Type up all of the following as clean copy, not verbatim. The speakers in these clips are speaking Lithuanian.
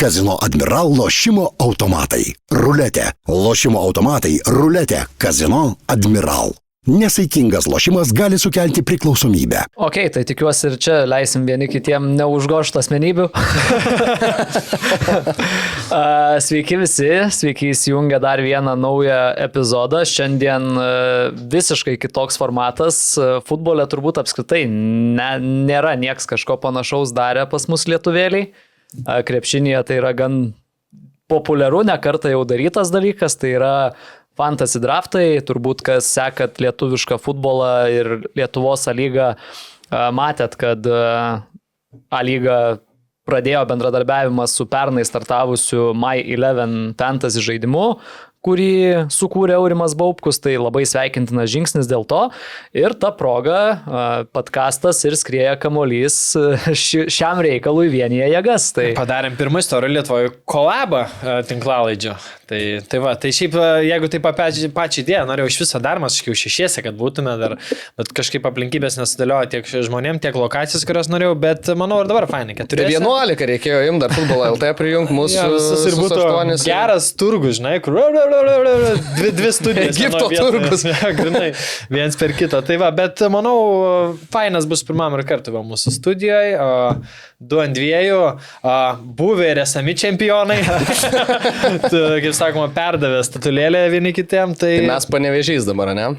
Kazino Admiral lošimo automatai. Ruletė. Lošimo automatai. Ruletė. Kazino Admiral. Nesaikingas lošimas gali sukelti priklausomybę. Ok, tai tikiuosi ir čia leisim vieni kitiem neužgoštų asmenybių. Sveiki visi, sveiki įsijungę dar vieną naują epizodą. Šiandien visiškai kitoks formatas. Futbole turbūt apskritai nėra nieks kažko panašaus darę pas mus lietuvėliai. Krepšinėje tai yra gan populiaru, ne kartą jau darytas dalykas, tai yra fantasy draftai, turbūt kas sekat lietuvišką futbolą ir Lietuvos A-lygą, matėt, kad A-lyga pradėjo bendradarbiavimą su pernai startavusiu My11 fantasy žaidimu, kurį sukūrė Aurimas Baubkus, tai labai sveikintinas žingsnis dėl to. Ir ta proga podcastas ir skrieja kamuolys šiam reikalui vienyje jėgas. Tai padarėm pirmą istoriją Lietuvoje kolabą tinklalaidžio. Tai va, tai šiaip, jeigu taip pačią idėją, norėjau iš viso dar maskiau šešiese, kad būtume dar, bet kažkaip aplinkybės nesudėliojo tiek žmonėm, tiek lokacijas, kurias norėjau, bet manau ir dabar fainai, kad turėsiu. 11 reikėjo imti dar futbolo LT prijungti mūsų ir būtų 8. Geras turgus, žinai, kur dvi studijas. Egipto turgus. Grinai, viens per kitą. Tai va, bet manau, fainas bus pirmam ir kartu va, mūsų studijoje. 2-2, buvę ir esami čempionai, kaip sakoma, perdavė statulėlę vieni kitiem. Tai mes Panevėžys dabar, ne?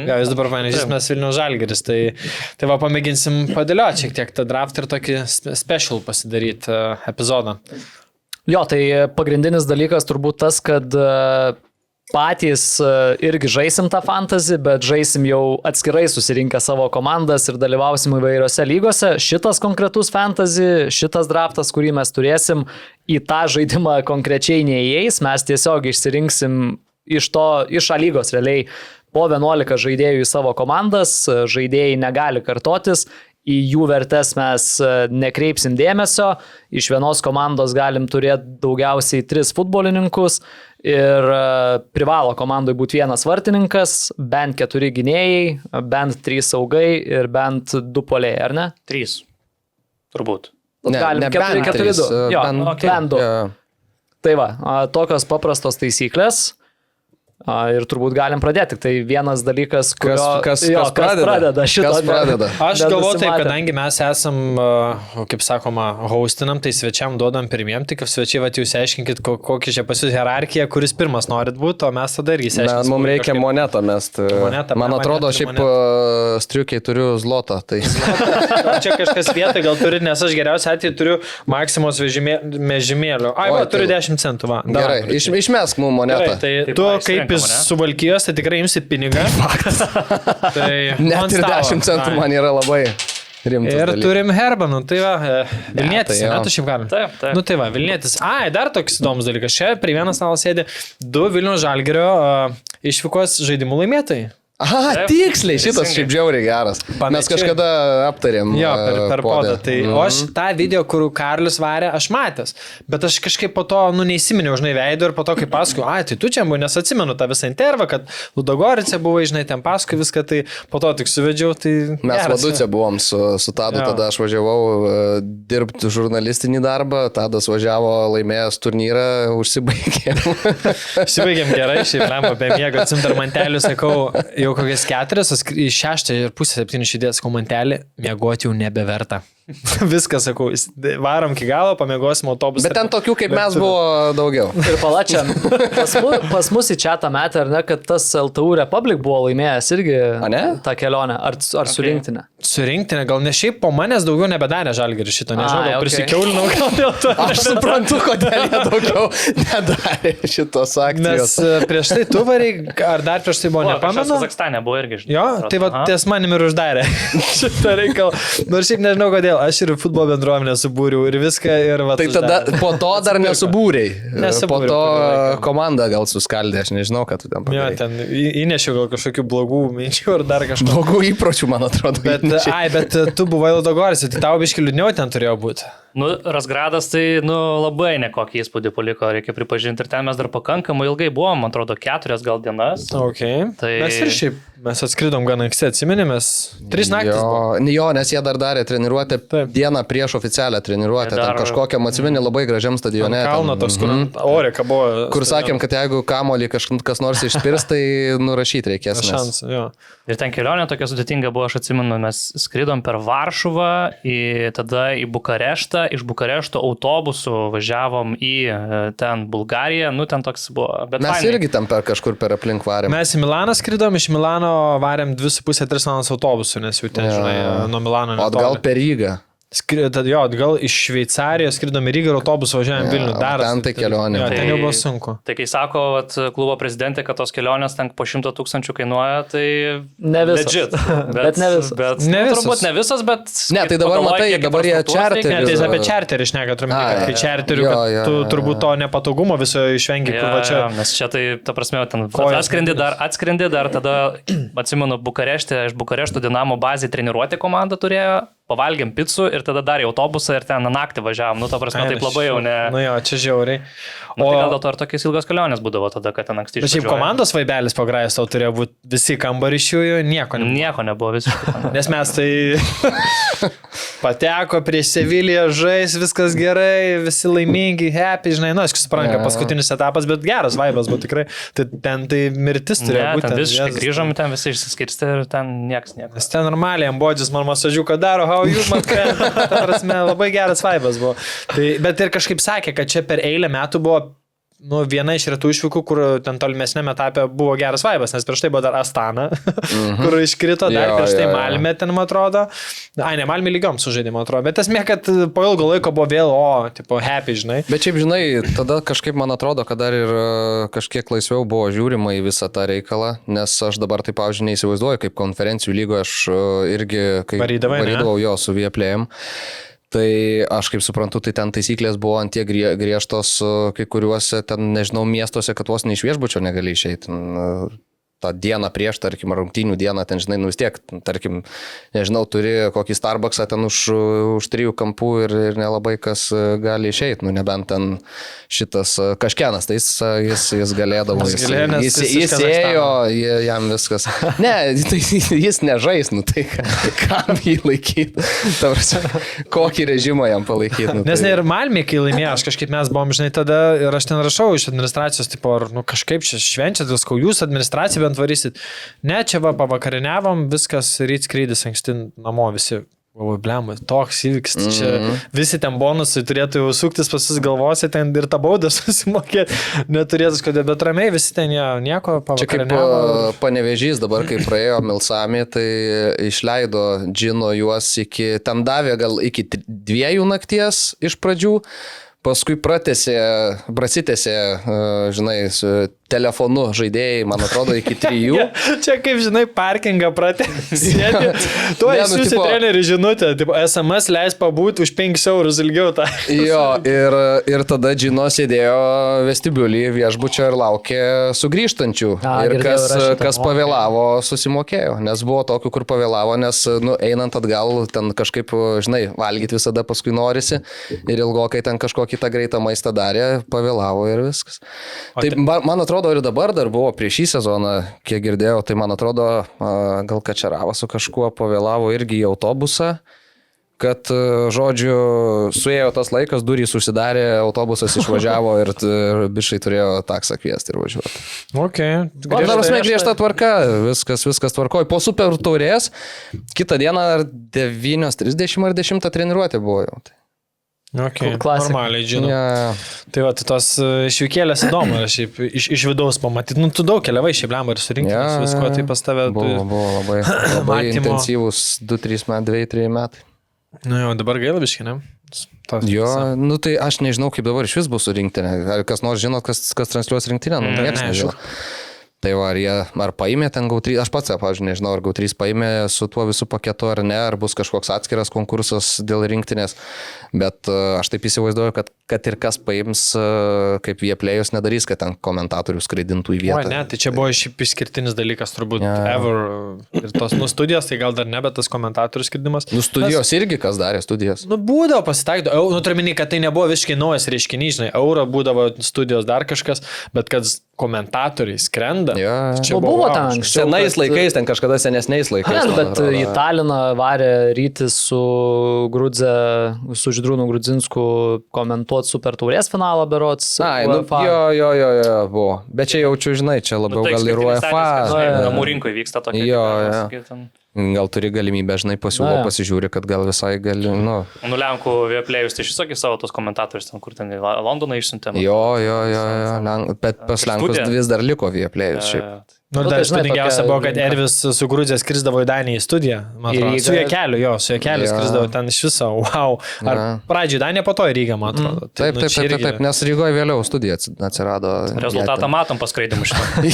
Ja, jūs dabar Panevėžys, mes Vilniaus Žalgiris. Tai va, pamėginsim padėlioti šiek tiek tą draftą ir tokį special pasidaryti epizodą. Jo, tai pagrindinis dalykas turbūt tas, kad patys irgi žaisim tą fantasy, bet žaisim jau atskirai susirinkę savo komandas ir dalyvausim įvairiose lygose. Šitas konkretus fantasy, šitas draftas, kurį mes turėsim, į tą žaidimą konkrečiai neįeis. Mes tiesiog išsirinksim iš A-lygos realiai po 11 žaidėjų į savo komandas. Žaidėjai negali kartotis. Į jų vertes mes nekreipsim dėmesio. Iš vienos komandos galim turėti daugiausiai 3 futbolininkus ir privalo komandai būti vienas vartininkas, bent 4 gynėjai, bent 3 saugai ir bent 2 puolėjai, ar ne? 3, turbūt. Galim 4-4-2. Jo, bent 2. Tai va, tokios paprastos taisyklės. Ir turbūt galim pradėti. Tai vienas dalykas, kas pradeda šitą. Kas pradeda? Aš galvoju taip, kadangi mes esam, kaip sakoma, hostinam, tai svečiam duodam pirmiem, tik svečiai, va, jūs aiškinkit, kokia čia pas jūs hierarchija, kuris pirmas norit būti, o mes tada irgi aiškinsim. Mums reikia monetą mesti. Man atrodo, šiaip striukiai turiu zlotą. Tai. Čia kažkas vietoj gal turi, nes aš geriausiai atveju turiu Maksimos vežimėlio. Ai, va, turiu 10 centų, va. Gerai, išmesk mums monetą. Tai tu kaip Suvalkijos, tai tikrai imsi pinigą. Tai net ir 10 centų man yra labai rimtas. Ir dalykas. Turim herbą, nu tai va, Vilnietis, tai tu šiaip galim. Taip. Nu tai va, Vilnietis. Ai, dar toks įdomus dalykas. Čia prie vienas stalo sėdi 2 Vilniaus Žalgirio išvykos žaidimų laimėtojai. Aha, tiksliai, šitas šiaip žiauriai geras. Mes kažkada aptarėm. Jo, per podą. Tai, o aš tą video, kur Karlius varė, aš matęs. Bet aš kažkaip po to, neįsiminiau, žinai, veido ir po to, kai paskui, tai tu čia buvai, nes atsimenu tą visą intervą, kad Ludogorice buvai, žinai, ten paskui viską, tai po to tik suvedžiau. Tai mes Vaduce buvom su Tadu, tada aš važiavau dirbti žurnalistinį darbą, Tadas važiavo laimėjęs turnyrą, užsibaigėm. Užsibaigėm gerai, šiaip lempa apie miego, atsimtar mantelį, sakau, jau kokias 4, į 6:30 šidės komantelį, miegoti jau nebeverta. Viskas, sakau, varom iki galo, pamiegosim autobusą. Bet ten tokių kaip mes buvo daugiau. Ir palačiam, pas mus į čia tą metą, ar ne, kad tas LTU Republic buvo laimėjęs irgi tą kelionę, ar su rinktinė? Su rinktinė, gal ne šiaip po manęs daugiau nebedarė Žalgiris šito, nežinau, gal prisikeulinau, gal dėl to. Aš suprantu, kodėl jie daugiau nedarė šitos akcijos. Nes prieš tai tu variai, ar dar prieš tai buvo, nepamenu? Kazakstane buvo irgi, žinai. Jo, tai va, ties manim ir uždarė šitą reikalą. Nors šiaip nežinau, kodėl. Aš ir futbolo bendruomenę subūriau ir viską. Ir va, tai tada po to dar nesubūrei. Po to komanda gal suskaldė, aš nežinau, kad tu ten padarė. Jo, ten įnešiau gal kažkokių blogų minčių ar dar kažkokių. Blogų įpročių, man atrodo. Bet tu buvai Ludogorice, tai tau biškį liūdniau ten turėjo būti. Nu, Razgradas tai labai nekokį įspūdį paliko, reikia pripažinti. Ir ten mes dar pakankamai ilgai buvom, man atrodo, 4 gal dienas. Okay. Tai... Mes ir šiaip, mes atskridom gan anksti, atsiminėmės, 3 naktis. Jo, nes jie dar darė treniruotę dieną prieš oficialią treniruotę. Dar... Ten kažkokiam atsiminė labai gražiam stadione. Kalno toks, kur Oreka buvo. Kur sakėm, kad jeigu kamolį kas nors išspirs, tai nurašyti reikės. Šans, jo. Ir ten kelionė tokia sudėtinga buvo, aš atsimenu, mes skridom per Varšuvą, tada į Bukareštą, iš Bukarešto autobusu važiavom į ten Bulgariją, ten toks buvo. Bet mes irgi tam kažkur per aplink varėm. Mes į Milaną skridom, iš Milano varėm 2,5-3 valandas autobusu, nes jau ten, žinai, nuo Milano netoli. O atgal per Rygą. Atgal iš Šveicarijos skridom į Rygą ir autobusą važiavėm Vilnių. Ten tai kelionė. Ten jau buvo sunku. Tai kai sako klubo prezidentė, kad tos kelionės ten po 100 000 kainuoja, tai ne visas. Legit. Bet ne visas. Turbūt ne visas, bet... Ne, tai dabar matai, dabar jie čarterį. Ne, tai apie čarterį šneka, kai čarterių, kad tu turbūt to nepatogumo viso išvengi, kur va čia. Nes čia tai, ta prasme, ten atskrendi dar, tada, atsimenu, Bukarešte, iš Bukarešto Dinamo bazį treniruotė komanda turėjo. Pavalgėm picų ir tada dar į autobusą ir ten naktį važiavom. Ta prasme, taip labai jau ne... Jo, čia žiauriai. Tai gal dėl to ir tokiais ilgos kelionės būdavo tada, kad ten anksti išvažiuoja. Bet šiaip komandos vaibelis pagrajęs tau turėjo būti visi kambarį iš jų, nieko nebuvo visiškai. Nes mes tai pateko prieš Seviliją žais, viskas gerai, visi laimingi, happy, žinai, aišku, suprantu, paskutinis etapas, bet geras vaibas buvo tikrai. Tai ten tai mirtis turėjo būti. Visiškai grįžom, ten visi išsiskirstė ir ten nieks. Nes ten normaliai, ambodžius man masažiuką daro, jūs man krenta, ta prasme, labai geras vaibas buvo. Tai, bet ir kažkaip sakė, kad čia per eilę metų buvo viena iš retų išvykų, kur ten tolimesnėme etape buvo geras vaibas, nes prieš tai buvo dar Astana, kur iškrito, dar prieš tai Malmė ten, man atrodo. Ne, Malmė lygiom sužaidė, man atrodo. Bet esmė, kad po ilgo laiko buvo vėl, tipo, happy, žinai. Bet šiaip, žinai, tada kažkaip man atrodo, kad dar ir kažkiek laisviau buvo žiūrima į visą tą reikalą, nes aš dabar taip, pavyzdžiui, neįsivaizduoju, kaip konferencijų lygoje aš irgi, kai varydavau jo su Vieplėjim. Tai aš kaip suprantu, tai ten taisyklės buvo ant tiek griežtos kai kuriuose, ten, nežinau, miestuose, kad vos iš viešbučio negali išeiti. tą dieną prieš, tarkim, rungtynių dieną, ten, žinai, vis tiek, tarkim, nežinau, turi kokį Starbucksą ten už 3 kampų ir nelabai kas gali išeiti, nebent ten šitas Kažkenas, tai jis galėdavo, jis ėjo, jam viskas. Ne, tai jis nežais, tai kam jį laikyti, kokį režimą jam palaikyti. Nes ne ir Malmė, kai laimėjo, aš kažkaip mes buvom, žinai, tada ir aš ten rašau iš administracijos, tipo, ar kažkaip čia švenčiat, viskau, jūs administraciją bent varysit. Ne, čia va, pavakariniavom, viskas, ryt skrydis anksti namo, visi. Galvoju, blemba, toks įvykis, čia visi ten bonusai turėtų jau suktis pas jūs galvose ten ir tą baudą susimokėti, neturėtų skodė, bet ramiai visi ten nieko pavakariniavo. Čia kaip Panevėžys dabar, kai praėjo Milsami, tai išleido džino juos ten davė gal iki 2 nakties iš pradžių, paskui prasitėsė, žinai, telefonu žaidėjai, man atrodo, iki 3. Čia kaip, žinai, parkingą pratęsė. Tu išsiųsi trenerių žinutę, tipo, SMS leis pabūti už 5 eurus ilgiau tą. Jo, ir tada Džino sėdėjo vestibiulį viešbučio ir laukė sugrįžtančių. Ir kas pavėlavo, susimokėjo. Nes buvo tokių, kur pavėlavo, nes, einant atgal, ten kažkaip, žinai, valgyti visada paskui norisi. Ir ilgokai ten kažkokį tą greitą maistą darė, pavėlavo ir viskas. Tai man atrodo, ir dabar dar buvo prieš šį sezoną, kiek girdėjau, tai man atrodo, gal Kačeravas su kažkuo pavėlavo irgi į autobusą, kad, žodžiu, suėjo tas laikas, durys užsidarė, autobusas išvažiavo ir bišai turėjo taksą kviesti ir važiuoti. Okay. Griežta tvarka, viskas tvarkoja. Po super taurės, kitą dieną 9:30 ar 10 treniruotė buvo jau. Okay. Normaliai, žinau. Yeah. Tai va, tai tos išvykėlės įdomu, iš vidaus pamatyti. Tu daug keliavai šiaip lemba ir surinkti visko, tai pas tave. Buvo labai intensyvus 2-3 metai. Jau, dabar gaila biškai, ne? Jo, tai aš nežinau, kaip dabar iš vis bus surinkti. Ar kas nors žino, kas transliuos rinktinę? Niekas nežino. Tai va, ar paėmė ten GAU3, aš pats, pavyzdžiui, nežinau, ar GAU3 paėmė su tuo visų paketu ar ne, ar bus kažkoks atskiras konkursas dėl rinktinės, bet aš taip įsivaizduoju, kad ir kas paims, kaip Vieplėjus nedarys, kad ten komentatorių skraidintų į vietą. O ne, tai čia buvo šiaip išskirtinis dalykas, turbūt ever. Ir tos studijos, tai gal dar ne, bet tas komentatorių skraidimas. Studijos irgi kas darė studijas? Būdavo pasitaikdavo, turminį, kad tai nebuvo visiškai naujas reiškinys, žinai, Euro būdavo studijos dar kažkas, bet kad komentatoriai skrenda. Ja. Čia buvo ten anksčiau. Senais laikais, ten kažkada senesniais laikais. Bet į Taliną varė Rytis su Žydrūnu Grudzinsku komentuoti Super Taurės finalą berots. Jo, buvo. Bet čia jaučiu, žinai, čia labiau gal ir UEFA. Namų rinkoje vyksta tokia. Jo. Gal turi galimybę, žinai, pasižiūri, kad gal visai gali, Lenkų Vieplėjus, tai išsakė savo tos komentatorius, ten, kur ten Londoną išsiuntė. Jo. Bet pas Lenkus vis dar liko Vieplėjus šiaip. Dar spūdingiausia buvo, kad Ervis su Gruzija skrisdavo į Daniją į studiją. Su Jokeliu skrisdavo ten iš viso. Wow. Ar pradžiai Danija, po to į Rygą, man atrodo. Taip, nes Rygoje vėliau studija atsirado. Rezultatą matom paskraidimų šitą.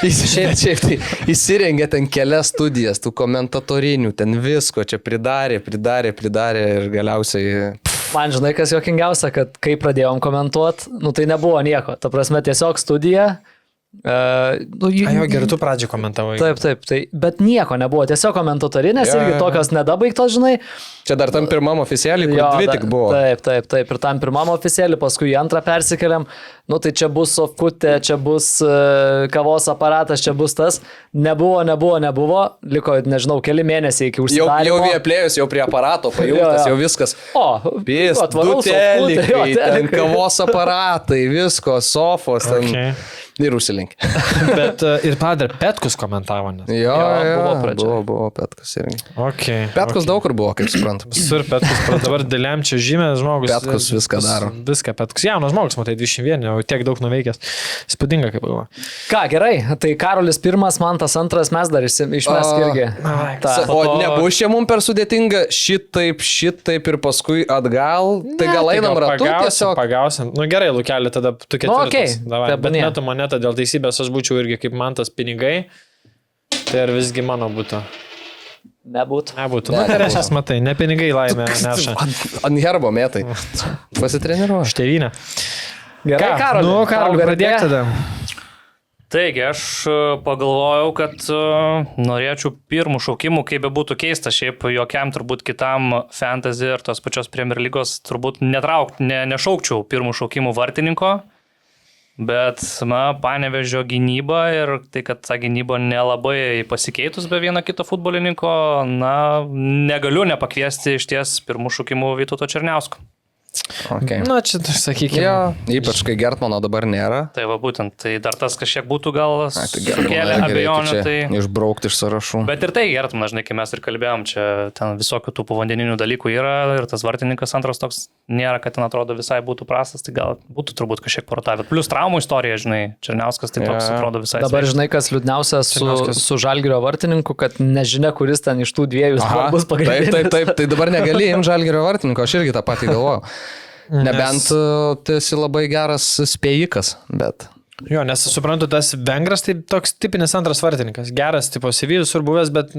Šiaip tai įsirengė ten kelias studijas, tų komentatorinių, ten visko čia pridarė ir galiausiai... Man žinai, kas juokingiausia, kad kai pradėjom komentuoti, tai nebuvo nieko. Ta prasme, tiesiog studija. Gerai, tu pradžią komentavai. Taip, bet nieko nebuvo, tiesiog komentarinės irgi tokios nedabaigtos, žinai. Čia dar tam pirmam oficialiai, kur dvi tik buvo. Taip, ir tam pirmam oficialiai, paskui į antrą persikeliam, tai čia bus sofkutė, čia bus kavos aparatas, čia bus tas. Nebuvo, liko, nežinau, keli mėnesiai iki užsidarymo. Jau Vieplėjus, jau prie aparato pajungtas, jau viskas. Du telikai, ten kavos aparatai, visko, sofos, ten... Ir užsilinkė. Bet ir padar Petkus komentavo. Buvo Petkus irgi. Petkus daug kur buvo, kaip suprantu. Sur Petkus, dabar dėliam čia žymė žmogus. Petkus viską daro. Viską Petkus. Jaunas žmogus, matai, 21, jau tiek daug nuveikęs. Spūdinga kaip buvo. Ką, gerai, tai Karolis pirmas, Mantas antras, mes dar išmesk irgi. O nebus čia mums per sudėtinga šitaip ir paskui atgal, tai gal einam ratu tiesiog. Pagausim. Gerai, Lukelį, tada tu ketvirtas. Bet metu monetą dėl teisybės aš būčiau irgi kaip man tas pinigai, tai ar visgi mano būtų? Nebūtų. Tai reiškia, matai, ne pinigai laimę neša. Ant herbo metai. Pasitreniruoju. Števinė. Gerai, Karoli. Karoli, pradėk tada. Taigi, aš pagalvojau, kad norėčiau pirmų šaukimų, kaip be būtų keista, šiaip jokiam turbūt kitam fantasy ir tos pačios Premier lygos turbūt nešaukčiau pirmų šaukimų vartininko. Bet, Panevėžio gynyba ir tai, kad ta gynyba nelabai pasikeitus be vieno kito futbolininko, negaliu nepakviesti iš ties pirmų šūkimų Vytauto Černiausko. Okay. Čia, sakykime. Jo, ypač kai Gertmano dabar nėra. Tai va būtent, tai dar tas kažkiek būtų gal sukėlė abejonių. Tai... Išbraukti iš sąrašų. Bet ir tai Gertmanas, žinai, kai mes ir kalbėjom, čia ten visokių tų povandeninių dalykų yra ir tas vartininkas antras toks nėra, kad ten atrodo visai būtų prastas, tai gal būtų turbūt kažkiek portavę. Plus traumų istorija, žinai, Černiauskas tai toks atrodo visai. Dabar žinai, kas liūdniausia su Žalgirio vartininku, kad nežinia, kuris ten iš tų dviejų bus pagrindinis. Taip, tai dabar negali imti Žalgirio vartininko, aš irgi tą patį galvojau. Nebent tu esi labai geras spėjikas, bet... Jo, nes suprantu, tas Vengras tai toks tipinis antras vartininkas. Geras, tipo, CV visur buvęs, bet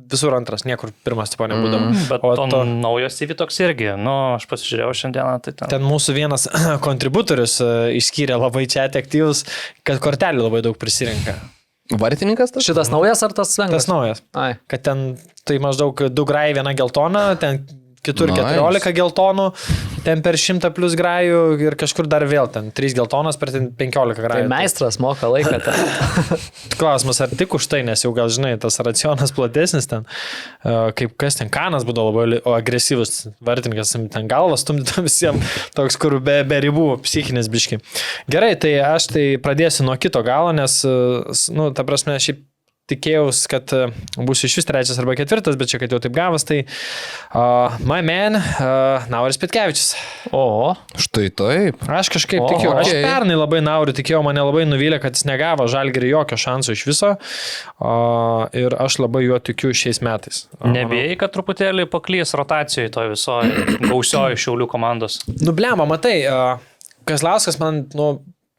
visur antras, niekur pirmas, tipo, nebūdavo. Bet to naujos CV toks irgi, aš pasižiūrėjau šiandieną, tai ten... Ten mūsų vienas kontributorius išskyrė labai čia aktyvus, kad kortelių labai daug prisirinka. Vartininkas tas? Šitas naujas ar tas Vengras? Tas naujas. Ai. Kad ten, tai maždaug 2 grajai, 1 geltona, ten... Kitur 14 geltonų, ten per 100 plus grajų ir kažkur dar vėl ten 3 geltonas per 15 grajų. Tai meistras moka laiką ten. Klausimas, ar tik už tai, nes jau gal žinai, tas racionas platesnis ten, kaip kas ten, Kanas būdavo labai agresyvus vartininkas, ten galvas stumdytų visiems, toks kur be ribų, psichinis biški. Gerai, tai aš tai pradėsiu nuo kito galo, nes, ta prasme, šiaip tikėjaus, kad būsiu iš vis 3 arba 4, bet čia, kad jau taip gavas, tai my man, Nauris Petkevičius. O, štai taip. Aš kažkaip tikėjau, aš pernai labai Nauriu tikėjau, mane labai nuvylė, kad jis negavo Žalgirį jokio šansų iš viso ir aš labai juo tikiu šiais metais. Nebėjai, kad truputėlį paklys rotacijoje to viso gausiojo Šiaulių komandos? Blemba, matai, Kazlauskas man,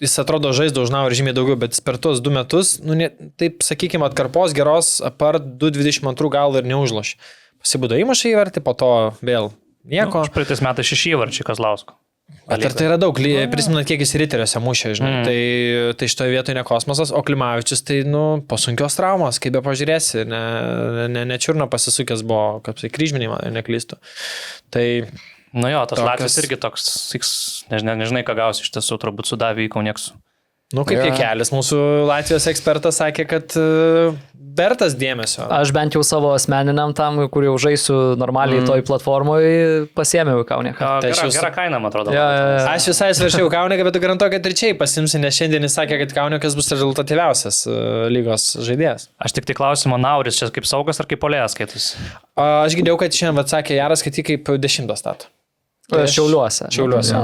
jis atrodo žais dažnau ir žymiai daugiau, bet per tuos 2 metus, nu, taip sakykime, atkarpos geros apart 2.22 gal ir neužlošė. Pasibūdo įmušė įvartį, po to vėl nieko. Aš praeitais metais 6 įvarčių Kazlausko. Bet ar tai yra daug, prisimenant, kiek jis riteriuose mušė, žinai, tai šitoje vietoje ne kosmosas, o Klimavičius tai, po sunkios traumos, kaip be pažiūrėsi, ne čiurno pasisukęs buvo, kaip tai kryžminimą, neklystu. Tai... Nu jo, tas Latvijas irgi toks, nežinai, ką gausi iš tiesų, turbūt sudavė į Kaunieksų. Nu, kaip Kekelis, mūsų Latvijos ekspertas sakė, kad vertas dėmesio. Aš bent jau savo asmeniniam tam, kur jau žaisiu normaliai toj platformoje, pasiėmiau į Kaunieką. Gera kaina, man atrodo. Aš visai svaršiau Kaunieką, bet garantuoju, kad trečiai pasimsi, nes šiandien jis sakė, kad Kauniekas bus rezultatyviausias lygos žaidėjas. Aš tik tai klausimą, Nauris čia kaip saugas ar kaip polėjas skaitus? Aš girdėjau, kad šiandien atsakė Jaras, kad jį kaip 10 stato. Šiauliuose.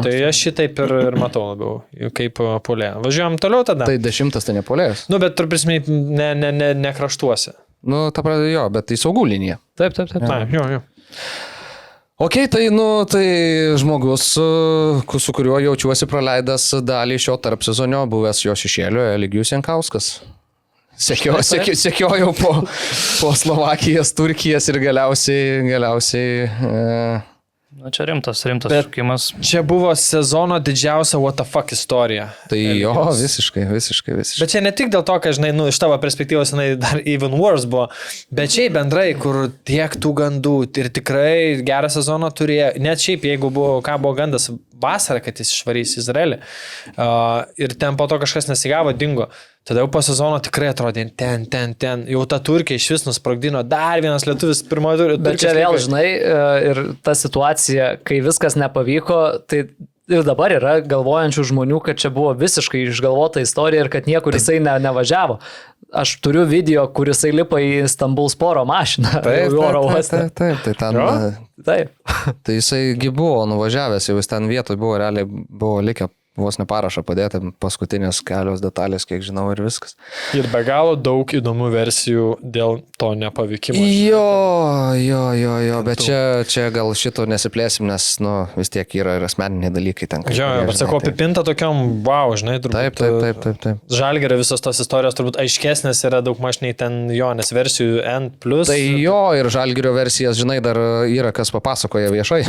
Tai aš šitaip ir matau labiau, kaip puolė. Važiuojam toliau tada. Tai 10 tai ne puolėjas. Nu, bet turbūt ne kraštuose. Nu, ta pradė jo, bet tai saugų linija. Taip. Na, jo. Ok, tai žmogus, su kuriuo jaučiuosi praleidęs dalį šio tarp sezonio, buvęs jo šešėlio, Eligijus Jankauskas. Sekiojau po Slovakijas, Turkijas ir galiausiai Nu, čia rimtas šūkimas. Čia buvo sezono didžiausia what the fuck istorija. Tai jo, visiškai. Bet čia ne tik dėl to, kad, žinai, iš tavo perspektyvos, jinai dar even worse buvo, bet šiaip bendrai, kur tiek tų gandų ir tikrai gerą sezoną turėjo, net šiaip, jeigu buvo gandas vasarą, kad jis išvarys Izraelį ir ten po to kažkas nesigavo, dingo. Tada jau po sezono tikrai atrodė, ten, jau ta Turkija iš vis nusprogdino, dar vienas lietuvis pirmoji Turkija. Bet čia vėl, žinai, ir ta situacija, kai viskas nepavyko, tai ir dabar yra galvojančių žmonių, kad čia buvo visiškai išgalvota istorija ir kad niekur jisai nevažiavo. Aš turiu video, kur jisai lipa į Stambulsporo mašiną. Taip, tai ten... Taip. Tai jisaigi buvo nuvažiavęs, jau jis ten vietoj buvo, realiai buvo likę vos ne parašą padėti, paskutinės kelios detalės, kiek žinau, ir viskas. Ir be galo daug įdomių versijų dėl to nepavykimo. Jo, bet čia gal šito nesiplėsim, nes, vis tiek yra ir asmeniniai dalykai ten. Jo, bet sakau, apipinta tokiam, wow, žinai, turbūt. Taip. Žalgirio visos tos istorijos turbūt aiškesnės yra daug maž nei ten jo, nes versijų N+. Tai jo, ir Žalgirio versijas, žinai, dar yra kas papasakoja viešai.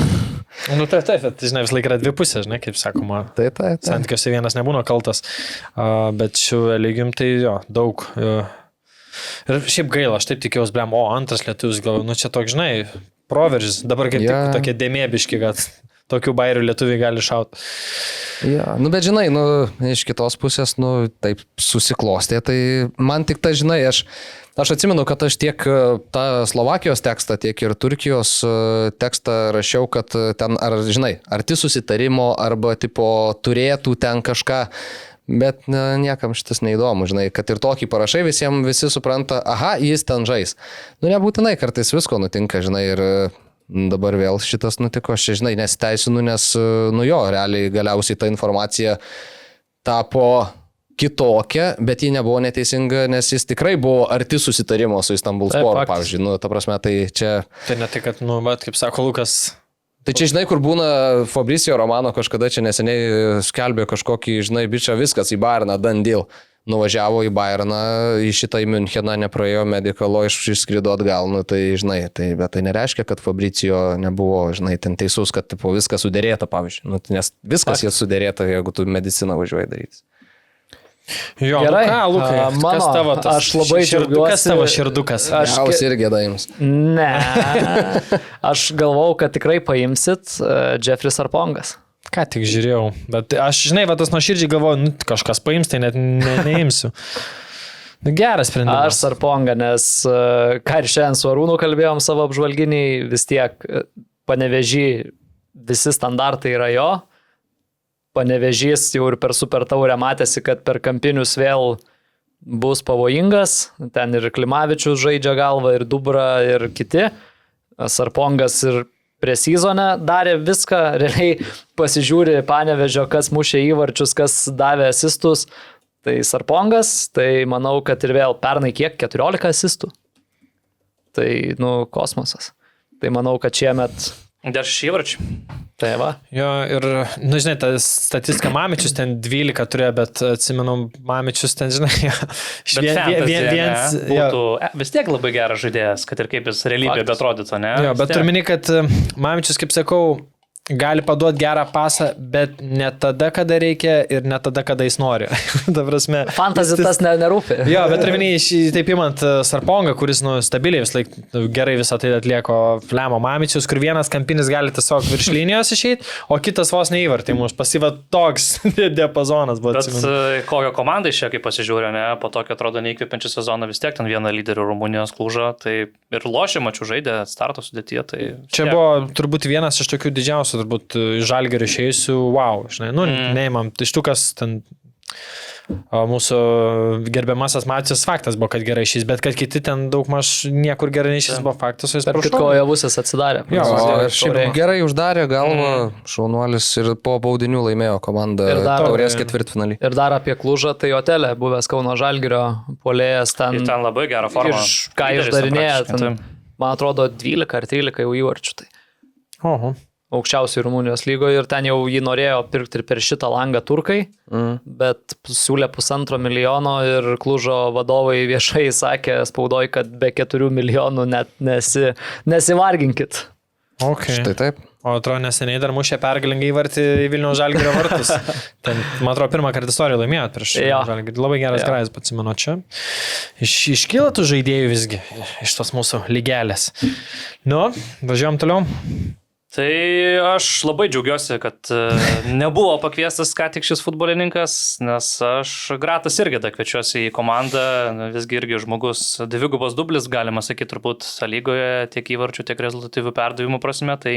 Nu, taip, žinai, vis laik yra dvi pusės, žinai, kaip sakoma. Taip. Santykiuose vienas nebūna kaltas, bet šių Eligijum tai jo, daug. Ir šiaip gaila, aš taip tikėjausi, antras lietuvis, gal, čia toks, žinai, proveržis, dabar kaip tik tokie dėmėbiški, kad tokių bairių lietuviai gali šauti. Ja, bet žinai, iš kitos pusės, taip susiklostė, tai man tik ta, žinai, aš atsimenu, kad aš tiek tą Slovakijos tekstą, tiek ir Turkijos tekstą rašiau, kad ten, arti susitarimo arba tipo turėtų ten kažką, bet niekam šitas neįdomu, žinai, kad ir tokį parašai visi supranta, aha, jis ten žais. Nebūtinai, kartais visko nutinka, žinai, ir dabar vėl šitas nutiko, aš čia, žinai, nesiteisinu, nes, realiai galiausiai ta informacija tapo kitokia, bet ji nebuvo neteisinga, nes jis tikrai buvo arti susitarimo su Istanbulsporu, pavyzdžiui, ta prasme, tai čia... Tai ne tai, kad, kaip sako Lukas... Tai čia, žinai, kur būna Fabricio Romano kažkada čia neseniai skelbė kažkokį, žinai, bičą, viskas į Bayerną, done deal. Nuvažiavo į Bayerną, į šitą į Müncheną, nepraėjo medikalo, išskrido atgal, tai, žinai, bet tai nereiškia, kad Fabricio nebuvo, žinai, ten teisus, kad viskas sudėrėta, pavyzdžiui, nes viskas jie sudėrėta, jeigu tu mediciną važiuoji daryti. Jo, gerai, Lukai, kas tavo tas? Aš labai džiaugiuosi. Kas tavo širdukas? Aš irgi daims. Ne, aš galvau, kad tikrai paimsit Jeffrey Sarpongas. Ką tik žiūrėjau, bet aš, žinai, tas nuoširdžiai galvoju, kažkas paims, tai net neimsiu. Geras sprendimas. Aš Sarpongą, nes ką ir šiandien su Arūnu kalbėjom savo apžvalginiai, vis tiek Panevėžy visi standartai yra jo. Panevėžys jau ir per Super Taurę matėsi, kad per kampinius vėl bus pavojingas. Ten ir Klimavičius žaidžia galvą, ir Dubra, ir kiti. Sarpongas ir prie sezoną darė viską. Realiai pasižiūri Panevėžio, kas mušė įvarčius, kas davė asistus. Tai Sarpongas, tai manau, kad ir vėl pernai kiek? 14 asistų. Tai, kosmosas. Tai manau, kad šiemet Dar 6 įvarčių. Tai va. Jo, ir, žinai, ta statistika Mamičius ten 12 turėjo, bet atsimenu, Mamičius ten, žinai, būtų vis tiek labai geras žaidėjas, kad ir kaip jis realybėje betrodytų, ne? Jo, bet turiu minėti, kad Mamičius, kaip sakau, gali paduoti gerą pasą, bet ne tada, kada reikia ir ne tada, kada jis nori. Fantasy tas nerūpi. Jo, bet turiu minėti, taip įmant Sarpongą, kuris stabiliai vis laik gerai visą tai atlieko Flemo Mamičius, kur vienas kampinis gali tiesiog virš linijos išeiti, o kitas vos neįvartį mums. Pasiva toks diapazonas buvo. Bet kokio komandai šiek tiek pasižiūrė, ne? Po tokio atrodo neįkvepiančią sezoną vis tiek ten vieną lyderių Rumunijos Klužą, tai ir lošė mačių žaidė starto sudėtyje. Tai čia buvo turbūt vienas iš tokių didžiausių, turbūt Žalgirio išėjusių, wow, žinai, neimam, iš tų, kas ten mūsų gerbiamasis Mačius faktas buvo, kad gerai išės, bet kad kiti ten daug maž niekur gerai neišės buvo faktas, o jis per kitko Javusis atsidarė. Jo, ir šiaip gerai uždarė galvą, šaunuolis ir po baudinių laimėjo komanda taurės ketvirtfinalį. Ir dar apie Klužą, tai Otelė, buvęs Kauno Žalgirio puolėjas ten. Ir ten labai gerą formą. Ką išdarinėja, man atrodo 12 ar 13 jau įvarčių. Tai. Oho. Aukščiausiai Rumunijos lygoje ir ten jau jį norėjo pirkti ir per šitą langą turkai, bet siūlė 1,5 milijono ir Klužo vadovai viešai sakė spaudoj, kad be 4 milijonų net nesivarginkit. Okay. Štai taip. O atrodo neseniai dar mušė pergalingai įvartį į Vilniaus Žalgirio vartus. Ten, man atrodo, pirmą kartą istoriją laimėjot prieš Žalgirį. Labai geras grajas, atsimenu čia. Iškyla tų žaidėjų visgi iš tos mūsų lygelės. Nu, važiuojam toliau. Tai aš labai džiaugiuosi, kad nebuvo pakviestas ką tik šis futbolininkas, nes aš Gratas irgi kviečiuosi į komandą, visgi irgi žmogus dvigubas dublis, galima sakyti, turbūt lygoje tiek įvarčių, tiek rezultatyvių perdavimų prasme, tai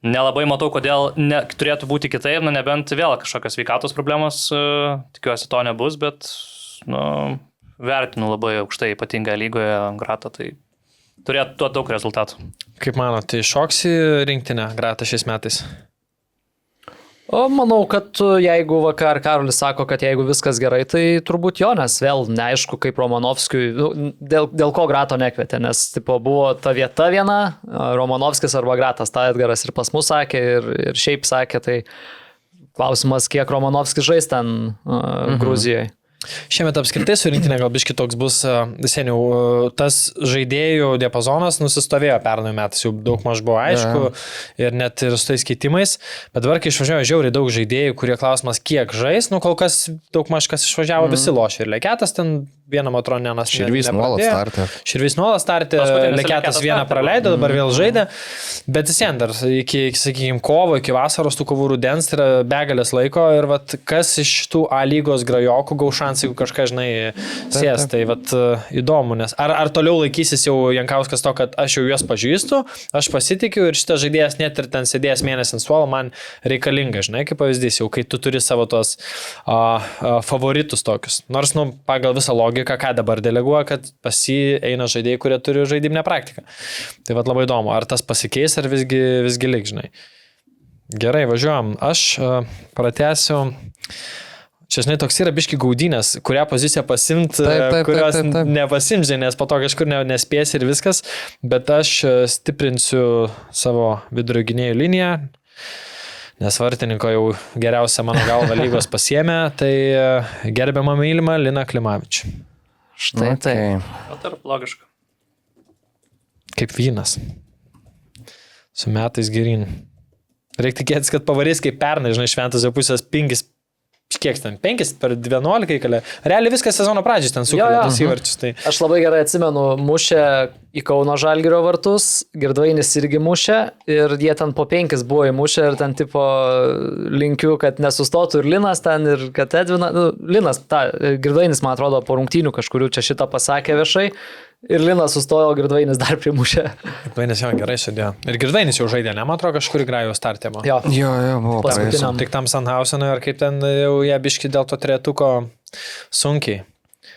nelabai matau, kodėl turėtų būti kitaip, nebent vėl kažkokios sveikatos problemos, tikiuosi to nebus, bet vertinu labai aukštai ypatingą lygoje Gratą, tai turėtų tuo daug rezultatų. Kaip mano, tai šoksi rinktinę Gratą šiais metais? O manau, kad jeigu vakar Karolis sako, kad jeigu viskas gerai, tai turbūt jo, nes vėl neaišku, kaip Romanovskiui, dėl ko Grato nekvietė, nes buvo ta vieta viena, Romanovskis arba Gratas, tą Edgaras ir pas mus sakė, ir šiaip sakė, tai klausimas, kiek Romanovskis žais ten Gruzijoje. Šiemet apskritai su rinktinė gal biški toks bus, seniau, tas žaidėjų diapazonas nusistovėjo pernai metais, jau daug maž buvo aišku ir net ir su tais keitimais, bet dabar, kai išvažiavo žiauriai daug žaidėjų, kurie klausimas, kiek žais, kol kas daug maž kas išvažiavo, visi lošė ir Leketas ten vieną matronenas. Širvys nuolat startė. Širvys nuolat startė, Leketas vieną praleido, dabar vėl žaidė, bet vis vien dar iki, sakykime, kovo, iki vasaros, tų kovų rudens yra begalės laiko ir vat, kas iš tų A lygos grajokų gaus šansą, jeigu kažką, žinai, sės, tai vat, įdomu, nes ar toliau laikysis jau Jankauskas to, kad aš jau juos pažįstu, aš pasitikiu ir šitas žaidėjas net ir ten sėdėjęs mėnesį ant suolo man reikalinga, žinai, kaip pavyzdys, jau kai tu turi savo tos favoritus tokius, nors, pagal visą logiką, ką dabar deleguoja, kad pas jį eina žaidėjai, kurie turi žaidybinę praktiką. Tai vat labai įdomu, ar tas pasikeis, ar visgi lik, žinai. Gerai, važiuojam. Aš pratęsiu. Čia, žinai, toks yra biški gaudynės, kurią poziciją pasimti, kurios nepasimti, nes po to kažkur nespės ir viskas, bet aš stiprinsiu savo vidurio gynėjų liniją, nes vartininko jau geriausia mano galva lygos pasiėmė, tai gerbiama mylima Lina Klimavič. Štai tai. O tarp logiška. Kaip vynas. Su metais geryn. Reikia tikėtis, kad pavarys kaip pernai, žinai, šventas jau pusės 5, kiek ten, 5 per 11 kalė. Realiai viskas sezono pradžiais ten sukalė tas įvarčius. Tai. Aš labai gerai atsimenu, mušė į Kauno Žalgirio vartus, Girdvainis irgi mušė ir jie ten po 5 buvo įmušę ir ten tipo linkiu, kad nesustotų ir Linas ten ir kad Linas, Girdvainis man atrodo po rungtynių kažkurių čia šitą pasakė viešai. Ir Linas sustojo, Girdvainis dar primušė. Girdvainis jau gerai sudėjo. Ir Girdvainis jau žaidė, ne, man atrodo, kažkur grajų startėmo. Jo, buvo paskutiniam. Tik tam Sandhausenui, ar kaip ten jau jie biški dėl to trejetuko sunkiai.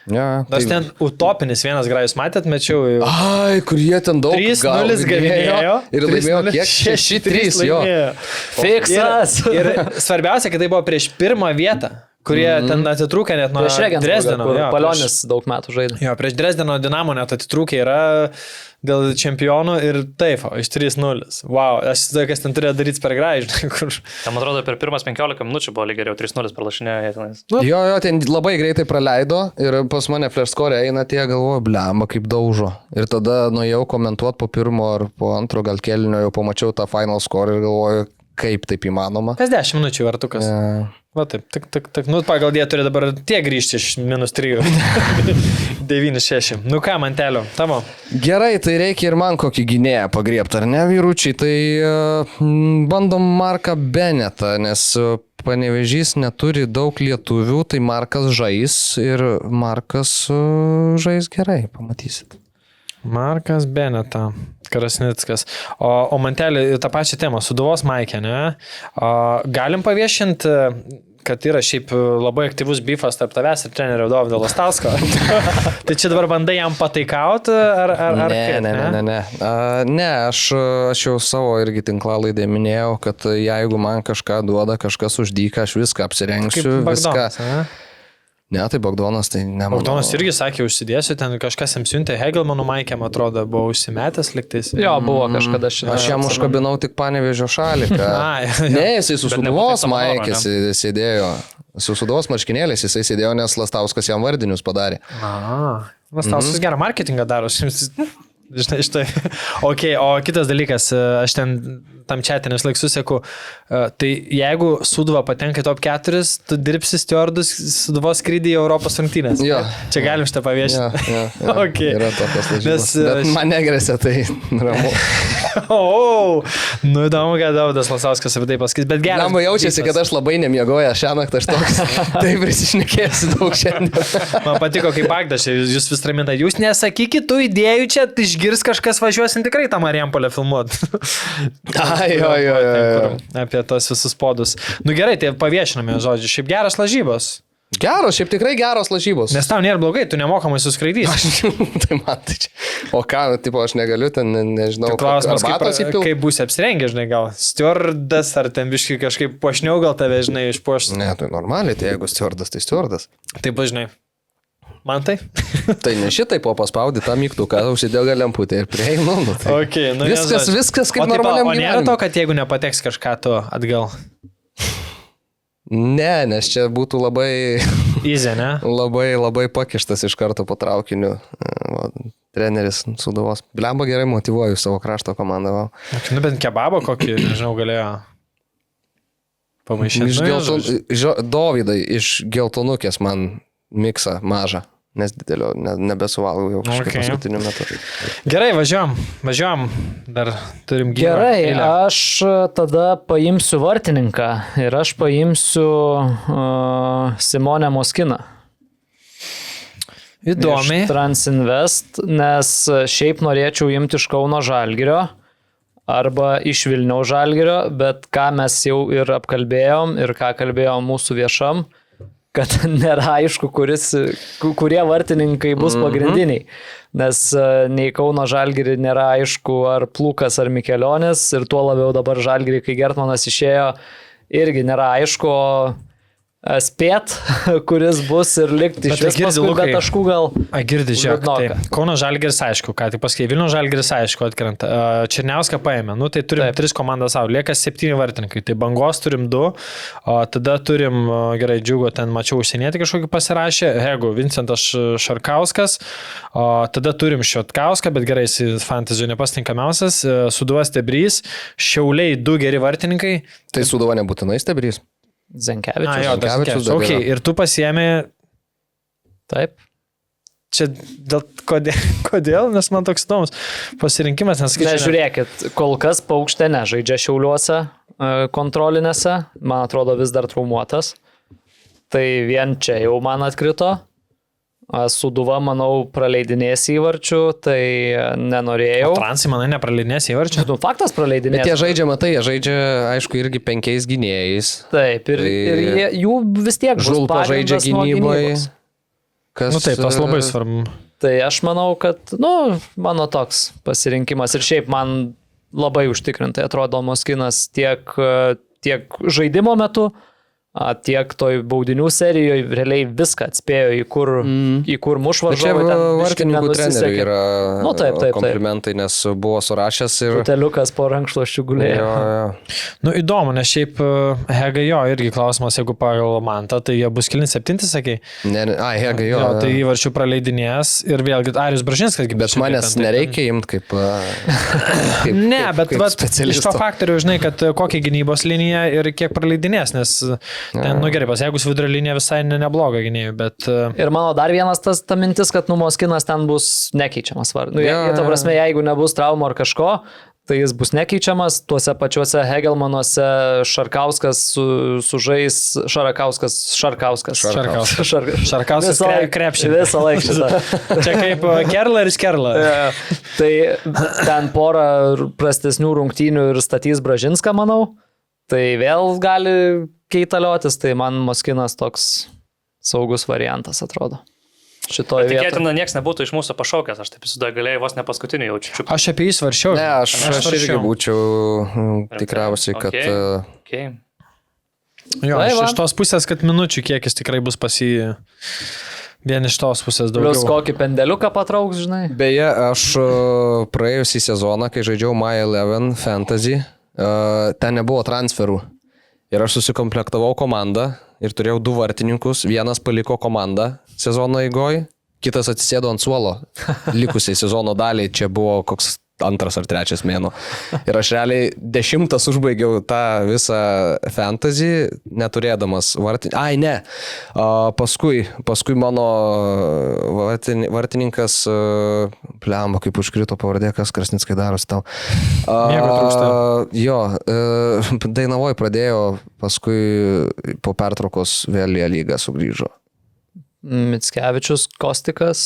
Nors ten utopinis vienas grajus matėt, mečiau. Ai, kur jie ten daug 3-0 gavinėjo. Ir laimėjo kiek? 6-3, jo. Fiksas. Ir svarbiausia, kad tai buvo prieš pirmą vietą, kurie ten atitrūkė net nuo Dresdeno. Jo, Palionis daug metų žaidė. Jo, prieš Dresdeno Dinamo net atitrūkė yra dėl čempionų ir taip, iš 3-0. Wow, aš įsivaizduoju, kas ten turėjo daryti per gražį. Man atrodo, per pirmas 15 minučių buvo lygiai geriau 3-0 pralašinėjo. Jo, ten labai greitai praleido ir pas mane flash score eina tie, galvoju, blemba, kaip daužo. Ir tada nuėjau komentuoti po pirmo ar po antro gal kėlinio, jau pamačiau tą final score ir galvoju, kaip taip įmanoma. Kas 10 minučių vartukas? Va taip, tik, nu pagal jie turi dabar tie grįžti iš -3. 9-6. Nu ką, Mantelio, tavo? Gerai, tai reikia ir man kokį gynėją pagriebti, ar ne, vyručiai? Tai bandom Marką Benetą, nes Panevėžys neturi daug lietuvių, tai Markas žais ir Markas žais gerai, pamatysit. Markas Beneta, Krasnickas. O Mantelį, tą pačią temą, Sūduvos Maikė, ne? Galim paviešinti, kad yra šiaip labai aktyvus bifas tarp tavęs ir trenerio Dovydo Lastausko. Tai čia dabar bandai jam pataikauti, ar kaip? Ne. Ne, aš jau savo irgi tinklalaidėje minėjau, kad jeigu man kažką duoda, kažkas uždyka, aš viską apsirengsiu. Kaip Bagdonas, ne? Ne, tai Bagdonas, tai ne. Bagdonas irgi sakė, užsidėsiu, ten kažkas jam siuntė Hegelmanų Maikėm, atrodo, buvo užsimetęs liktais. Jo, buvo kažkada šitą. Aš jam užkabinau tik Panevėžio šaliką. Ne, jisai su Sūduvos Maikės sėdėjo. Su Sūduvos marškinėliais jisai sėdėjo, nes Lastauskas jam vardinius padarė. Lastauskas gerą marketingą daro. Štai. Ok, o kitas dalykas, aš ten tam čiatinės laik susieku, tai jeigu Sūduva patenka į top 4, tu dirbsi stewardus Sūduvos skrydį į Europos rungtynės. Jo. Čia galim šitą paviešinti. Jo. Okay. Yra tokios lažybos. Bet man negresia, tai ramu. Nu įdomu, kad Dovydas Lastauskas apie tai pasakys, bet geras. Man jaučiasi, kad aš labai nemiegoju šią naktą, aš toks taip prisišnekėsiu daug šiandien. Man patiko, kaip Bagdas, jūs vis raminate, jūs nesakykit tų idėjų čia, tai išgirs kažkas važiuosim tikrai tą Marijampolę filmuoti. Jo. Apie tos visus podus. Nu gerai, tai paviešiname, žodžiu, šiaip geras lažybos. Geros, šiaip tikrai geros lažybos. Nes tau nėra blogai, tu nemokamai suskraidysi. Tai man tai čia. O ką, tipo, aš negaliu, ten nežinau. Klausimas, kaip būsi apsirengę, žinai, gal stewardas, ar ten biškai kažkaip pošniau, gal tave, žinai, išpošti. Ne, tai normaliai, tai jeigu stewardas, tai stewardas. Taip, žinai. Man tai? Tai ne šitai po paspaudį tą mygtuką, užsidėjo lemputę ir prieinu. Nu, tai okay, nu, viskas kaip normaliam gyvenimui. O nėra to, kad jeigu nepateks kažką, tu atgal? Ne, nes čia būtų labai... Easy, ne? Labai pakištas iš karto po traukiniu. Treneris Sūduvos. Blemba gerai motyvuoju savo krašto komandą. Nu, bent kebabo kokį, nežinau, galėjo pamaišyti. Dovydai iš geltonukės man miksą mažą, nes didelio nebesuvalgau jau kažkaip paskutiniu metu. Gerai, važiuojam, dar turim gyvą. Gerai, eilę. Aš tada paimsiu vartininką ir aš paimsiu Simonę Moskiną. Įdomiai. Iš Transinvest, nes šiaip norėčiau imti iš Kauno Žalgirio arba iš Vilniaus Žalgirio, bet ką mes jau ir apkalbėjom ir ką kalbėjom mūsų viešam, kad nėra aišku, kurie vartininkai bus pagrindiniai. Nes nei Kauno Žalgirį nėra aišku, ar Plūkas, ar Mikelionis, ir tuo labiau dabar Žalgirį, kai Gertmanas išėjo, irgi nėra aišku, spėt, kuris bus ir likti iš vis paskui be taškų gal. Girdi, žiūrėk, tai Kauno Žalgiris aišku, ką tai pasakė, Vilniaus Žalgiris aišku atkrenta, Černiauską paėmė, nu tai turim 3 komandas savo, lieka 7 vartininkai, tai Bangos turim 2, o tada turim, gerai, Džiugo, ten mačiau užsienietį kažkokį pasirašė, Hegu, Vincentas Šarkauskas, o tada turim Šiotkauską, bet gerai, jis fantasy nepasitinkamiausias, Sūduvos Stebrys, Šiauliai 2 geri vartininkai. Tai Sūduva nebūtinai Stebrys. Zenkevičius. Okay, ir tu pasiėmė. Taip. Čia kodėl, nes man toks įdomus pasirinkimas. Žiūrėkit, kol kas Paukštė nežaidžia Šiauliuose kontrolinėse, man atrodo vis dar traumuotas. Tai vien čia jau man atkrito. Sūduva, manau, praleidinės įvarčių, tai nenorėjau. O Transai, manai, nepraleidinės įvarčių? Nu, faktas praleidinės. Bet jie žaidžia, matai, jie žaidžia, aišku, irgi 5 gynėjais. Taip, ir jų vis tiek bus Žulpa žaidžia gynyboje. Nu taip, tas labai svarbu. Tai aš manau, kad, mano toks pasirinkimas. Ir šiaip man labai užtikrintai atrodo Moskinas tiek žaidimo metu, tiek toj baudinių serijoje realiai viską atspėjo, į kur muš varžovai. Čia vartininkų treneriui yra taip. komplimentai, nes buvo surašęs ir... Puteliukas po rankšluosčių gulėjo. Nu, įdomu, nes šiaip Hega jo, irgi klausimas, jeigu pagal Mantą, tai jie bus kilin 7, sakai? Hega jo. Tai įvarčių praleidinės ir vėlgi Arijus Bražinskas. Bet manęs nereikia imti kaip ne, bet iš to faktorių, žinai, kad kokia gynybos linija ir kiek praleidinės, nes ten, nu gerai, jeigu vidurio linija visai nebloga gynėjų, bet... Ir mano dar vienas ta mintis, kad Moskinas ten bus nekeičiamas. Ta prasme, jeigu nebus traumų ar kažko, tai jis bus nekeičiamas. Tuose pačiuose Hegelmanuose Šarkauskas sužais Šarkauskas krepšinį. Visą laiką šitą. Čia kaip Kerleris Kerla. Tai ten porą prastesnių rungtynių ir statys Bražinską, manau. Tai vėl gali keitaliotis, tai man Moskinas toks saugus variantas atrodo. Šitoje vietoje. Tikėtina, nieks nebūtų iš mūsų pašaukęs, aš taip įsivaizduoju, galėjai vos ne paskutinį jaučiu. Aš apie jį svaršiau. Ne, aš irgi būčiau tikriausiai, kad... Okay. Jo, iš tos pusės, kad minučių kiekis tikrai bus pas jį vien iš tos pusės daugiau. Plius kokį pendeliuką patrauks, žinai. Beje, aš praėjusį sezoną, kai žaidžiau My 11 Fantasy, ten nebuvo transferų. Ir aš susikomplektavau komandą ir turėjau 2 vartininkus. Vienas paliko komandą sezono eigoj, kitas atsisėdo ant suolo likusiai sezono daliai. Čia buvo koks 2 ar 3 mėnuo. Ir aš realiai 10 užbaigiau tą visą fantasy, neturėdamas vartininką. Ai, ne. Paskui mano vartininkas, pliamba, kaip užkrito pavardė, kas Krasnickai darosi tau. Miego trūksta. Jo, Dainavoj pradėjo, paskui po pertraukos vėl į lygą sugrįžo. Mickevičius, Kostikas.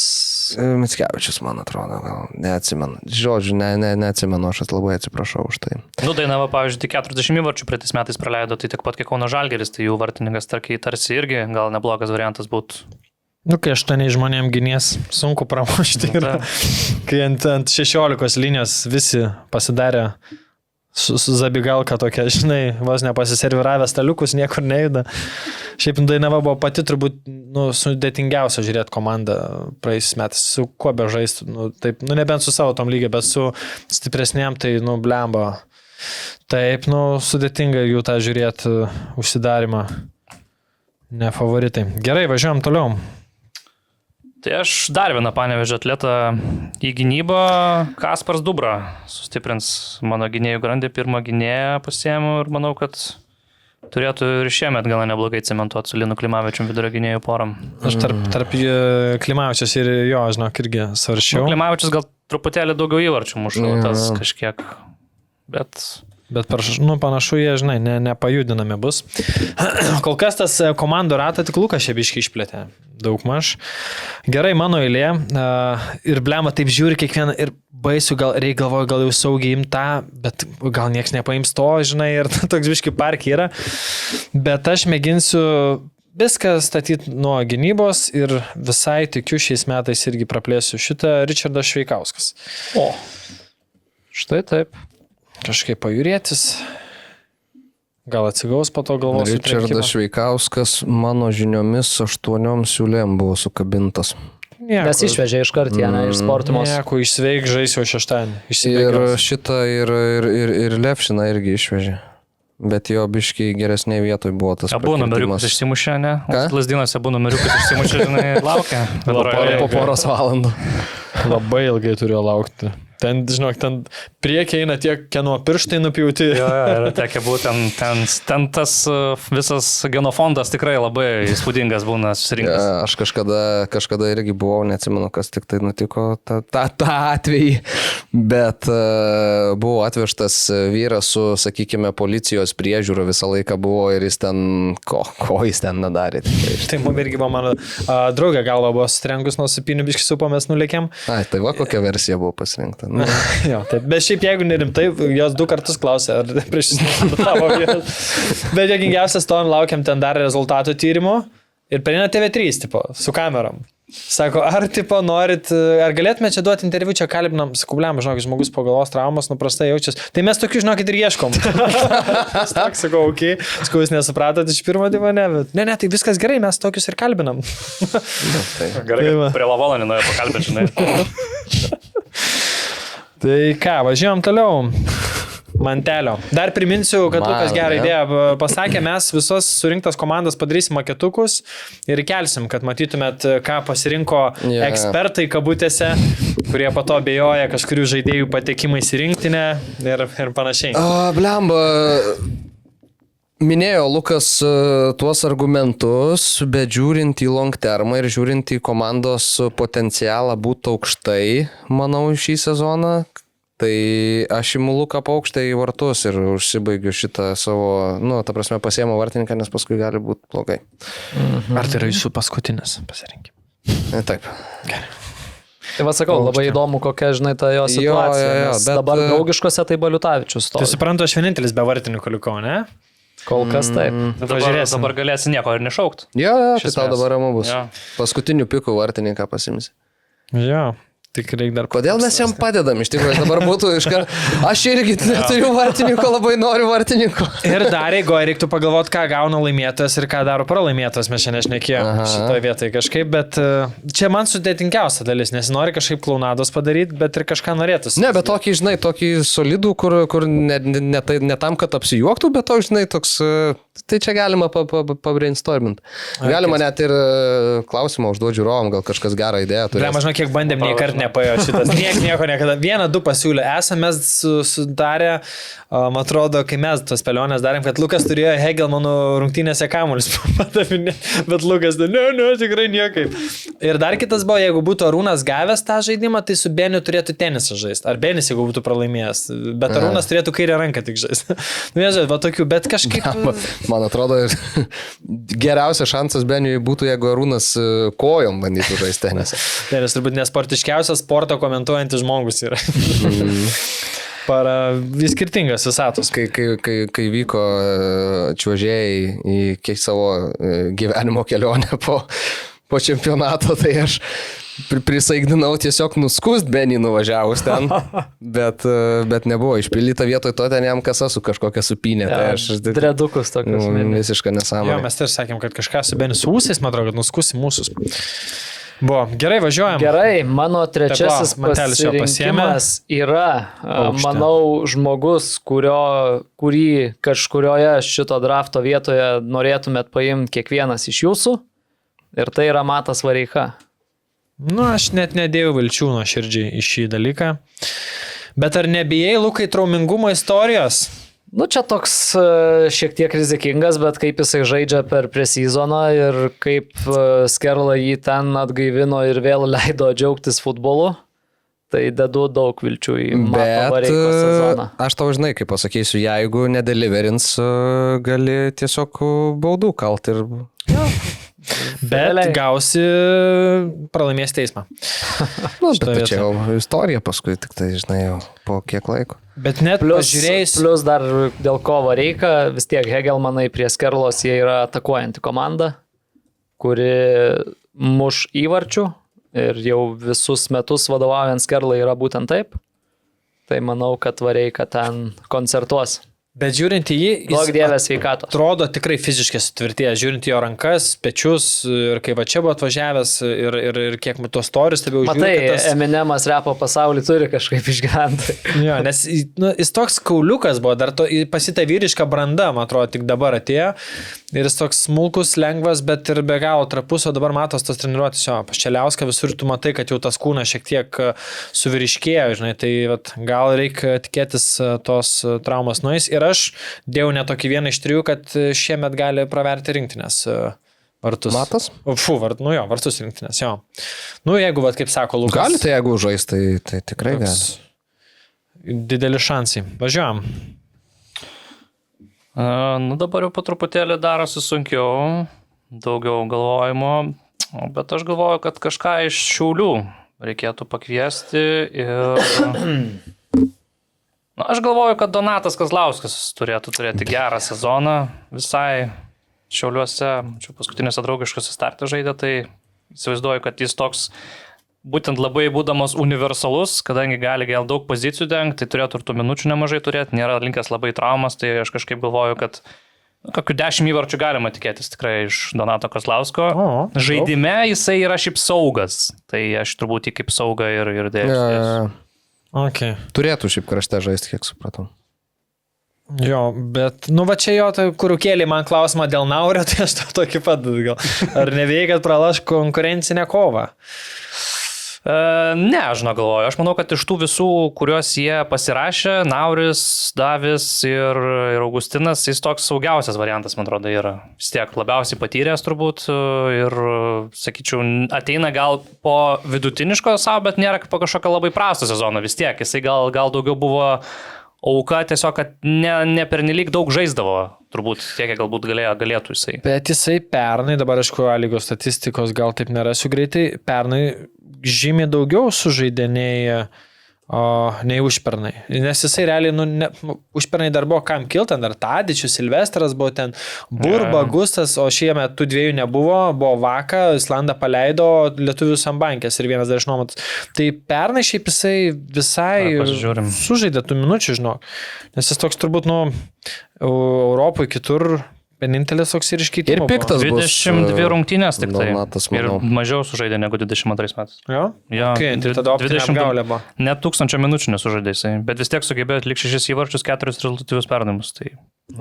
Mickevičius, man atrodo, gal neatsimenu. Žodžiu, neatsimenu, aš labai atsiprašau už tai. Nu, Dainava, pavyzdžiui, tik 40 varčių praeitais metais praleido, tai tik pat kiek Kauno Žalgiris, tai jų vartininkas tarsi irgi gal neblogas variantas būtų. Nu, kai 8 žmonėm gynės, sunku pramušti. Kai ant 16 linijos visi pasidarė su Zabigalka tokia, žinai, vos nepasiserviravę staliukus, niekur nejuda. Šiaip Dainava buvo pati turbūt sudėtingiausia žiūrėti komandą praeis metais, su kuo be žaistų, taip, nebent su savo tom lygiai, bet su stipresnėm, tai, blemba. Taip, sudėtinga jų tą žiūrėti užsidarimą. Ne favoritai. Gerai, važiuojam toliau. Tai aš dar vieną Panevėžio atletą į gynybą, Kaspars Dubra sustiprins mano gynėjų grandį, pirmą gynėją pasiėmiau ir manau, kad turėtų ir šiemet gana neblogai cementuoti su Linu Klimavičium vidurio gynėjų poram. Aš tarp Klimavičius ir jo, žinok, irgi svaršiau. Klimavičius gal truputėlį daugiau įvarčių mušo, tas kažkiek, Bet panašu, jie, žinai, nepajudinami bus. Kol kas tas komandų ratą tik Lukas Šebiškį išplėtė. Daugmaž. Gerai, mano eilė. Ir blema taip žiūri kiekvieną ir baisiu, galvoju, gal jau saugiai imta, bet gal nieks nepaims to, žinai, ir toks biški parki yra. Bet aš mėginsiu viską statyti nuo gynybos ir visai tikiu šiais metais irgi praplėsiu šitą Ričardas Šveikauskas. O, štai taip. Kažkaip pajūrėtis, gal atsigaus po to galvos. Ričardas Šveikauskas mano žiniomis 8 siūlėm buvo sukabintas. Nes išvežė iš karto iš Sportimos. Nieko, išsveik žaisio šeštadienį. Ir šitą ir Levšiną irgi išvežė. Bet jo biškiai geresnėje vietoje buvo tas abu numeriukus išsimušė, ne? Lasdynose abu numeriukus išsimušė, žinai, laukia. Po poros valandų. Labai ilgai turėjo laukti. Ten, žinok, ten priekiai eina tiek, kieno pirštai nupjauti. Jo, ir tekia būtent ten tas visas genofondas tikrai labai įspūdingas būna susirinktas. Ja, aš kažkada irgi buvau, neatsimenu, kas tik tai nutiko tą atvejį, bet buvo atvežtas vyras su, sakykime, policijos priežiūra visą laiką buvo ir jis ten, ko jis ten nedarė. Tai mum irgi buvo mano draugė galva buvo sustrengus nuo supinių biškį supomės nulėkėm. Ai, tai va kokia versija buvo pasirinkta. Jo, taip, bet šiaip jeigu nerimtai, jos 2 kartus klausė, ar prieš tavo vietas. Bet jokingiausias to, laukiam ten dar rezultatų tyrimo ir perina TV3, tipo, su kamerom. Sako, ar tipo norit, ar galėtume čia duoti interviu, čia kalbinam, skubliam, žinokit, žmogus po galvos traumos, prastai jaučiasi. Tai mes tokių, žinokit, ir ieškom. Tak, sakau, okei, sakau, jūs nesupratote iš pirmo tipo, ne, bet ne, tai viskas gerai, mes tokius ir kalbinam. Gerai, prie Lavolonį nuėjo pakalbėti, žinai. Tai ką, važiuojam toliau. Mantelio. Dar priminsiu, kad Lukas gerą idėją pasakė, mes visos surinktas komandas padarysim maketukus ir kelsim, kad matytumėt, ką pasirinko ekspertai kabutėse, kurie po to abejoja kažkurių žaidėjų patekimais į rinktinę ir panašiai. Blemba, minėjo Lukas tuos argumentus, bet žiūrint į long termą ir žiūrint į komandos potencialą būti aukštai, manau, šį sezoną, tai aš imu Luką Paukštę į vartus ir užsibaigiu šitą savo, ta prasme, pasiėmą vartininką, nes paskui gali būti blogai. Ar tai yra jūsų paskutinis pasirinkimai? Taip. Gerai. Tai sakau, labai įdomu, kokia, žinai, ta jo situacija. Bet dabar draugiškose tai Baliutavičius stovi. Tai suprantu, aš vienintelis be vartininkų likau, ne? Kol kas taip. Dabar galėsi nieko ir nešaukt. Jo, tai tau dabar ramu bus. Paskutinių pikų vartininką pasimsi. Jo. Tik reikia dar... Kodėl mes jam padedam? Iš tikrųjų, dabar būtų iškart... Aš irgi neturiu vartininko, labai noriu vartininko. Ir dar, jeigu reiktų pagalvoti, ką gauna laimėtojas ir ką daro pralaimėtojas, mes šiandien šnekėjome šitoje vietoje kažkaip, bet čia man sudėtingiausia dalis, nes nori kažkaip klaunados padaryti, bet ir kažką norėtųsi. Ne, bet tokį, žinai, tokį solidų, kur ne tam, kad apsijuoktų, bet to, žinai, toks... Tai čia galima pabrainstormint. Galima net ir klausimą užduoti žiūrovam, gal kažkas gerą idėją turi. Žinau, kiek bandėm, nei kart nepaėjo šitas. Nieko niekada. 1-2 pasiūlė. Esame sudarę, man atrodo, kai mes tos spėlionės darėm, kad Lukas turėjo Hegelmanų rungtynėse kamuolius padavinėti, bet Lukas, ne, tikrai niekaip. Ir dar kitas buvo, jeigu būtų Arūnas gavęs tą žaidimą, tai su Beniu turėtų tenisą žaisti. Ar Benis, jeigu būtų pralaimėjęs. Bet Arūnas turėtų kairę ranką tik žaisti. Nežinau, va tokių, bet kažkaip... Man atrodo, geriausias šansas Beniui būtų, jeigu Arūnas kojom bandytų žaisti tenisą. Tenis turbūt nesportiškiausias sporto komentuojantis žmogus yra. Vis skirtingas visatos. Kai vyko čiuožėjai į savo gyvenimo kelionę po čempionato, tai aš prisaigdinau tiesiog nuskust Benį nuvažiavus ten, bet nebuvo išpildyta vietoj to, ten jam kasa su kažkokia supinė. Tai aš dredukus tokius. Visiškai nesąmonė. Jo, mes ir sakėm, kad kažką su Beniu su ūsais, man atrodo, kad nuskusi mūsų. Buvo, gerai, važiuojam. Gerai, mano trečiasis pasirinkimas yra, manau, žmogus, kurį kažkurioje šito drafto vietoje norėtumėt paimti kiekvienas iš jūsų, ir tai yra Matas Vareika. Aš net nedėjau vilčių nuoširdžiai į šį dalyką. Bet ar nebijai, Lukai, traumingumo istorijos? Čia toks šiek tiek rizikingas, bet kaip jisai žaidžia per presezoną ir kaip Skerla jį ten atgaivino ir vėl leido džiaugtis futbolu, tai dedu daug vilčių į Mato Vareiko sezoną. Aš tau žinai, kaip pasakysiu, jeigu nedeliverins, gali tiesiog baudų kalt ir... Bet gausi pralaimės teismą. Bet čia jau istorija paskui, tik tai, žinai, jau po kiek laiko. Bet net pažiūrėjus... Plus dar dėl ko Vareika, vis tiek Hegelmanai prie Skerlos jie yra atakuojanti komanda, kuri muš įvarčių ir jau visus metus vadovaujant Skerlai yra būtent taip. Tai manau, kad Vareika ten koncertuos. Bet žiūrint į jį, jis atrodo tikrai fiziškai sutvirtėjęs, žiūrint į jo rankas, pečius ir kai va čia buvo atvažiavęs ir kiek tos storius stebėjau žiūrint. Matai, Eminemas repo pasaulį turi kažkaip išgyventi. Jo, nes jis toks kauliukas buvo, dar pasita vyriška branda, man atrodo, tik dabar atėjo. Ir jis toks smulkus, lengvas, bet ir be galo trapus, o dabar matos tas treniruotis, Paščeliauską visur tu matai, kad jau tas kūnas šiek tiek suvyriškėjo, žinai, tai gal reikia tikėtis tos traumos nueis. Ir aš dėjau netokį vieną iš 3, kad šiemet gali praverti rinktinės vartus. Matas? Vartus rinktinės, jo. Jeigu, kaip sako Lukas. Gali, tai jeigu žais, tai tikrai gali. Dideli šansai. Važiuojam. Dabar jau po truputėlį darosi sunkiau, daugiau galvojimo, bet aš galvoju, kad kažką iš Šiaulių reikėtų pakviesti ir... Aš galvoju, kad Donatas Kazlauskas turėtų turėti gerą sezoną visai Šiauliuose, čia paskutinėse draugiškose startą žaidė, tai įsivaizduoju, kad jis toks, būtent labai būdamas universalus, kadangi gali gal daug pozicijų dengti, tai turėtų ir tų minučių nemažai turėti, nėra linkęs labai traumas, tai aš kažkaip galvoju, kad kokių 10 įvarčių galima tikėtis tikrai iš Donato Kozlausko. Žaidime jisai yra šiaip saugas, tai aš turbūt jį kaip saugą ir dėsiu. Okay. Turėtų šiaip krašte žaisti, kiek supratau. Jo, bet, va čia jo, tai, kur kėlė man klausimą dėl Naurio, tai aš to tokį pat gal. Ar neveikia, kad pralaš konkurencinę kovą? Ne, aš galvoju. Aš manau, kad iš tų visų, kuriuos jie pasirašė, Nauris, Davis ir Augustinas, jis toks saugiausias variantas, man atrodo, yra. Vis tiek labiausiai patyręs turbūt ir, sakyčiau, ateina gal po vidutiniško savo, bet nėra po kažkokio labai prasto sezono. Vis tiek, jisai gal daugiau buvo auka, tiesiog, kad ne pernelyg daug žaisdavo, turbūt tiek, galbūt galėtų jisai. Bet jisai pernai, dabar aišku, lygos statistikos gal taip nerasiu greitai, pernai žymiai daugiau sužaidė nei užpernai. Nes jisai realiai, užpernai dar buvo kam kilti, dar Tadičius, Silvestras buvo ten, Burba, Gustas, o šiemet tų dviejų nebuvo, buvo Vaka, Islandą paleido, Lietuvių Sambankės ir vienas dar išnuomotas. Tai pernai šiaip jisai visai sužaidė tų minučių, žinok. Nes jis toks turbūt, Europoje kitur vienintelis toks ir iškeitimas. Ir piktas 22 rungtynės tik tai. Ir mažiau sužaidė negu 22 metais. Jo? Okay, tai tada optinė apgaulė buvo. Net 1000 minučių nesužaidė jisai, bet vis tiek sugebėjo atlikti 6 įvarčius, 4 rezultatyvius perdavimus. Tai...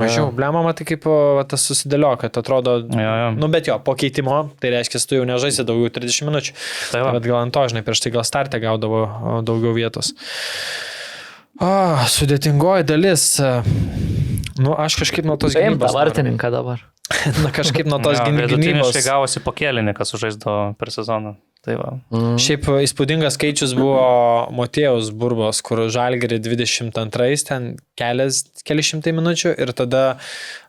Mažiau, blemama, tai kaip tas susidėlio, kad atrodo, bet jo, po keitimo, tai reiškia, tu jau nežaisi daugiau 30 minučių. Tai bet gal ant to, žinai, prieš tai gal starte gaudavo daugiau vietos. Sudėtingoji dalis. Aš kažkaip nuo tos gynybos. Paimta vartininką dabar. Kažkaip nuo tos gynybos. Vidutiniškai gavosi po kėlinį, kas sužaisdavo per sezoną. Tai va. Šiaip įspūdingas skaičius buvo Motiejaus Burbos, kur Žalgirį 22 ten keli šimtai minučių ir tada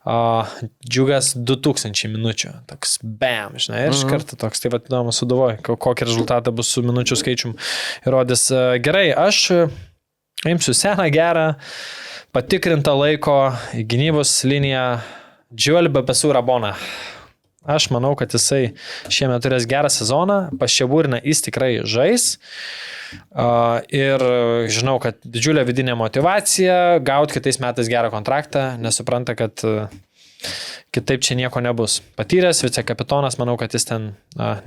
Džiugas 2000 minučių. Toks bam, žinai, ir iš karto toks, tai įdomu suduvoju, kokį rezultatą bus su minučių skaičium įrodys. Gerai, aš imsiu seną gerą patikrintą laiko į gynybos liniją Džiuel Bepesų Rabona. Aš manau, kad jisai šiemet turės gerą sezoną, pas Šeburną jis tikrai žais ir žinau, kad didžiulė vidinė motivacija gauti kitais metais gerą kontraktą, nesupranta, kad kitaip čia nieko nebus. Patyręs vicekapitonas, manau, kad jis ten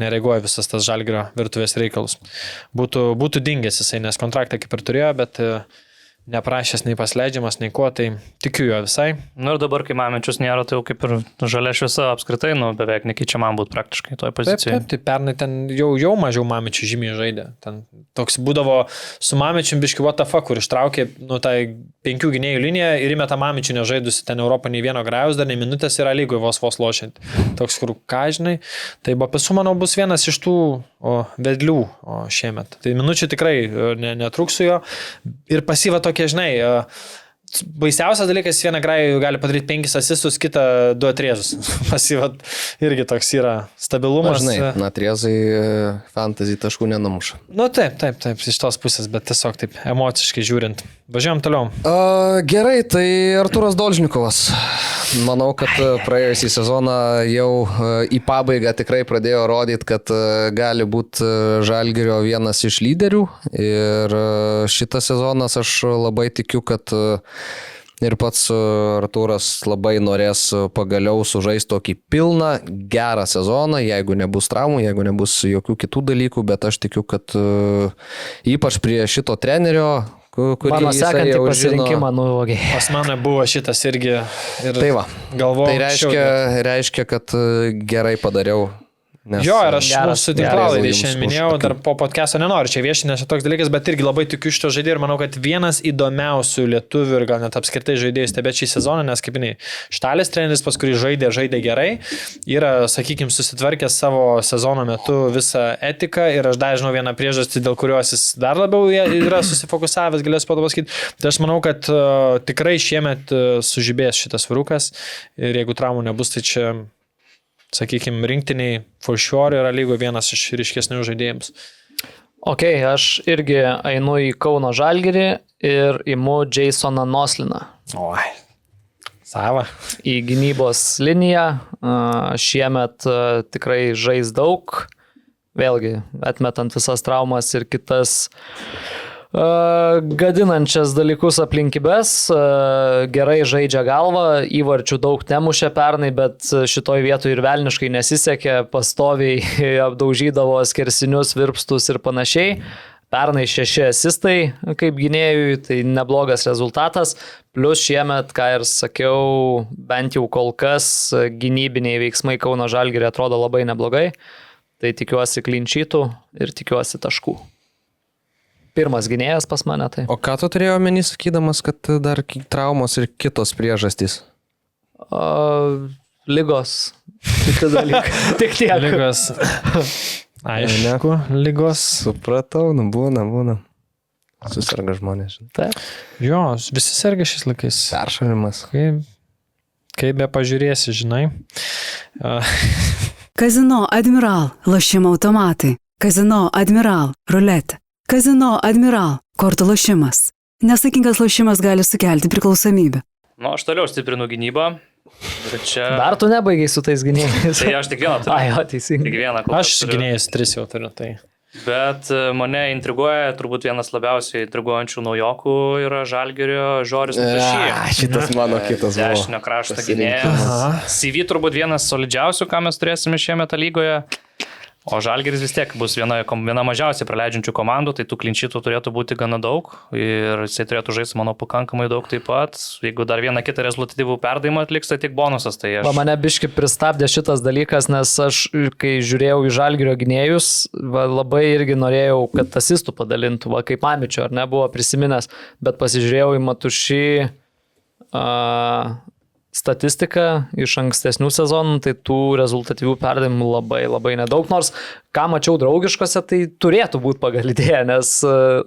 nereaguoja visas tas Žalgirio virtuvės reikalus. Būtų dingęs jisai, nes kontraktą kaip ir turėjo, bet neprašęs nei pasleidžiamas, nei ko, tai tikiu jo visai. Ir dabar, kai Mamičius nėra, tai jau kaip ir žalia šviesa apskritai, beveik nekeičia man būt praktiškai toje pozicijoje. Taip, pernai ten jau mažiau Mamičių žymiai žaidė. Ten toks būdavo su Mamičium biški what the fuck, kur ištraukė tai 5 gynėjų liniją ir įmeta Mamičių nežaidusi ten Europą nei vieno grajaus, dar nei minutės yra lygoje vos lošiant. Toks, kur ką žinai. Tai Bepesų, manau, bus vienas iš tų vedlių šiemet. Tai minučių tikrai netruksiu jo ir pasyva tokie, žinai, baisiausias dalykas, vieną grajų gali padaryti 5 asistus, kitą 2 atriezus. Pasyvat irgi toks yra stabilumas. Žinai, atriezai fantasy taškų nenumuša. Taip, iš tos pusės, bet tiesiog taip emociškai žiūrint. Važiuojam toliau. Gerai, tai Artūras Dolžnikovas. Manau, kad praėjusį sezoną jau į pabaigą tikrai pradėjo rodyti, kad gali būti Žalgirio vienas iš lyderių. Ir šitas sezonas aš labai tikiu, kad ir pats Artūras labai norės pagaliau sužaisti tokį pilną, gerą sezoną, jeigu nebus traumų, jeigu nebus jokių kitų dalykų, bet aš tikiu, kad ypač prie šito trenerio, mano sekantį pasirinkimą nuvogė. Pas mane buvo šitas irgi ir tai va, galvojau. Tai reiškia, kad gerai padariau. Jo, ir aš mūsų tinklalaidį šiandien minėjau, dar po podcast'o nenoriu čia viešinti, nes toks dalykas, bet irgi labai tikiu šito žaidėjo ir manau, kad vienas įdomiausių lietuvių ir gal net apskritai žaidėjų stebėti šį sezoną, nes kaip jinai Štalis treneris, pas kurį žaidė gerai, yra, sakykime, susitvarkęs savo sezono metu visą etiką ir aš dar žinau vieną priežastį, dėl kurios jis dar labiau yra susifokusavęs, galėsiu po to pasakyti. Tai aš manau, kad tikrai šiemet sužibės šitas vyrukas ir jeigu traumų nebus, tai čia sakykime, rinktiniai for sure yra lygo vienas iš ryškesnių žaidėjams. Ok, aš irgi einu į Kauno Žalgirį ir imu Jasoną Nosliną. Oi, sava. Į gynybos liniją. Šiemet tikrai žais daug. vėlgi, atmetant visas traumas ir kitas gadinančias dalykus aplinkybės, gerai žaidžia galvą, įvarčių daug nemušė pernai, bet šitoj vietoj ir velniškai nesisekė, pastoviai apdaužydavo skersinius, virpstus ir panašiai. Pernai 6 asistai kaip gynėjui, tai neblogas rezultatas, plus šiemet, ką ir sakiau, bent jau kol kas gynybiniai veiksmai Kauno Žalgiryje atrodo labai neblogai, tai tikiuosi klinčytų ir tikiuosi taškų. Pirmas gynėjas pas mane tai. O ką tu turėjo omeny sakydamas, kad dar traumos ir kitos priežastys? Lygos. Kiti dalykai. Tik tiek. Lygos. Aišku, lygos. Supratau, būna. Susirga žmonės. Taip. Jo, visi serga šiais laikais. Peršalimas. Kaip be pažiūrėsi, žinai. Kazino Admiral. Lošimo automatai. Kazino Admiral. Ruletė. Kazino Admiral. Kortų lošimas. Nesaikingas lošimas gali sukelti priklausomybę. Aš toliau stiprinu gynybą. Čia... Dar tu nebaigiai su tais gynėjais. Tai aš tik vieną turiu. Jo, teisingai. Tik vieną. Aš gynėjus 3 jau turiu, tai. Bet mane intriguoja, turbūt vienas labiausiai intriguojančių naujokų yra Žalgirio Žoris Matašy. Šitas mano kitas buvo. Dešinio krašto gynėjas. CV turbūt vienas solidžiausių, ką mes turėsime šiemet lygoje. O Žalgiris vis tiek bus viena mažiausiai praleidžiančių komandų, tai tų klinčytų turėtų būti gana daug ir jisai turėtų žaisti, manau, pakankamai daug taip pat. Jeigu dar vieną kitą rezultatyvų perdavimą atliks, tai tik bonusas. Tai aš... Mane biški pristabdė šitas dalykas, nes aš, kai žiūrėjau į Žalgirio gynėjus, labai irgi norėjau, kad asistų padalintų, kaip Mamičio, ar ne, buvo prisiminęs, bet pasižiūrėjau į Matušį statistiką iš ankstesnių sezonų, tai tų rezultatyvių perdavimų labai nedaug, nors ką mačiau draugiškose, tai turėtų būti pagal idėją, nes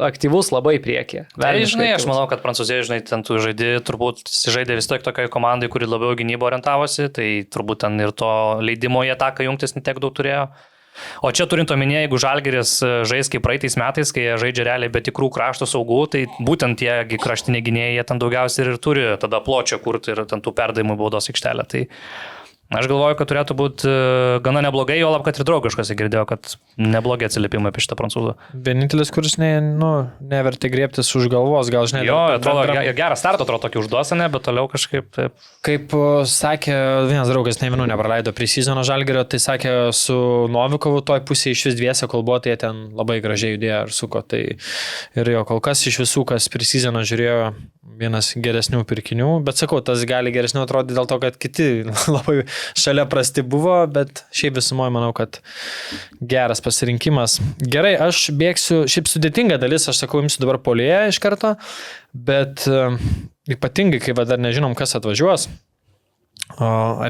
aktyvus labai priekį. Tai žinai, aš manau, kad Prancūzija, žinai, ten tu turbūt žaidė vis tiek tokiai komandai, kuri labiau gynybą orientavosi, tai turbūt ten ir to leidimo į ataką jungtis netiek daug turėjo. O čia turint omenyje, jeigu Žalgiris žais kaip praeitais metais, kai jie žaidžia realiai be tikrų krašto saugų, tai būtent tie kraštiniai gynėjai jie ten daugiausiai ir turi tada pločio kurti ir ten tų perdavimų baudos aikštelę. Tai aš galvoju, kad turėtų būti gana neblogai, jo lab, kad ir draugiškose girdėjau, kad neblogai atsiliepimai apie šitą prancūzą. Vienintelis, kuris nevertė griebtis už galvos, gal žinai. Jo, atrodo, gerą startą atrodo tokį užduosinę, bet toliau kažkaip taip. Kaip sakė vienas draugas, ne vienu nepraleido pre-seasono Žalgirio, tai sakė su Novikovu toj pusėje iš vis dviese, kol buvo, tai ten labai gražiai judėjo ir suko. Tai ir jo, kol kas iš visų, kas pre-seasono žiūrėjo, vienas geresnių pirkinių, bet sakau, tas gali geresnių atrodyti dėl to, kad kiti labai šalia prasti buvo, bet šiaip visumoje manau, kad geras pasirinkimas. Gerai, aš bėgsiu, šiaip sudėtinga dalis, aš sakau, imsiu dabar puolėją iš karto, bet ypatingai, kai dar nežinom, kas atvažiuos.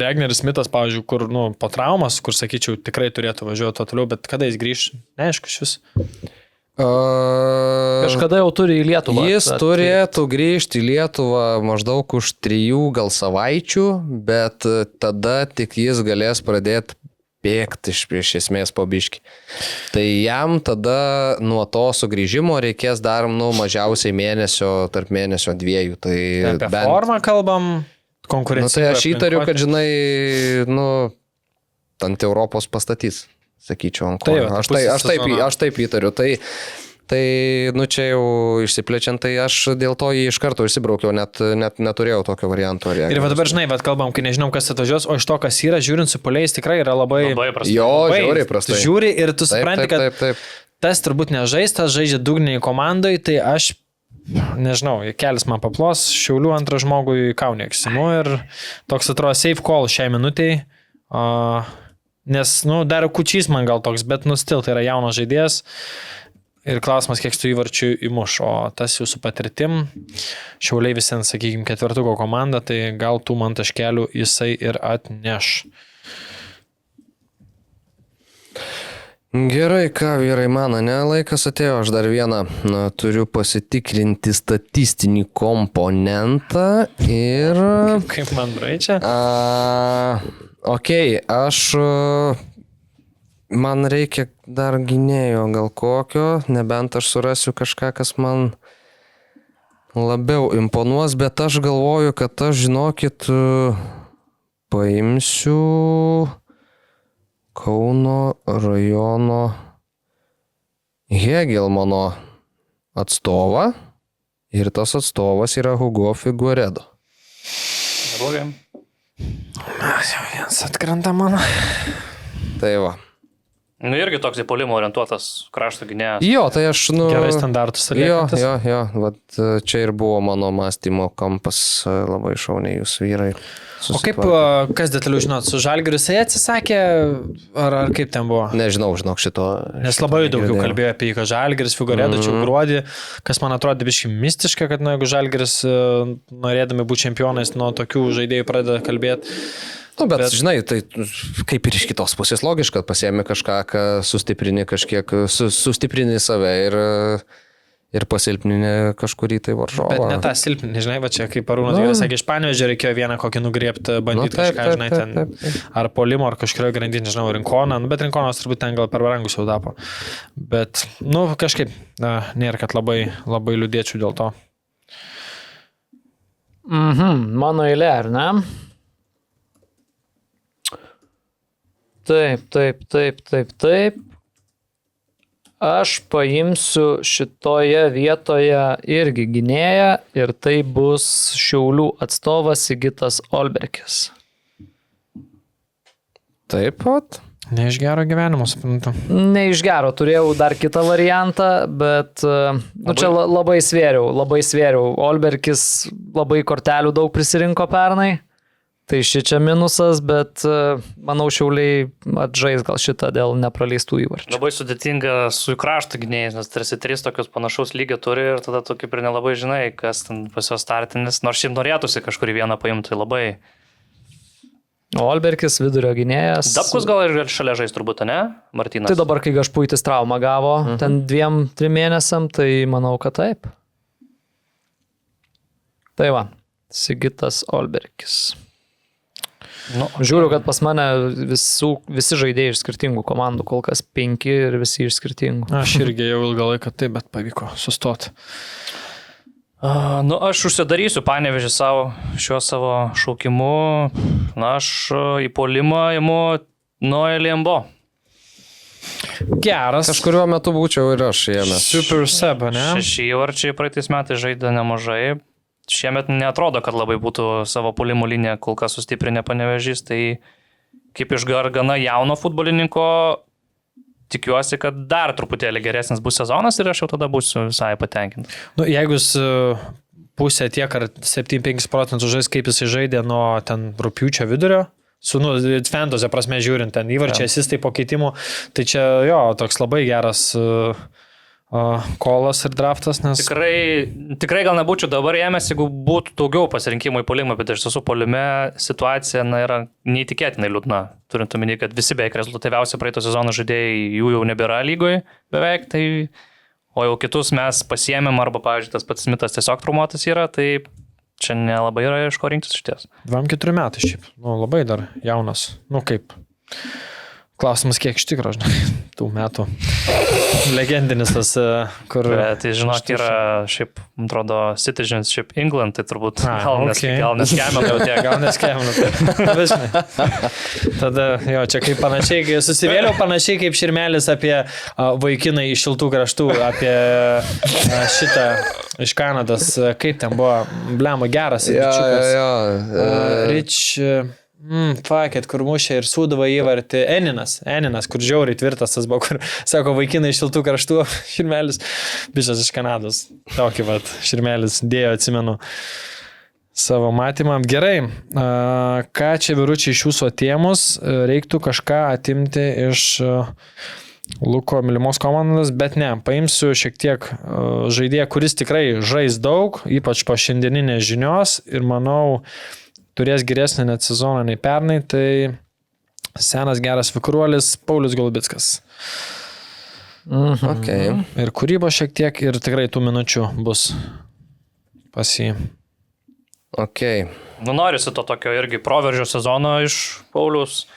Regneris Smithas, pavyzdžiui, kur po traumas, kur sakyčiau, tikrai turėtų važiuoti to toliau, bet kada jis grįš, neaišku iš vis. Kažkada jau turi į Lietuvą. Jis turėtų grįžti į Lietuvą maždaug už 3 gal savaičių, bet tada tik jis galės pradėti bėgti iš esmės po biškį. Tai jam tada nuo to sugrįžimo reikės dar mažiausiai mėnesio, tarp mėnesio 2. Tai apie formą kalbam, konkurenciją. Tai aš įtariu, kad žinai, ant Europos pastatys. Sakyčiau, ant ko. Aš taip įtariu. Tai čia jau išsiplečiant, tai aš dėl to jį iš karto išsibraukiau, net neturėjau tokio varianto. Ir dabar, žinai, kalbam, kai nežinom, kas atvažiuos, o iš to, kas yra, žiūrint su puoliais, tikrai yra labai prastai. Jo, žiūri prastai. Tu žiūri ir tu supranti, kad tas turbūt nežais, tas žaidžia dugniniai komandai, tai aš nežinau, kelis man paplos, Šiaulių antrą žmogui Kaunėksimu ir toks atrodo safe call šiai minutiai. Nes, dar Kučys man gal toks, bet stil tai yra jaunas žaidėjas ir klausimas, kiek tų įvarčių įmuš, o tas jau su patirtim, Šiauliai visi, sakykime, 4. komanda, tai gal tų man taškelių jisai ir atneš. Gerai, ką vyrai mano, laikas atėjo, aš dar vieną turiu pasitikrinti statistinį komponentą ir... Kaip man braičia? Man reikia dar gynėjo gal kokio, nebent aš surasiu kažką, kas man labiau imponuos, bet aš galvoju, kad aš, žinokit, paimsiu Kauno rajono Hegelmano atstovą ir tas atstovas yra Hugo Figueredo. Neblogai. Jau vienas atkrenta mano. Tai va. Nu irgi toks į puolimą orientuotas krašto gynėjas. Jo, tai aš, Gerai standartus atliekantis. Jo, vat čia ir buvo mano mąstymo kampas, labai šauniai jūs vyrai. O kaip, kas detaliau žinot, su Žalgiriu jisai atsisakė, ar kaip ten buvo? Nežinau, šito. Nes labai daugiau kalbėjo apie jį, kad Žalgiris, Figueredo čia gruodį, kas man atrodo biškai mistiška, kad jeigu Žalgiris norėdami būti čempionais, nuo tokių žaidėjų pradeda kalbėti. Nu, bet žinai, tai kaip ir iš kitos pusės logiška, pasiemi kažką, sustiprini kažkiek, sustiprini save ir pasilpnini kažkurį tai varžovą. Bet ne tą silpninį, žinai, va čia kaip Arūnas gerai sakė, iš Panevėžio reikėjo vieną kokį nugriebti, bandyti kažką, žinai, ten ar polimo, ar kažkurio grandinį, nežinau, Rinkoną, bet Rinkonas turbūt ten gal per brangus jau tapo. Bet, kažkaip, nėra, kad labai, labai liūdėčiau dėl to. Mano eilė, ar ne? Taip. Aš paimsiu šitoje vietoje irgi gynėją ir tai bus Šiaulių atstovas Sigitas Olberkis. Taip pat. Ne iš gero gyvenimo, suprantu. Ne iš gero, turėjau dar kitą variantą, bet čia labai svėriau. Olberkis labai kortelių daug prisirinko pernai. Tai čia minusas, bet manau Šiauliai atžais gal šitą dėl nepraleistų įvarčių. Labai sudėtinga su krašto gynėjais, nes tarsi 3 tokius panašaus lygio turi ir tada tu kaip ir nelabai žinai, kas ten pas juos startinis, nors šiaip norėtųsi kažkurį vieną paimti, tai labai. Olberkis, vidurio gynėjas. Dabkus gal ir šalia žais turbūt, ne, Martynas? Tai dabar, kai Gašpuitis traumą gavo, ten 2-3 mėnesiam, tai manau, kad taip. Tai va, Sigitas Olberkis. Žiūriu, kad pas mane visi žaidėjai iš skirtingų komandų, kol kas 5 ir visi iš skirtingų. Aš irgi jau ilgą laiką taip, bet pavyko sustoti. Aš užsidarysiu Panevėžį šiuo savo šaukimu. Aš į puolimą imu Noelį Embo. Geras. Kažkuriuo metu būčiau ir aš ėmęs. Super sub, ne? 6 įvarčiai praeitais metais žaidė nemažai. Šiemet netrodo, kad labai būtų savo puolimų liniją kol kas sustiprinę Panevėžys, tai kaip iš gana jauno futbolininko tikiuosi, kad dar truputėlį geresnis bus sezonas ir aš jau tada būsiu visai patenkintas. Jeigu jis pusę tiek ar 7-5% žais, kaip jis žaidė nuo ten rugpjūčio vidurio, su fantasy prasme žiūrint, ten įvarčiai asistai po keitimų, tai čia toks labai geras kolas ir draftas, nes... Tikrai gal nebūčiau dabar ėmęs, jeigu būtų daugiau pasirinkimų į puolimą, bet iš tiesų puolime situacija yra neįtikėtinai liūdna. Turint omeny, kad visi beveik rezultatyviausi praeito sezono žaidėjai jų jau nebėra lygoje beveik, o jau kitus mes pasiėmėm arba, pavyzdžiui, tas pats Smitas tiesiog traumuotas yra, tai čia nelabai yra iš ko rinktis išties. 24 metai šiaip, labai dar jaunas, kaip... Klausimas, kiek iš tikro, žinai, tų metų. Legendinis tas, kur... Tai žinok, yra šiaip, man atrodo, Citizenship England, tai turbūt gal neskėmėm jau tiek. Gal neskėmėm. Tada, čia kaip panašiai, susivėliau panašiai kaip Širmelis apie vaikinai iš šiltų kraštų, apie šitą iš Kanados, kaip ten buvo, blemo geras. Rich... Fakėt, kur mušė ir sūdavo įvartį Eninas, kur žiauriai tvirtas tas buvo, kur sako vaikinai iš šiltų kraštų, Širmelis, bišas iš Kanados. Tokį Širmelis dėjo, atsimenu, savo matymą. Gerai, ką čia vyručiai iš jūsų atėmus, reiktų kažką atimti iš Luko mylimos komandos, bet ne, paimsiu šiek tiek žaidėją, kuris tikrai žais daug, ypač po šiandieninės žinios ir manau, turės geresnį net sezoną nei pernai, tai senas geras vikruolis Paulius Golubickas. Okay. Ir kūrybo šiek tiek ir tikrai tų minučių bus pas jį. Okay. Norisi to tokio irgi proveržio sezono iš Paulius.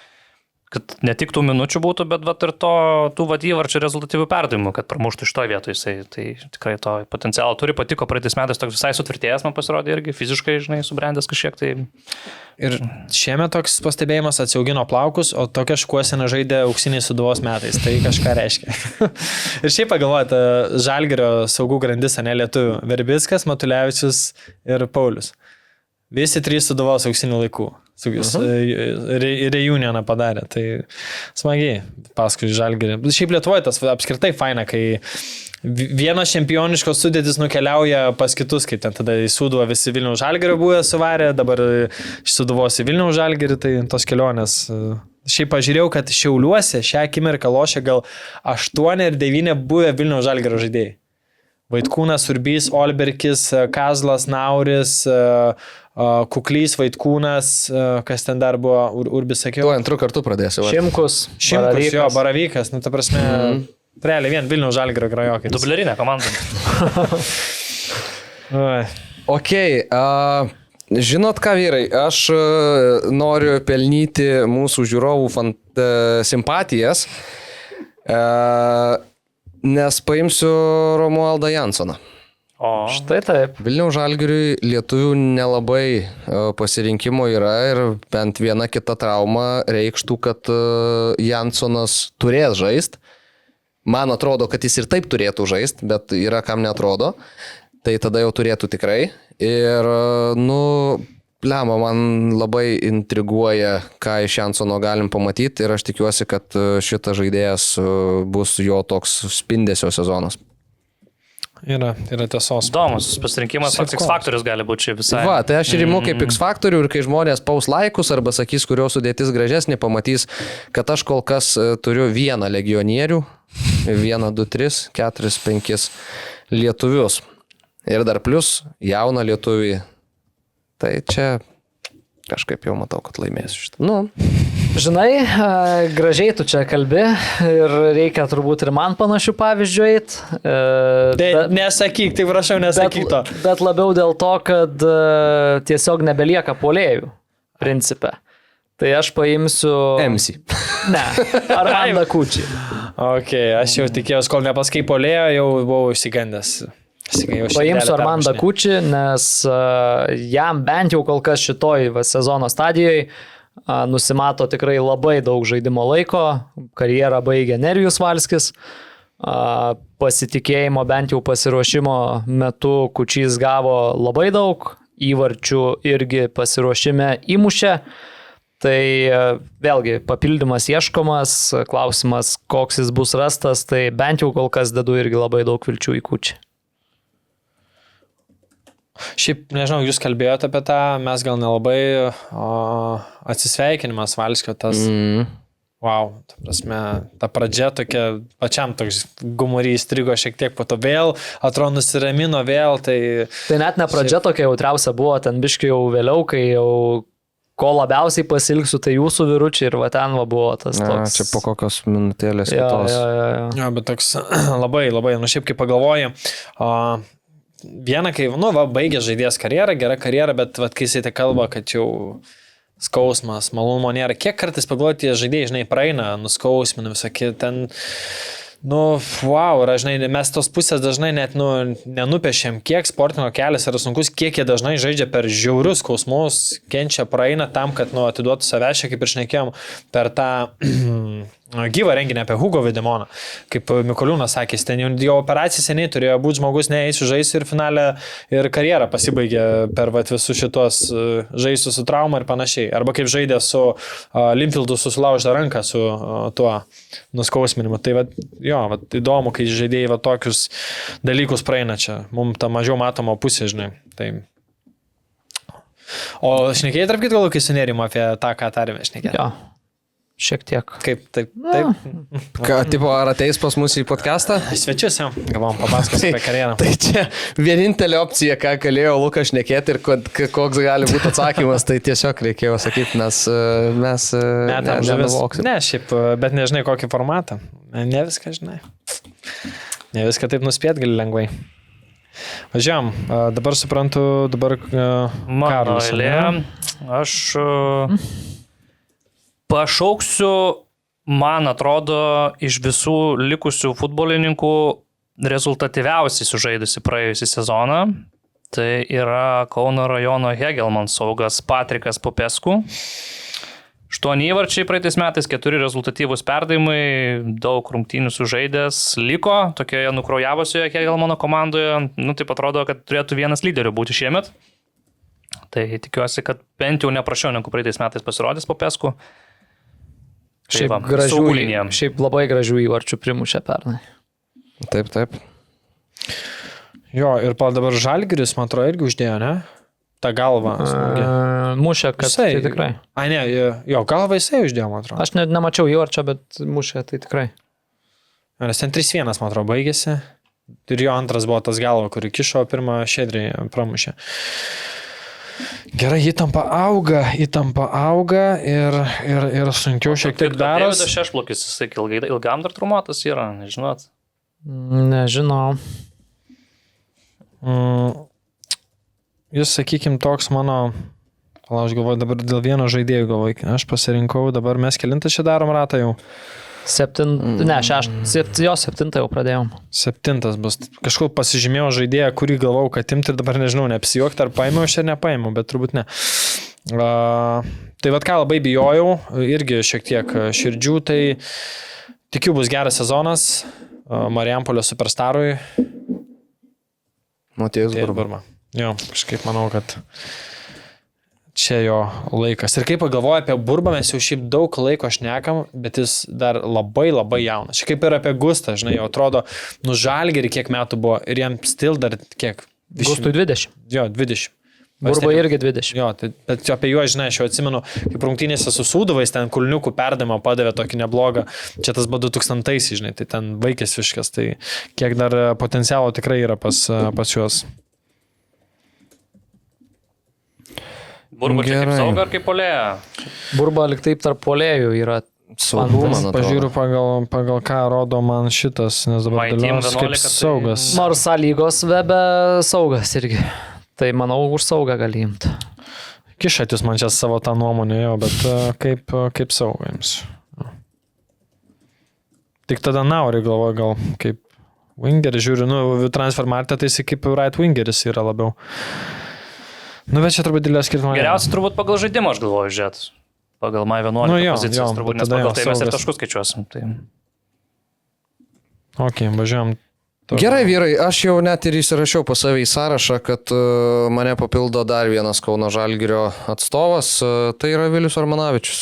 kad ne tik tų minučių būtų, bet ir tų įvarčių rezultatyvių perdavimų, kad pramuštų iš to vietoj jisai. Tai tikrai to potencialą turi, patiko praeitais metais toks visai sutvirtėjęs, man pasirodė irgi fiziškai, žinai, subrendęs kažkiek. Tai... Ir šiemet toks pastebėjimas atsiaugino plaukus, o tokia škuosena žaidė auksiniais Sūduvos metais. Tai kažką reiškia. Ir šiaip pagalvojate, Žalgirio saugų grandis, ne lietuvių. Verbickas, Matulevičius ir Paulius. Visi 3 Sūduvos auksinių laikų. Reunioną padarė, tai smagiai paskui Žalgirį. Šiaip Lietuvoje tas apskritai faina, kai vienas čempioniškos sudėtis nukeliauja pas kitus, kai ten tada į Sūduvą visi Vilniaus Žalgirio buvę suvarė, dabar iš Sūduvos į Vilniaus Žalgirį, tai tos kelionės. Šiaip pažiūrėjau, kad Šiauliuose šią akimirką lošia gal 8 ir 9 buvę Vilniaus Žalgirio žaidėjai. Vaitkūnas, Urbys, Olberkis, Kazlas, Nauris, Kuklys, Vaitkūnas, kas ten dar buvo, Urbis sakiau. Tuo antrų kartų pradėsiu. Šimkus, jo, Baravykas, nu ta prasme, realiai vien Vilniaus Žalgirio grajokai. Dublerinė komanda. Žinot ką, vyrai, aš noriu pelnyti mūsų žiūrovų simpatijas, nes paimsiu Romualdą Jansoną. O štai taip. Vilniaus Žalgiriui lietuvių nelabai pasirinkimo yra ir bent viena kita trauma reikštų, kad Jansonas turės žaist. Man atrodo, kad jis ir taip turėtų žaist, bet yra kam neatrodo. Tai tada jau turėtų tikrai. Ir, man labai intriguoja, ką iš Jansono galim pamatyti ir aš tikiuosi, kad šitas žaidėjas bus jo toks spindesio sezonas. Yra tiesos. Įdomus pasirinkimas, toks X faktorius gali būti čia visai. Va, tai aš ir imu kaip X faktorių ir kai žmonės paus laikus arba sakys, kurio sudėtis gražesnė, pamatys, kad aš kol kas turiu 1 legionierių, 1, 2, 3, 4, 5 lietuvius. Ir dar plus jauną lietuvį. Tai čia kažkaip jau matau, kad laimėsiu šitą. Žinai, gražiai tu čia kalbi ir reikia turbūt ir man panašių pavyzdžių eit. Nesakyk, tai prašau, nesakyk to. Bet labiau dėl to, kad tiesiog nebelieka puolėjų, principe. Tai aš paimsiu... MC. Ne, Armandą Kučį. Aš jau tikėjausi, kol nepaskai puolėjo, jau buvau išsigandęs. Paimsiu Armandą Kučį, nes jam bent jau kol kas šitoj sezono stadijoje nusimato tikrai labai daug žaidimo laiko, karjerą baigė Nerijus Valskis, pasitikėjimo bent jau pasiruošimo metu Kučys gavo labai daug, įvarčių irgi pasiruošime įmušė, tai vėlgi papildymas ieškomas, klausimas, koks jis bus rastas, tai bent jau kol kas dedu irgi labai daug vilčių į Kučį. Šiaip, nežinau, jūs kalbėjote apie tą, mes gal nelabai atsisveikinimas Valskio, tas, wow, ta prasme, ta pradžia tokia, pačiam toks gumorys strigo šiek tiek, po to vėl, atrodo nusiramino vėl, tai... Tai net ne pradžia tokia jautriausia buvo, ten biškai jau vėliau, kai jau ko labiausiai pasilgsiu, tai jūsų vyručiai ir va ten buvo tas toks... Čia po kokios minutėlės kitos. Ja, bet toks labai, šiaip kaip pagalvoju, viena, kai, baigė žaidėjas karjerą, gera karjera, bet kai jisai te kalba, kad jau skausmas, malumo nėra. Kiek kartais pagalvoti, žaidėjai, žinai, praeina, nuskausmina visokį, ten, ir, žinai, mes tos pusės dažnai net, nenupešėm, kiek sportinio kelias yra sunkus, kiek jie dažnai žaidžia per žiaurius skausmus, kenčia, praeina tam, kad, atiduotų savęs, kaip ir šnekėjom, per tą... gyvą renginį apie Hugo Videmoną, kaip Mikoliūnas sakė, ten jo operacija seniai turėjo būti žmogus, neįsiu žaisiu ir finale ir karjerą pasibaigė per visus šitos žaisiu su trauma ir panašiai. Arba kaip žaidė su Linfieldu susilaužta ranka su tuo nuskausminimu. Tai įdomu, kai žaidėjai tokius dalykus praeina čia. Mums ta mažiau matoma pusė, žinai. Tai... O šnekėjai tarp kitgalų, kai su nerimu apie tą, ką tarėme šnekėti? Jo. Šiek tiek. Kaip, taip. Ką, tipo, ar ateis pas mus į podcastą? Svečius jau, gavom papasakos apie karjerą. Tai čia vienintelė opcija, ką galėjo Lukas šnekėti ir koks gali būti atsakymas, tai tiesiog reikėjo sakyti, nes mes nenuvoksim. Ne, šiaip, bet nežinai kokį formatą. Ne viską žinai. Ne viską taip nuspėt gali lengvai. Važiuojam, dabar suprantu, mano eilė, aš... Pašauksiu, man atrodo, iš visų likusių futbolininkų rezultatyviausiai sužaidusi praėjusį sezoną. Tai yra Kauno rajono Hegelman saugas Patrikas Popescu. 8 įvarčiai praeitais metais, 4 rezultatyvūs perdavimai, daug rungtynių sužaidęs, liko tokioje nukraujavusioje Hegelmano komandoje. Taip atrodo, kad turėtų vienas lyderių būti šiemet. Tai tikiuosi, kad bent jau neprašiau, negu praeitais metais pasirodys Popescu. Šiaip labai gražių įvarčių primušė pernai. Taip. Jo, ir dabar Žalgiris, man atrodo, irgi uždėjo, ne? Ta galva. Mušė, kad jisai, tai tikrai. Ai, ne, jo, galva jisai uždėjo, man atrodo. Aš nemačiau įvarčio, bet mušė, tai tikrai. Nes ten 3-1, man atrodo, baigėsi. Ir jo antras buvo tas galva, kurį kišo, pirmą Šedrį pramušė. Gerai, įtampa auga ir sunkiau šiek tiek daros. Davidas Šešplukis, jisai ilgam dar trumuotas yra, nežinot. Nežinau. Jis, sakykime, toks mano, aš galvoju, dabar dėl vieno žaidėjų galvoju, aš pasirinkau, dabar mes kelintą čia darom ratą jau. 7 jau pradėjom. 7 bus. Kažkur pasižymėjau žaidėją, kurį galvau, kad imti ir dabar nežinau, neapsijuokti, ar paėmiau aš ar nepaėmiau, bet turbūt ne. Tai vat ką labai bijojau, irgi šiek tiek širdžių, tai tikiu bus geras sezonas Mariampolio Superstarui. Matėjus Burba. Jo, kažkaip manau, kad čia jo laikas. Ir kaip pagalvoju apie Burbą, mes jau šiaip daug laiko šnekam, bet jis dar labai jaunas. Čia kaip ir apie Gustą, žinai, jau atrodo, Žalgirį kiek metų buvo ir jam stil dar kiek? Gustui 20. Jo, 20. Burba irgi 20. Jo, bet apie juos, žinai, aš jau atsimenu, kaip rungtynėse su Sūduvais, ten kulniukų perdavimą padavė tokį neblogą, čia tas buvo 2000-aisiais, žinai, tai ten vaikės viškas, tai kiek dar potencialo tikrai yra pas juos. Burba čia kaip sauga ar kaip polėja? Burba lik taip tarp polėjų yra. Pažiūriu pagal ką rodo man šitas, nes dabar dėlios kaip saugas. Nors lygos Vebe saugas irgi. Tai manau, už saugą gali imti. Kišat jūs man čia savo tą nuomonę, jo, bet kaip sauga jums. Tik tada Nauri galvoju, gal kaip wingeris, žiūriu, Transfermarkte tai jis kaip right wingeris yra labiau. Bet čia turbūt dėlės skirtumą. Geriausia turbūt pagal žaidimą, aš galvoju, žiūrėt. Pagal MAI 11 pozicijas turbūt, nes pagal tai mes ir taškus skaičiuosim. Tai... Ok, važiuojam. Gerai, vyrai, aš jau net ir įsirašiau pas save į sąrašą, kad mane papildo dar vienas Kauno Žalgirio atstovas, tai yra Vilius Armanavičius.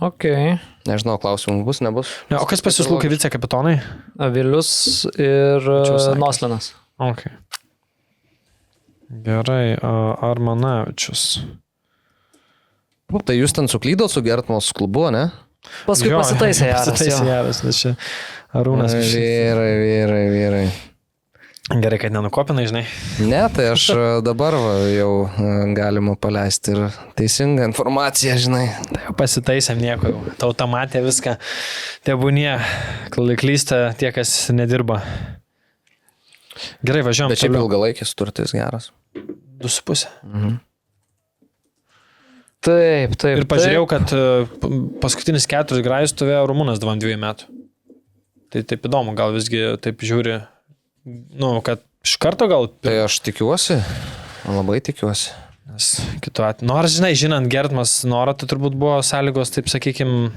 Ok. Nežinau, klausimų bus, nebus. Ne, o kas pas jūs Lūkai vicekapitonai? Vilius ir Noslinas. Ok. Gerai, Armanavičius. Tai jūs ten suklydot su Gertmos klubu, ne? Paskui pasitaisė Jaras. Pasitaisė Jaras, nes čia Arūnas. Vyrai. Gerai, kad nenukopinai, žinai. Ne, tai aš dabar jau galima paleisti ir teisingą informaciją, žinai. Tai jau pasitaisėm nieko, tauta matė viską. Tebūnie, klysta tie, kas nedirba. Gerai, važiuojam. Bet šiaip ilgalaikis turtis geras. 2,5. Mhm. Taip. Ir pažiūrėjau, kad paskutinis 4 grajus stovėjo Rumunas 2 metų. Tai taip įdomu, gal visgi taip žiūri, kad iš karto gal... Tai aš tikiuosi, labai tikiuosi. Nes kitu atveju. Nors, žinant Gertmas norą, tai turbūt buvo sąlygos, taip sakykime,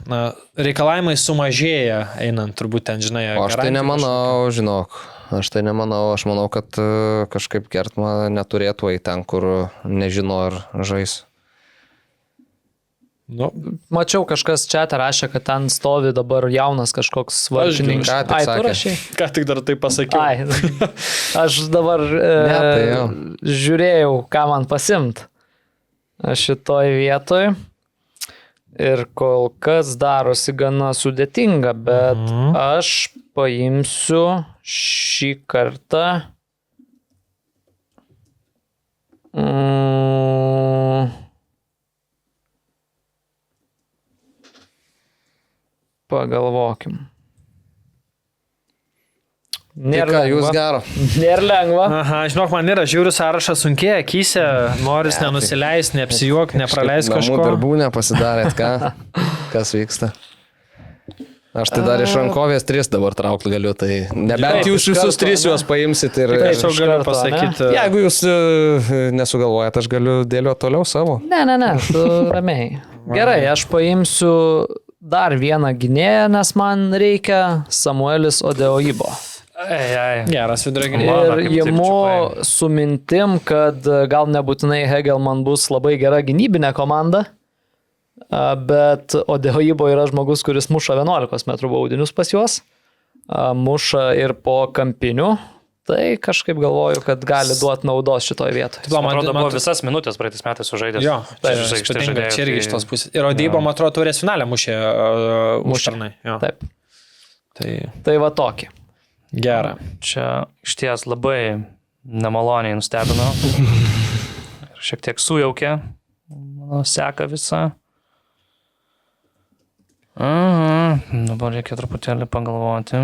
reikalavimai sumažėja einant, turbūt ten, žinai. O aš tai nemanau, žinok. Aš manau, kad kažkaip Gertma neturėtų eiti ten, kur nežino ar žais. Nu. Mačiau, kažkas čia rašė, kad ten stovi dabar jaunas kažkoks vartininkas. Ką tik dar tai pasakiau. Aš dabar žiūrėjau, ką man pasimt. Aš šitoj vietoj. Ir kol kas darosi gana sudėtinga, bet aš paimsiu šį kartą pagalvokim. Nėra jūs gero. Nėra lengva. Aha, žinok, man yra žiūriu sąrašas sunkiai, akise, noris nenusileis, neapsijuok, nepraleis kažko. Namų darbų nepasidarėt, kas vyksta. Aš tai dar iš rankovės 3 dabar traukti galiu, tai nebent jūs visus 3 juos paimsit ir... Taip, aš galiu pasakyti. Jeigu jūs nesugalvojat, aš galiu dėlioti toliau savo. Ne, tu ramiai. Gerai, aš paimsiu dar vieną gynėją, nes man reikia Samuelis Odeoibo. Geras vidurio Ir gynėjas. imu su mintim, kad gal nebūtinai Hegelman bus labai gera gynybinė komanda, bet Odeoibo yra žmogus, kuris muša 11 metrų baudinius pas juos, muša ir po kampinių, tai kažkaip galvoju, kad gali duoti naudos šitoje vietoje. Man atrodo, buvo visas minutės praeitais metais sužaidęs. Jo, tai patinka, čia irgi iš tos pusės. Ir Odeoibo, man atrodo, turės finalę mušė užtarnai. Taip. Tai va tokį. Gerą. Čia išties labai nemaloniai nustebino. Ir šiek tiek sujaukė. Mano seka visą. Dabar reikia truputėlį pagalvoti.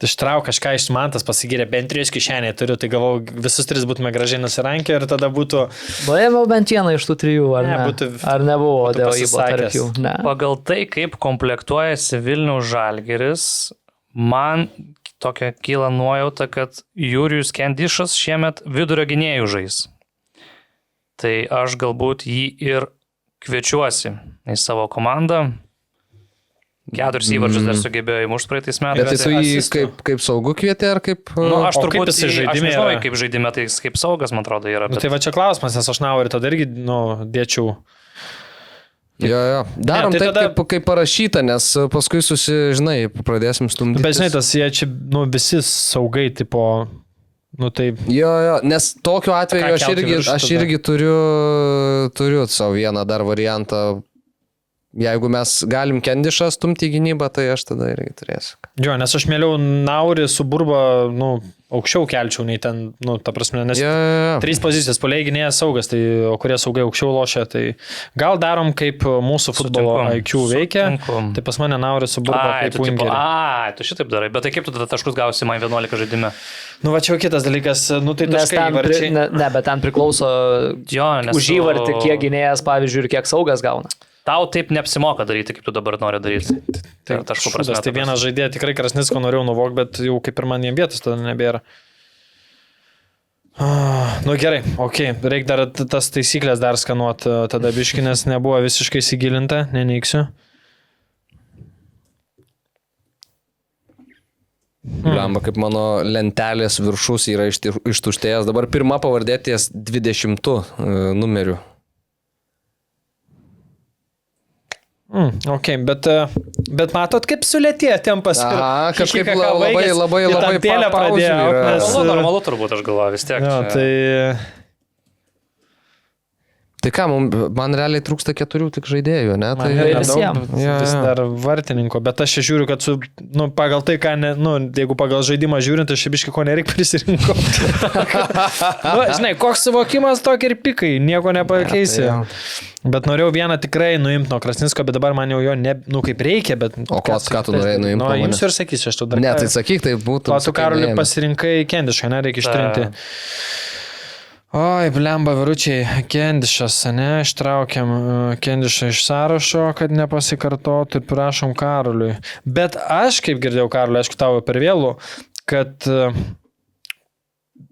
Ištrauk kažką iš mantas, pasigyrė, bent 3 kišenėje turiu, tai galvau, visus 3 būtume gražiai nusirankę ir tada būtų... Paėmiau bent vieną iš tų 3, ar ne? Ar nebuvo Odeoibo tarp jų? Ne. Pagal tai, kaip komplektuojasi Vilniaus Žalgiris, man tokia kyla nuojauta, kad Jurijus Kendišas šiemet vidurio gynėjų žais. Tai aš galbūt jį ir kviečiuosi į savo komandą. 4 įvarčius dar sugebėjo įmušti praeitais metais. Bet tu jį kaip saugų kvietė ar kaip... Aš turbūt jisai žaidime yra. Kaip žaidime, tai kaip saugas, man atrodo, yra. Tai va čia klausimas, nes aš Naurį tada irgi, dėčiau. Jo. Darom taip, kaip parašyta, nes paskui žinai, pradėsim stumdyti. Bet žinai, tas jie čia, visi saugai, tipo... Tai... Jo, nes tokiu atveju aš irgi turiu savo vieną dar variantą. Jeigu mes galim Kendišą stumti į gynybą, tai aš tada irgi turėsiu. Jo, nes aš mėliau Naurį su Burba, aukščiau kelčiau, nei ten, ta prasme, nes 3 pozicijos, puolėjai gynėjas saugas, tai, o kurie saugai aukščiau lošia, tai gal darom kaip mūsų futbolo IQ veikia, tai pas mane Naurį su Burba kaip wingerį. Tu šitaip darai, bet tai kaip tu tada taškus gausi man 11 žaidime? Va čia jau kitas dalykas, tai taškai įvarčiai. Ne, bet ten priklauso už įvartį, kiek gynėjas, pavyzdžiui, ir kiek saugas gauna. Tau taip neapsimoka daryti, kaip tu dabar nori daryti. Tai taškų prasme. Tai vieną žaidėją tikrai Krasnicko norėjau nuvok, bet jau kaip ir man jiem vietos tada nebėra. Gerai, reikia dar tas taisyklės dar skanuoti tada biški, nes nebuvo visiškai įsigilinta, neneiksiu. Blemba, kaip mano lentelės viršus yra ištuštėjęs. Dabar pirma pavardė ties 20 numeriu. Bet matot, kaip sulėtėjo tempas. Kažkaip labai pradėjo. Normalu turbūt, aš galvoju, vis tiek. Tai ką, man realiai trūksta 4 tik žaidėjų, ne? Tai vis dar vartininko, bet aš žiūriu, kad pagal tai, jeigu pagal žaidimą žiūrint, aš biškai ko nereik prisirinkau. Žinai, koks suvokimas tokį ir pikai, nieko nepakeisi. Bet norėjau vieną tikrai nuimti nuo Krasnicko, bet dabar man jau jo kaip reikia, bet... O ką tu norėjai nuimti? Imsiu ir sakysiu, aš tu dar... Ne, tai sakyk, tai būtų... Tu Karolį pasirinkai Kendišą, nereikia ištrinti. Oi, blemba, vyručiai, Kendišas, ištraukiam Kendišą iš sąrašo, kad nepasikartotų ir prašom Karoliui. Bet aš, kaip girdėjau Karoliui, aišku, tavo per vėlų, kad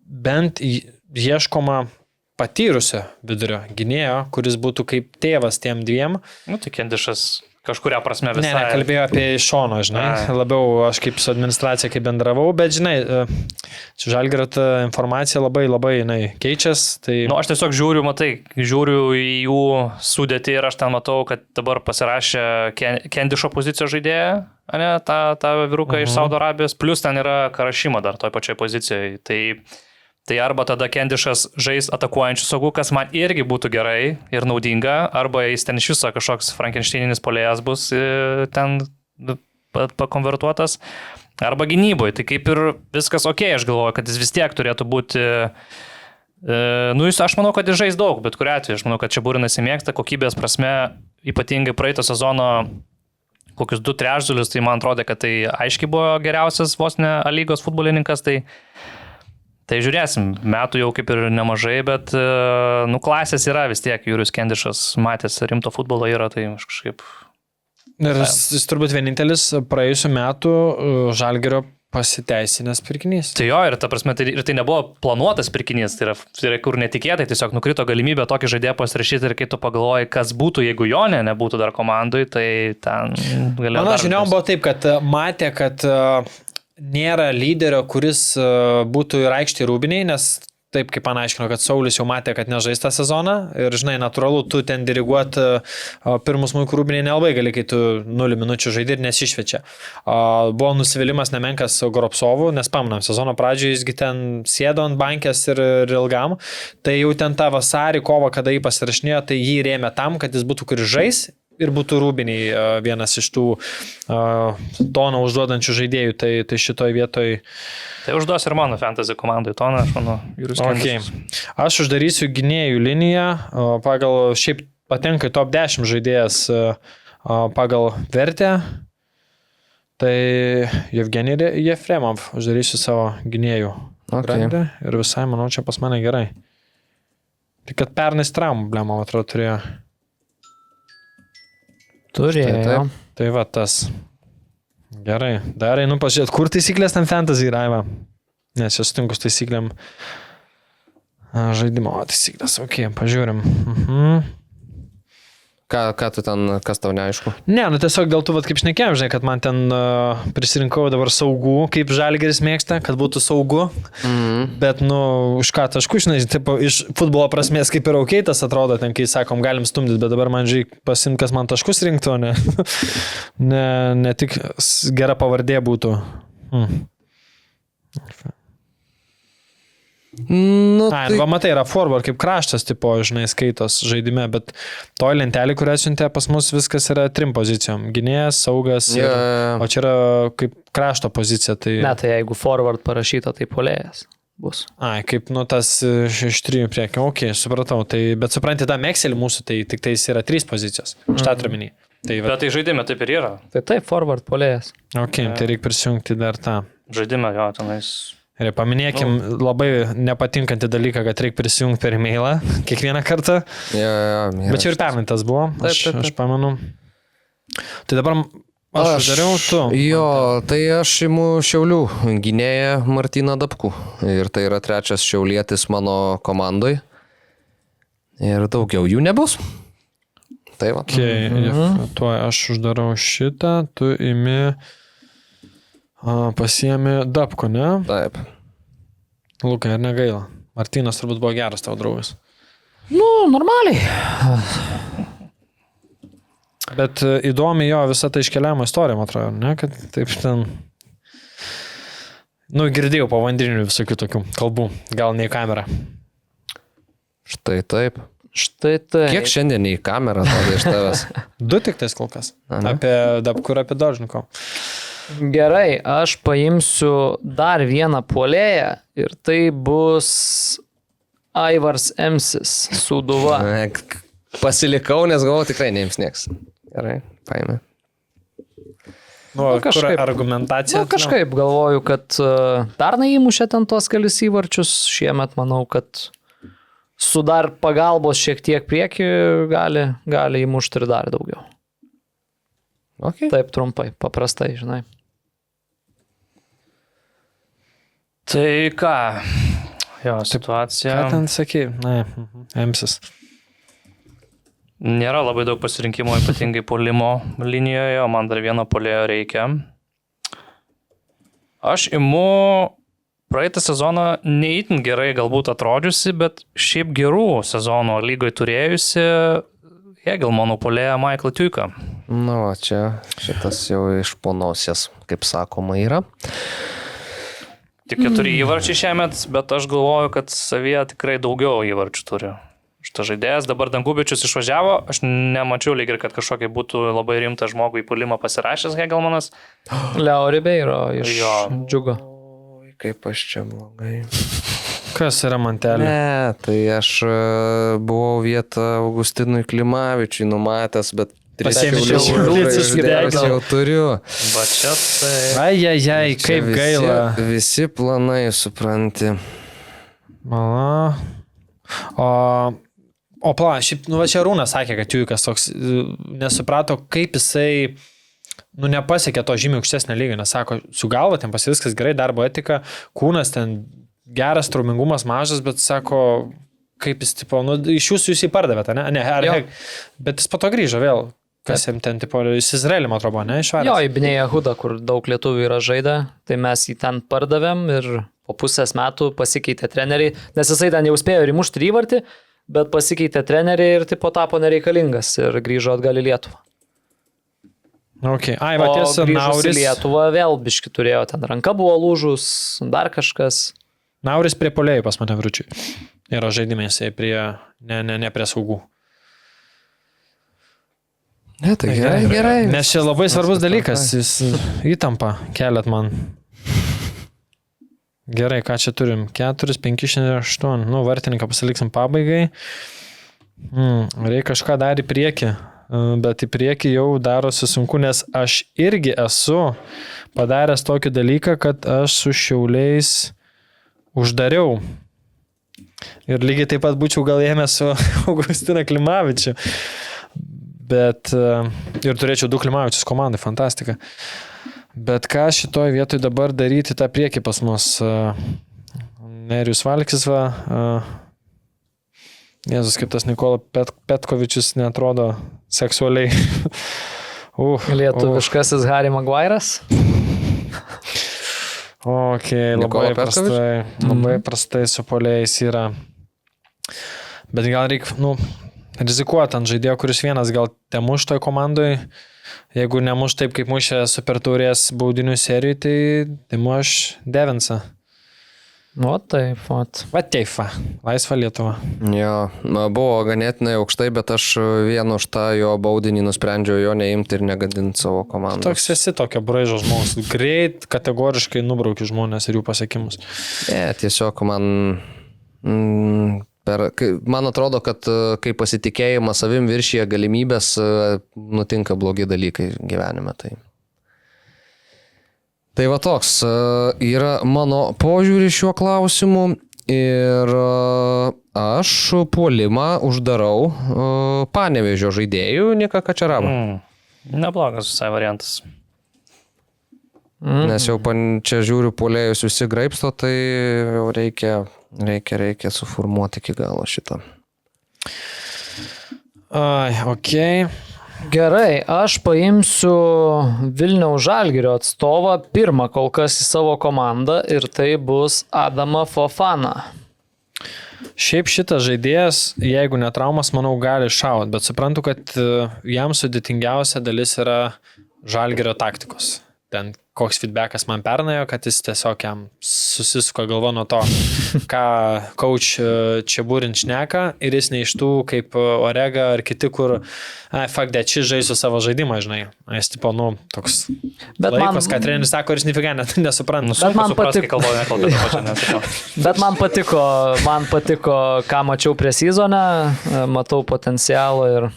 bent ieškoma patyrusio vidurio gynėjo, kuris būtų kaip tėvas tiem 2. Tai Kendišas kažkuria prasme visai... Ne, kalbėjau apie iš šono, žinai. Labiau aš kaip su administracija kaip bendravau, bet, žinai, čia Žalgirio informacija labai keičias. Tai... Aš tiesiog žiūriu į jų sudėtį ir aš ten matau, kad dabar pasirašė Kendišo pozicijos žaidėją, tą vyruką iš Saudo Arabijos, plus ten yra Karašimo dar toj pačioj pozicijoje. Tai arba tada Kendišas žais atakuojančių saugų, kas man irgi būtų gerai ir naudinga, arba jis ten iš viso kažkoks frankensteininis puolėjas bus ten pakonvertuotas, arba gynyboje. Tai kaip ir viskas aš galvoju, kad jis vis tiek turėtų būti... Aš manau, kad jis žais daug, bet kuriuo atveju. Aš manau, kad čia Burinas įmėgsta kokybės prasme, ypatingai praeito sezono kokius 2/3, tai man atrodė, kad tai aiškiai buvo geriausias vos ne A lygos futbolininkas, tai žiūrėsim, metų jau kaip ir nemažai, bet klasės yra vis tiek, Jurijus Kendišas matęs rimto futbolo yra, tai kažkaip... Ir jis turbūt vienintelis praėjusiu metu Žalgirio pasiteisinęs pirkinys. Tai jo, ir ta prasme, tai nebuvo planuotas pirkinys, tai yra kur netikėtai, tiesiog nukrito galimybė tokį žaidėją pasirašyti ir kai tu pagalvoji, kas būtų, jeigu jo nebūtų dar komandai, tai ten galėjo... Mano žiniom buvo taip, kad matė, kad nėra lyderio, kuris būtų ir aikštėje Rūbiniai, nes taip kaip man aiškino, kad Saulis jau matė, kad nežais tą sezoną ir, žinai, natūralu, tu ten diriguoti pirmus Muikų Rūbiniai nelabai gali, kai tu 0 minučių žaidži ir nesišvečia. Buvo nusivylimas nemenkas Goropsovų, nes pamanam, sezono pradžioje jisgi ten sėdo ant bankės ir ilgam, tai jau ten tą vasarį kovą, kada jį pasirašinėjo, tai jį rėmė tam, kad jis būtų kuris žais ir būtų Rūbiniai vienas iš tų toną užduodančių žaidėjų, tai šitoj vietoj... Tai užduos ir mano fantasy komandai toną, aš manau, Jurijus Kendišas. Aš uždarysiu gynėjų liniją, pagal šiaip patenka į top 10 žaidėjas pagal vertę, tai Jevgenij Jefremov uždarysiu savo gynėjų grandę ir visai, manau, čia pas mane gerai. Tik kad pernais traumų, man atrodo, turėjo. Turėjo. Tai va tas. Gerai. Dar einu pažiūrėti, kur taisyklės tam fantasy raiva. Nes jos tinkus taisyklėm žaidimo taisyklės. Ok, pažiūrim. Ką tu ten, kas tau neaišku? Ne, tiesiog dėl tų, kaip šnekėjom, žinai, kad man ten prisirinkau dabar saugų, kaip Žalgiris mėgsta, kad būtų saugu. Bet, už ką taškų, žinai, tipo, iš futbolo prasmės kaip ir tas atrodo, ten, kai sakom, galim stumdyti, bet dabar man žiūrėk pasimti, kas man taškus rinktų, ne tik gera pavardė būtų. Va matai, yra forward kaip kraštas, tipo, žinai, skaitos žaidime, bet toj lentelį, kurią siuntė pas mus, viskas yra 3 pozicijom. Gynėjas, saugas, o čia yra kaip krašto pozicija. Tai... Ne, tai jeigu forward parašyta, tai puolėjas bus. Kaip tas iš 3 priekio, ok, supratau. Tai, bet supranti, tą Excelį mūsų, tai tik tai yra 3 pozicijos. Štatruminį. Bet tai žaidime taip ir yra. Tai taip, forward puolėjas. Ok, tai reikia prisijungti dar tą. Žaidime, jo, tenais. Ir paminėkim labai nepatinkantį dalyką, kad reikia prisijungti per e-mailą kiekvieną kartą. Bet čia ir permintas buvo, aš pamenu. Tai dabar aš uždariau tu. Jo, tai aš imu Šiaulių gynėją Martyną Dabkų. Ir tai yra 3 šiaulietis mano komandai. Ir daugiau jų nebus. Tai va. Tuo aš uždarau šitą, tu imi... Pasiėmė Dabko, ne? Taip. Lukai, ar negaila? Martynas turbūt buvo geras tavo draugas. Normaliai. Bet įdomi jo visą tai iškeliavimo istorija, man atrodo, ne? Kad taip ten... girdėjau pavandrinių visokių tokių kalbų. Gal ne į kamerą. Štai taip. Štai taip. Kiek šiandien į kamerą tada iš tavęs? 2 tik tais kol kas. Apie Dabkų ir apie Dožniko. Gerai, aš paimsiu dar vieną puolėją ir tai bus Aivars Emsis, Sūduva. Pasilikau, nes galvoju, tikrai neims nieks. Gerai, paėmė. Kažkaip argumentacija. Kažkaip galvoju, kad pernai įmušė ten tos kelis įvarčius, šiemet manau, kad su dar pagalbos šiek tiek prieki gali įmušti ir dar daugiau. Okay. Taip trumpai, paprastai, žinai. Tai ką? Jo, situacija. Ką ten sakė? Emsis. Nėra labai daug pasirinkimo, ypatingai puolimo linijoje, o man dar vieno puolėjo reikia. Aš imu praeitą sezoną neįtin gerai galbūt atrodžiusi, bet šiaip gerų sezono lygoje turėjusi Hegelmano puolėją Michaelą Tuiką. Čia šitas jau iš ponosies, kaip sakoma, yra. Tik 4 įvarčiai šiemet, bet aš galvoju, kad savyje tikrai daugiau įvarčių turi. Šitas žaidėjas, dabar Dangubičius išvažiavo, aš nemačiau lyg ir, kad kažkokia būtų labai rimta žmogų į puolimą pasirašęs Hegelmanas. Leo Ribeiro iš Džiugo. Kaip aš čia blogai. Kas yra Mantelė? Ne, tai aš buvau vietą Augustinui Klimavičiui numatęs, bet Pasiemi Šiaulius jau turiu. Va čia tai. Ai, kaip gaila. Visi planai, supranti. Mala. O šiaip, va čia Rūnas sakė, kad Juikas toks nesuprato, kaip jisai nepasiekė to žymiai aukštesnio lygio, nes sako, su galva ten pas viskas gerai, darbo etika, kūnas ten geras, traumingumas mažas, bet sako, kaip jis, tipo, iš jūs įpardavėte, ne? Ne, bet jis po to grįžo vėl. Kas jam ten, tipo, iš Izraelį, man atrodo, ne, išvaręs? Jo, į Bnei Jehudą, kur daug lietuvių yra žaidę, tai mes jį ten pardavėm ir po pusės metų pasikeitė treneriai, nes jisai ten jau spėjo ir įmušti įvartį, bet pasikeitė treneriai ir tipo tapo nereikalingas ir grįžo atgal į Lietuvą. Okay. Ai, va tiesa, Nauris. Į Lietuvą vėl biški turėjo, ten ranka buvo lūžus, dar kažkas. Nauris prie polėjų pas mane Vručiui. Yra žaidimai, jisai prie, ne prie saugų. Ne, tai gerai. Nes čia labai svarbus dalykas, jis įtampa keliat man. Gerai, ką čia turim? 4, 5, 6, 8. Vartininką pasiliksim pabaigai. Reikia kažką dar į priekį, bet į priekį jau darosi sunku, nes aš irgi esu padaręs tokį dalyką, kad aš su Šiauliais uždariau. Ir lygiai taip pat būčiau gal ėmęs su Augustiną Klimavičiu. Bet ir turėčiau 2 Klimavičius komandai, fantastika. Bet ką šitoj vietoj dabar daryti tą priekį pas mus? Nerijus Valkis, Jėzus, kaip tas Nikola Petkovičius neatrodo seksualiai. Lietuviškasis Harry Maguire'as. Labai prastai su polėjais yra. Bet gal reikia, rizikuoti ant žaidėjo, kuris vienas gal te muš toj komandoj. Jeigu nemuš taip, kaip mušė Super Taurės baudinių serijai, tai muš Devinsą. Taip. Va teifa, laisva Lietuva. Jo, buvo ganėtinai aukštai, bet aš vien už tą jo baudinį nusprendžiau jo neimti ir negadinti savo komandos. Toks esi tokio braižo žmogus. Greit, kategoriškai nubrauki žmonės ir jų pasiekimus. Tiesiog man atrodo, kad kai pasitikėjimas savim viršyje galimybės, nutinka blogi dalykai gyvenime. Tai va toks yra mano požiūris šiuo klausimu ir aš puolimą uždarau Panevėžio žaidėjų Niką Kačerabą. Neblogas visai variantas. Nes jau čia žiūriu puolėjus visi graibsto, tai jau reikia suformuoti iki galo šitą. Okei. Gerai, aš paimsiu Vilniaus Žalgirio atstovą pirmą kol kas į savo komandą ir tai bus Adama Fofana. Šiaip šitas žaidėjas, jeigu netraumas, manau, gali šaut, bet suprantu, kad jam sudėtingiausia dalis yra Žalgirio taktikos. Ten koks feedbackas man pernėjo, kad jis tiesiog jam susisuko galvo nuo to, ką coach Čiaburin šneka ir jis ne iš tų kaip Orega ar kiti, kur fuck that, šis žaisiu savo žaidimą, žinai. Jis tipo, toks laikos, ką treneris sako ir jis nifiga nesupranta. Bet man patiko, ką mačiau prie sezoną, matau potencialą ir...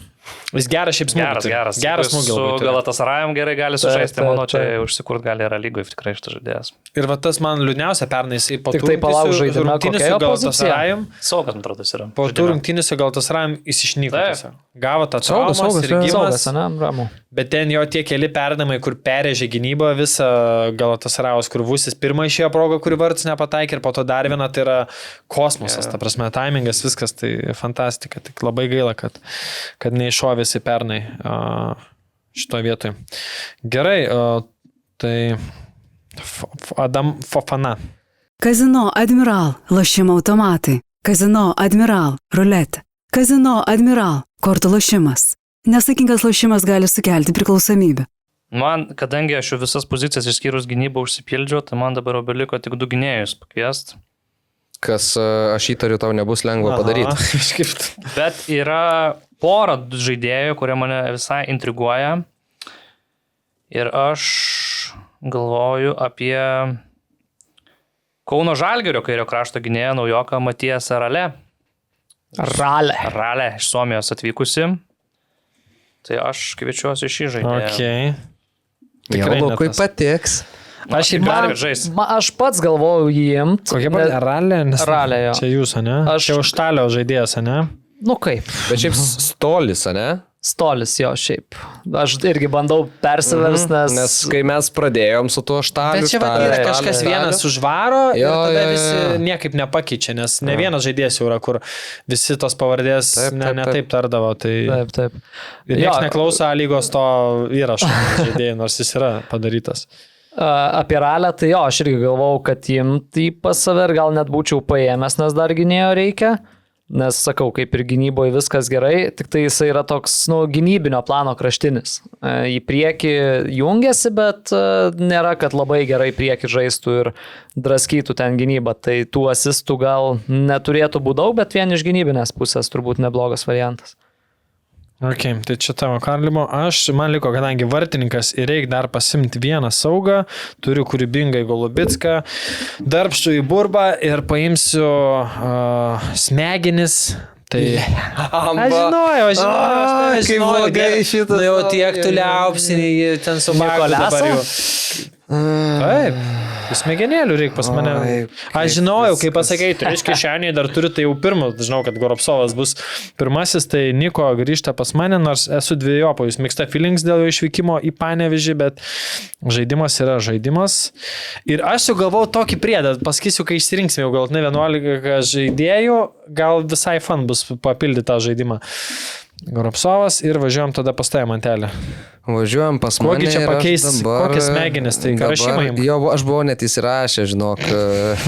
Jis geras šiaip smūgis. Geras smūgis. Su Galatasarayom gerai gali sužaisti, manau, čia užsikurt gali yra lygoje tikrai šitas žaidėjas. Ir va tas man liūdniausia pernai, jisai po tų rungtynių su Galatasarayom. Saugas, man atrodo, jis yra. Po tų rungtynių su Galatasarayom jis išnyko. Gavo tą traumas ir gymas. Bet ten jo tie keli perdamai, kur perėžė gynybą visą Galatasarayos kurvusis. Pirmą išėjo progą, kuri vartus nepataikė ir po to dar viena, tai yra kosmosas. Ta prasme, taimingas, viskas, tai fantastika. Tik labai gaila, kad neiššovėsi pernai šitoje vietoje. Gerai, tai Adam Fofana. Kazino Admiral, lošimo automatai. Kazino Admiral, ruletė. Kazino Admiral, kortų lošimas. Nesaikingas lošimas gali sukelti priklausomybę. Man, kadangi aš jau visas pozicijas išskyrus gynybą užsipildžiau, tai man dabar beliko tik 2 gynėjus pakviest. Kas, aš įtariu, tau nebus lengva padaryti. Bet yra pora žaidėjų, kurie mane visai intriguoja. Ir aš galvoju apie Kauno Žalgirio kairio krašto gynėją naujoką Matijas Ralė. Ralė iš Suomijos atvykusi. Tai aš kviečiuosi šį žaidėją. Okay. Jau Lukui patiks. Aš ir Dar žais. Aš pats galvojau jį imt. Kokia buvo Ralė? Ralė, jo. Čia jūs, ne? Čia Užtalio žaidėjas, ne? Nu kaip. Bet šiaip stolis, ne? Stolis jo šiaip. Aš irgi bandau persiverst, Nes kai mes pradėjom su tuo Štaliu. Bet čia yra kažkas vienas užvaro ir tada visi niekaip nepakeičia, nes ne vienas žaidėjas jau yra, kur visi tos pavardės ne taip tardavo. Tai... Taip. Ir niekas neklauso lygos to įrašo žaidėjai, nors jis yra padarytas. Apie Ralę, tai jo, aš irgi galvojau, kad imti pas save ir gal net būčiau paėmęs, nes dar gynėjo reikia. Nes, sakau, kaip ir gynyboje viskas gerai, tik tai jisai yra toks, gynybinio plano kraštinis. Į priekį jungiasi, bet nėra, kad labai gerai priekį žaistų ir draskytų ten gynybą. Tai tų asistų gal neturėtų būti daug, bet vien iš gynybinės pusės turbūt neblogas variantas. Ok, tai čia tavo Karlimo. Man liko, kadangi vartininkas ir reikia dar pasimti vieną saugą, turiu kūrybingai Golubicką, darbštų į Burbą ir paimsiu smegenis. Tai... Aš žinojau. Kaip blogai šitą. Nu jau tiek tu liaupsinį, ten su Maklu dabar jau. Taip, smegenėlių reikia pas mane. Aš žinojau, kai pasakai, iš kišeniai dar turi, tai jau pirmas, žinau, kad Goropsovas bus pirmasis, tai Niko grįžta pas mane, nors esu dviejopo, jūs mėgsta feelings dėl jo išvykimo į Panevėžį, bet žaidimas yra žaidimas. Ir aš jau galvau tokį priedą, pasakysiu, kai išsirinksime jau gal ne 11 žaidėjų, gal visai fun bus papildyti tą žaidimą. Goropsovas ir važiuojam tada pas tąją mantelę. Važiuojam pas mane. Kokį čia pakeisti, kokias smegenis, tai rašymai. Jo, aš buvau net įsirašę, žinok,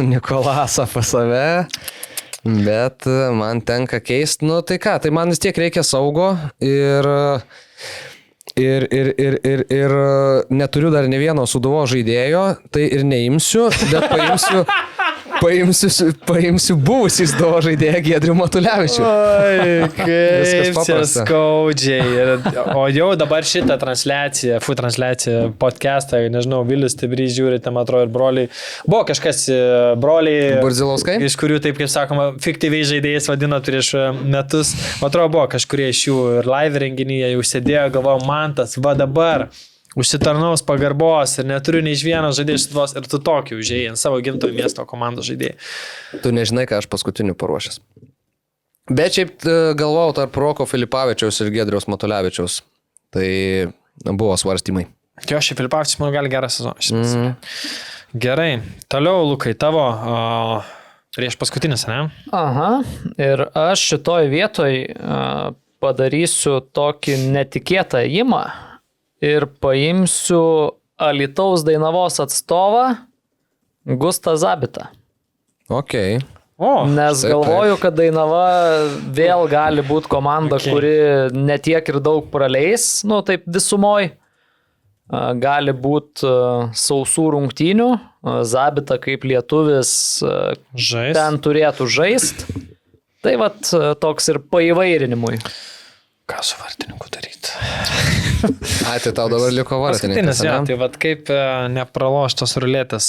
Nikolasą pas save, bet man tenka keisti. Nu tai ką, tai man vis tiek reikia saugo ir neturiu dar ne vieno Sūduvo žaidėjo, tai ir neimsiu, bet paimsiu buvusį Sūduvo žaidėją Giedrių Matulevičių. Oi, kaip čia skaudžiai. O jau dabar šitą transliaciją, podcastą, nežinau, Vilius Tibrys žiūri, tam atrodo ir broliai. Buvo kažkas broliai, Burzilauskai, iš kurių, taip kaip sakoma, fiktyviai žaidėjais vadino prieš metus. Atrodo, buvo kažkurie iš jų ir live renginyje jau sėdėjo, galvoju, man tas, va dabar. Užsitarnaus pagarbos ir neturiu nei iš vieno žaidėjo šitos ir tu tokį užėjai ant savo gimtojo miesto komandos žaidėjai. Tu nežinai, ką aš paskutiniu paruošęs. Bet šiaip galvojau tarp Roko Filipavičiaus ir Giedriaus Matulevičiaus. Tai buvo svarstymai. Jo, šiaip Filipavičius man gali gerą sezoną. Gerai, toliau Lukai, tavo prieš paskutinis, ne? Aha, ir aš šitoj vietoj padarysiu tokį netikėtą ėjimą. Ir paimsiu Alytaus Dainavos atstovą Gustą Zabitą. Ok. Nes galvoju, kad Dainava vėl gali būti komanda, kuri netiek ir daug praleis, taip visumoj. Gali būti sausų rungtynių, Zabita kaip lietuvis ten turėtų žaist. Tai vat toks ir paįvairinimui. Ką su vartininku daryti? Ai, tai tau dabar liko vartininkas. Ja, tai vat kaip nepraloštos ruletės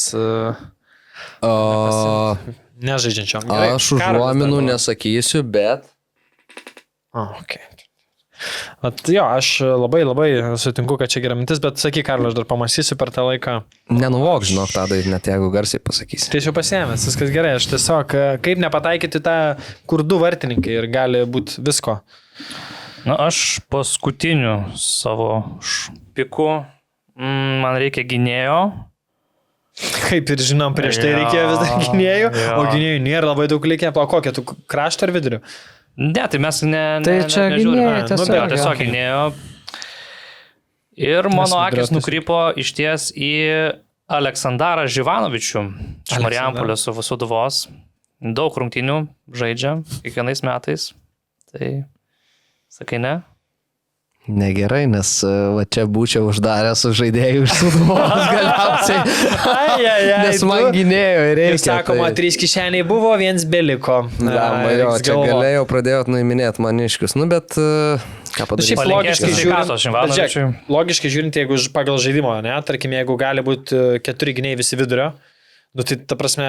nežaidžiančiom. Aš užuominų nesakysiu, bet... Okay. Jo, aš labai sutinku, kad čia gera mintis, bet sakyk, Karlo, aš dar pamastysiu per tą laiką. Nenuvok, žinok, Tadai, net jeigu garsiai pasakysi. Tai jau pasiėmęs, viskas gerai, aš tiesiog, kaip nepataikyti tą, kur du vartininkai ir gali būti visko. Na, aš paskutiniu savo piku, man reikia gynėjo. Kaip ir žinom, prieš tai reikėjo vis dar gynėjų, o gynėjų nėra labai daug likę. O kokie, tu krašto ar vidurio? Ne, tai mes tai čia gynėjai tiesiog gynėjo. Ir mano akis nukrypo iš ties į Aleksandrą Živanovičių iš Marijampolės su Sūduvos. Daug rungtynių žaidžia kiekvienais metais. Tai... Sakai, ne? Negerai, nes va čia būčiau uždaręs su žaidėjų iš Sūduvos galiausiai. Nes man gynėjo ir reikia. Ir sakoma, 3 kišeniai buvo, 1 beliko. Čia galėjau pradėjot nuiminėti maniškius, bet ką padaryti? Logiškai žiūrint, jeigu pagal žaidimo, ne, tarkim, jeigu gali būti 4 gynėjai visi vidurio, Nu, tai ta prasme,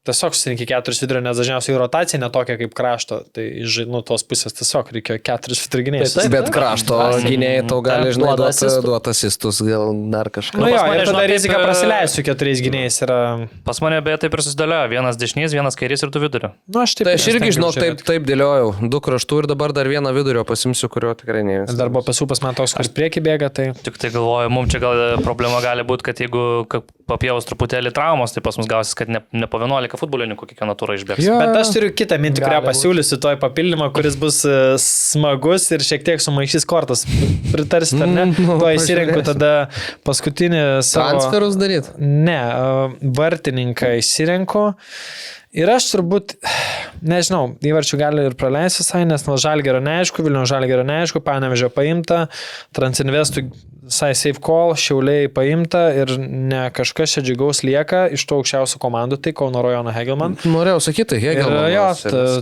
tiesiog susirinkė 4 vidurio, nes dažniausiai rotacija netokia kaip krašto, tai nu, tos pusės tiesiog reikėjo 4 vidurio gynėjus. Bet krašto gynėjai tau gali, žinai, duoti asistus, gal dar kažką. Nu jo, ir tada rizika prasileisiu 4 gynėjais yra... Pas mane beje taip ir susidėliojo, vienas dešinys, vienas kairys ir 2 vidurio. Nu, aš taip. Tai aš irgi, žinok, taip dėliojau, 2 kraštų ir dabar dar vieną vidurio pasimsiu, kurio tikrai ne. Dar buvo pasūpas man toks, kuris prieki bėga, tai... Tik tai galvoju, mums čia gal problema gali būti, kad jeigu papjavus truputėlį traumos, tai pas mus gausis, kad ne po 11 futbolininkų kiekvieną turą išbėgs. Jo. Bet aš turiu kitą mintį, kurią pasiūlysiu toj papildymą, kuris bus smagus ir šiek tiek sumaišys kortas. Pritarsit, ar ne? Tuo įsirenku tada paskutinį savo... Transferus daryt? Ne, vartininką įsirenku. Ir aš turbūt, nežinau, įvarčių gali ir praleisti visai, nes nuo Žalgirio neaišku, Vilniaus Žalgirio neaišku, Panevėžio paimta, Transinvestų safe call, Šiauliai paimta ir ne kažkas čia džiugaus lieka iš tų aukščiausių komandų, tai Kauno rajono Hegelman. Norėjau sakyti, Hegelman. Ir jo,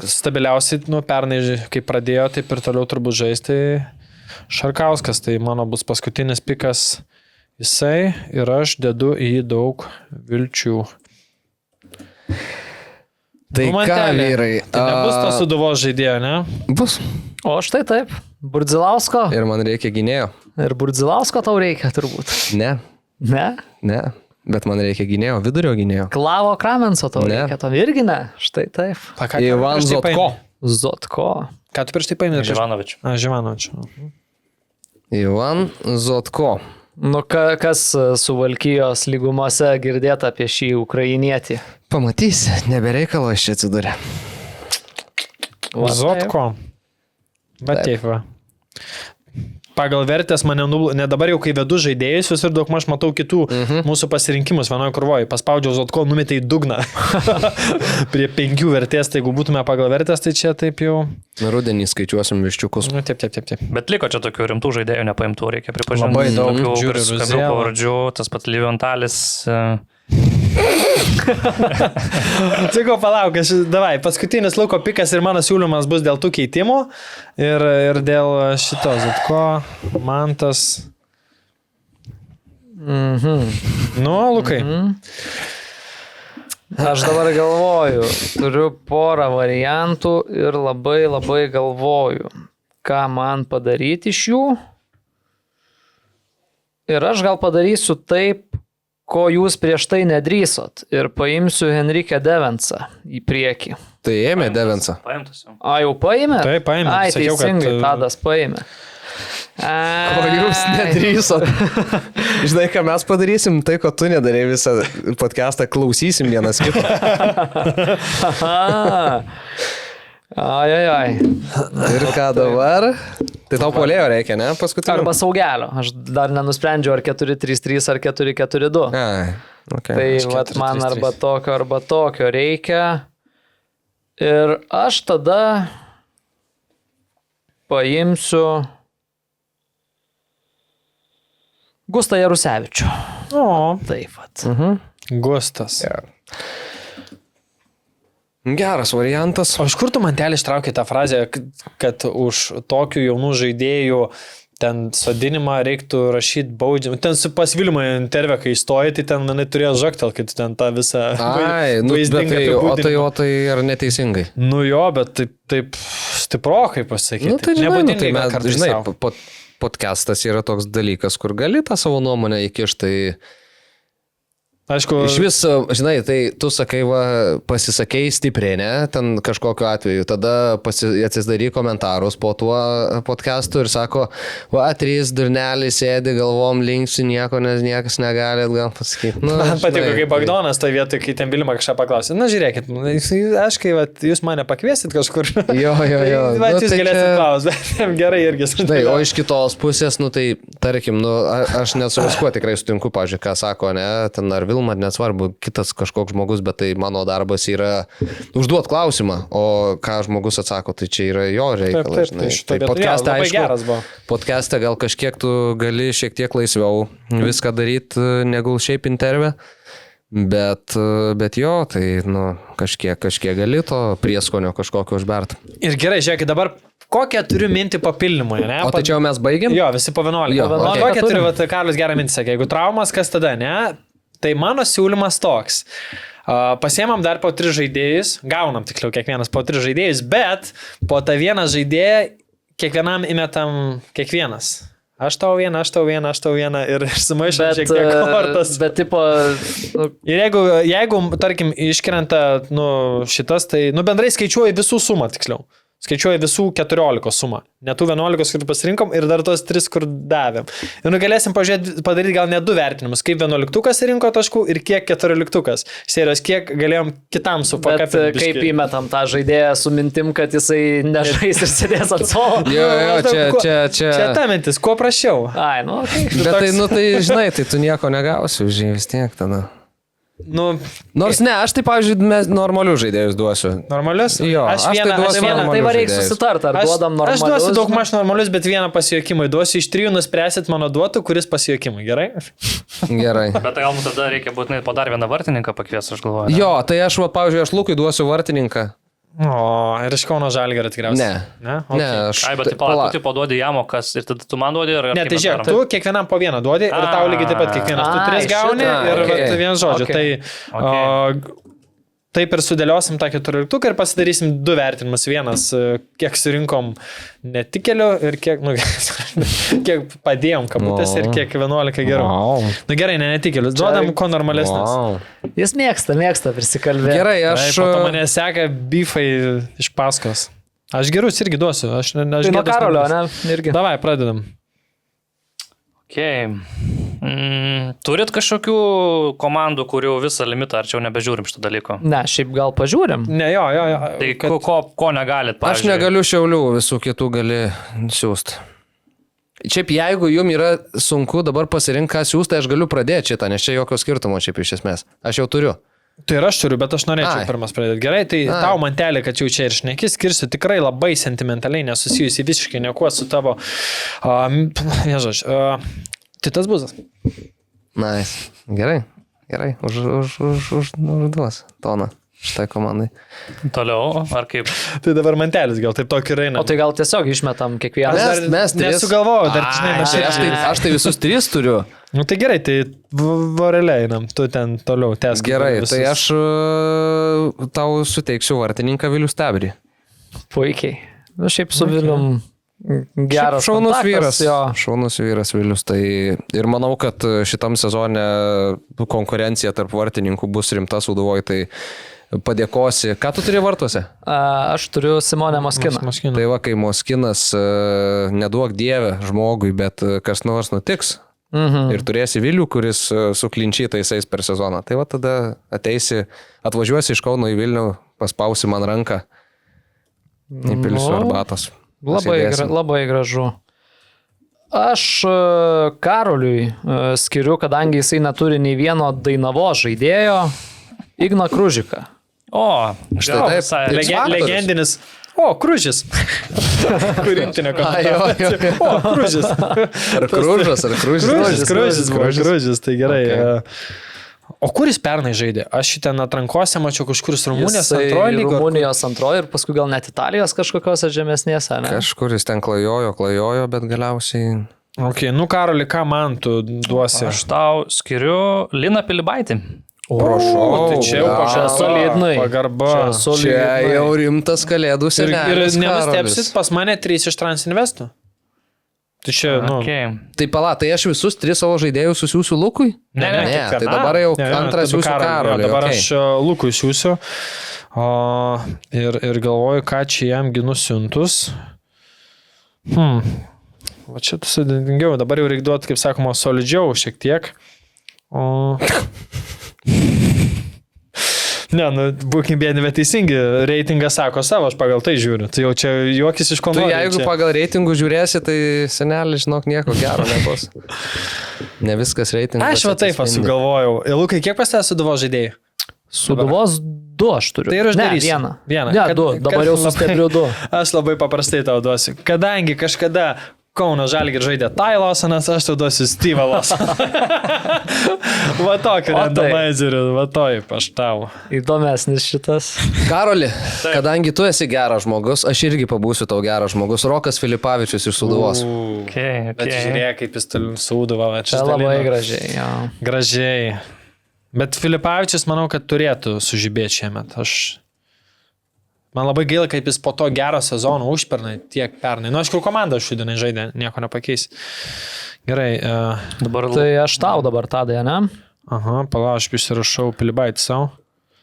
stabiliausiai, pernai, kai pradėjo, taip ir toliau turbūt žaisti Šarkauskas, tai mano bus paskutinis pikas jisai ir aš dedu į jį daug vilčių. Tai ką, vyrai? Tai nebus to Sūduvos žaidėjo, ne? Bus. O štai taip, Burdzilausko. Ir man reikia gynėjo. Ir Burdzilausko tau reikia turbūt. Ne. Ne? Ne. Bet man reikia gynėjo, vidurio gynėjo. Klavo Kramenso tau reikia, to irgi ne. Štai taip. Ivan Zotko. Zotko. Ką tu prieš tai paėmė? Živanovič. Živanovič. Ivan Zotko. Nu, kas Suvalkijos lygumose girdėta apie šį ukrainietį? Pamatysi, nebereikalo aš čia atsidūrė. Zotko. Bet taip va. Pagal vertės mane ne dabar jau kai vedu žaidėjus, vis ir daug maž matau kitų mūsų pasirinkimus vienoje kurvoje. Paspaudžiau Zotko, numetė į dugną. Prie 5 vertės, tai jeigu būtume pagal vertės, tai čia taip jau... Rudenį skaičiuosim viščiukus. Taip. Bet liko čia tokių rimtų žaidėjų nepaimtų, reikia pripažinti. Labai daug žiūrių pavardžių, tas pat Liviontalis. Sakau, palauk, davai, paskutinis lauko pikas ir mano siūlymas bus dėl tų keitimų ir dėl šito Zotko, Mantas. Nu, Lukai. Aš dabar galvoju, turiu porą variantų ir labai galvoju, ką man padaryti iš jų. Ir aš gal padarysiu taip, ko jūs prieš tai nedrįsot ir paimsiu Henrikę Devensą į priekį. Tai ėmė Devensą. Paimtas jau. A, jau paėmė? Taip, paėmė. Ai, teisingai, Tadas paėmė. Ko jūs nedrįsot? Žinai, ką mes padarysim, tai ko tu nedarei visą podcastą, klausysim vienas kitą. Ai. Ir ką dabar? Tai tau puolėjo reikia, ne? Paskutinio. Arba saugelio. Aš dar nenusprendžiau, ar 4-3-3 ar 4-4-2. Okay. Tai vat, man arba tokio reikia. Ir aš tada paimsiu Gustą Jarusevičių. O, taip vat. Gustas. Yeah. Geras variantas. O iš kur tu mantelį ištraukė tą frazę, kad už tokių jaunų žaidėjų ten sodinimą reiktų rašyti baudžiamą. Ten su pasvilimo intervė, kai įstoji, tai ten manai turėjo žaktel, kad ten tą visą vaizdingą apibūdinimą. O tai ar neteisingai? Nu jo, bet taip stiprokai pasakyti. Nu tai nebūtinai, tai mes, žinai, podcastas yra toks dalykas, kur gali tą savo nuomonę įkišti, tai... Aišku, iš vis, žinai, tai tu sakai, pasisakei stipriai, ne, ten kažkokiu atveju, tada atsidarė komentarus po tuo podcastu ir sako, 3 durneliai sėdi, galvom linksi nieko, nes niekas negali gal pasakyti. Nu, man patiko, kaip Bagdonas toje vietoje, kai ten Vilma kažką paklausė. Na, žiūrėkit, aš kai jūs mane pakviesit kažkur. Jo. Bet jūs galėsit klausti, bet gerai irgi. Žinai, o iš kitos pusės, tai tarkim, aš net su viskuo tikrai sutinku, pažiūrėk, ką sako, ne, ten ar Vilma, nesvarbu, kitas kažkoks žmogus, bet tai mano darbas yra užduoti klausimą, o ką žmogus atsako, tai čia yra jo reikalas. Tai podcast'e, aišku, podcast'e gal kažkiek tu gali šiek tiek laisviau viską daryti, negu šiaip intervė, bet jo, tai kažkiek gali to prieskonio kažkokio užbert. Ir gerai, žiūrėk, dabar kokią turiu mintį papildymui, ne? O tai čia jau mes baigėm? Jo, visi po 11. Kokią turiu, Karlius gerą mintį sakė, jeigu traumas, kas tada, ne? Tai mano siūlymas toks. Pasiemam dar po 3 žaidėjus, gaunam tiksliau kiekvienas po 3 žaidėjus, bet po tą vieną žaidėją kiekvienam įmetam kiekvienas. Aš tau vieną ir sumaišam šiek tiek kortas. Bet tipo... Ir jeigu tarkim, iškrenta šitas, tai bendrai skaičiuoji visų sumą tiksliau. Skaičiuoja visų 14 sumą. Ne tų 11, kur pasirinkom ir dar tos 3, kur davėm. Ir galėsim padaryti gal ne 2 vertinimus, kaip 11-ukas rinko taškų ir kiek 14-ukas. Serijos, kiek galėjom kitam sufakapinti. Bet kaip įmetam tą žaidėją su mintim, kad jisai nežais ir sėdės ant suolo. Čia ta mintis, kuo prašiau. Ai, okay. Bet tai, žinai, tai tu nieko negausi už jį vis tiek tada. Nors ne, aš tai, pavyzdžiui, normalius žaidėjus duosiu. Normalius? Jo, aš tai duosiu normalius. Tai va reikia susitart, ar duodam normalius. Aš duosiu daug maž normalius, bet vieną pasijokimui duosiu. Iš 3 nuspręsit mano duotų, kuris pasijokimui. Gerai? Gerai. Bet gal tada reikia būtinai po dar vieną vartininką pakviesti, aš galvoju. Jo, tai aš, pavyzdžiui, aš Lukui duosiu vartininką. Ir iš Kauno Žalgirio tikriausiai. Ne. Okay. Ne, aš... Ai, bet tu paduodi jamokas ir tada tu man duodi ir... Ne, tai žiūrėk, tu kiekvienam po vieną duodi ir tau lygiai taip pat kiekvienas. Tu 3 gauni ir vien žodžiu. Tai taip ir sudėliosim tą 14 ir pasidarysim 2 vertinimus. Vienas, kiek surinkom netikelių ir kiek padėjom kabutės ir kiek 11 gerų. Gerai, netikelius. Duodam ko normalesnis. Jis mėgsta prisikalbėti. Gerai, aš... Po to mane seka bifai iš paskos. Aš gerus irgi duosiu. Aš nuo Karolio, ne? Irgi. Davai, pradedam. Okay. Turit kažkokių komandų, kurių visą limitą, ar čia jau nebežiūrim šitą dalyko? Ne, šiaip gal pažiūrim. Ne, jo. Tai ko negalit, pavyzdžiui? Aš negaliu Šiaulių, visų kitų gali siūsti. Šiaip jeigu jums yra sunku dabar pasirinkti, ką siūsti, tai aš galiu pradėti šitą, nes čia jokio skirtumo šiaip iš esmės. Aš jau turiu. Tai ir aš turiu, bet aš norėčiau pirmas pradėti. Gerai, tai tau mantelė, kad jau čia ir šnekis, skirsiu tikrai labai sentimentaliai, nesusijusi visiškai niekuo su tavo... Tai tas bus. Nice. Gerai. Užduos toną šitai komandai. Toliau, ar kaip? Tai dabar mantelis gal taip tokį raina. O tai gal tiesiog išmetam kiekvieną. Mes nesugalvojau, dar aš tai visus 3 turiu. Tai gerai, tai voreliai einam, tu ten toliau tęsk. Gerai, tai aš tau suteiksiu vartininką Vilių Stebrį. Puikiai. Šiaip su Vilium geras šaunus kontaktas, vyras. Šaunus vyras Vilius. Tai ir manau, kad šitam sezone konkurencija tarp vartininkų bus rimta Sūduvoj, tai padėkosi. Ką tu turi vartuose? Aš turiu Simonę Moskiną. Tai va, kai Moskinas, neduok dievę žmogui, bet kas nors nutiks. Ir turėsi Vilių, kuris su klinčytais eis per sezoną. Tai va tada atvažiuosi iš Kauno į Vilnių, paspausi man ranką, įpilsiu arbatos. Labai gražu. Aš Karoliui skiriu, kadangi jisai neturi nei vieno Dainavos žaidėjo, Igną Kružiką. O, štai taip. Legendinis. O, Kružis. Kurintinė komandacija. O, Kružis. Ar Kružas? Kružis, tai gerai. O kuris pernai žaidė? Aš šitą atrankose mačiau kažkuris Rumunijos antroji lyga. Rumunijos antroji ir paskui gal net Italijos kažkokiose žemesnėse, ne? Kažkuris ten klajojo, bet galiausiai... Ok, Karoli, ką man tu duosi? Aš tau skiriu Liną Pilibaitį. Prašau, tai čia jau solidnai. Pagarba. Čia jau rimtas kalėdų senelis. Ir nenustepsit, pas mane 3 iš Transinvestų. Tai čia, Tai pala, tai aš visus 3 savo žaidėjus susiųsiu Lukui? Ne, tai dabar jau antras siūsiu Karoliui. Dabar aš Lukui siūsiu ir galvoju, ką čia jam nusiuntus. Va čia sudėtingiau, dabar jau reikia duoti, kaip sakoma, solidžiau šiek tiek. Ne, būkim bėdami teisingi, reitingas sako savo, aš pagal tai žiūriu. Tai jau čia juokis iš ko nori. Tai jeigu pagal reitingų žiūrėsi, tai senelį, žinok, nieko gero nebus. Ne viskas reitingas. Aš va taip sugalvojau. Lukai, kiek pas tavęs Sūduvos žaidėjai? Sūduvos 2 aš turiu. Tai ir aš darysiu. Vieną. Ne, 2, dabar jau sustebriu 2. Aš labai paprastai tau duosiu. Kadangi kažkada Kauno Žalgiris žaidė Tai Lawsonas, aš tau duosiu Steve'ą Lawsoną. Va tokį randomizerių, va taip aš tau. Įdomesnis šitas. Karoli, kadangi tu esi geras žmogus, aš irgi pabūsiu tau geras žmogus. Rokas Filipavičius iš Sūduvos. Okay. Bet žiūrėk, kaip jis Sūduvą. Čia labai gražiai. Jo. Gražiai. Bet Filipavičius manau, kad turėtų sužibėti šiemet. Man labai gaila, kaip jis po to gero sezono užpernai, tiek pernai. Nu, aišku, komanda šudinai žaidė, nieko nepakeis. Gerai. Dabar... Tai aš tau dabar Tadai, ne? Aha, pala, aš įsirašau Pilibaitį savo.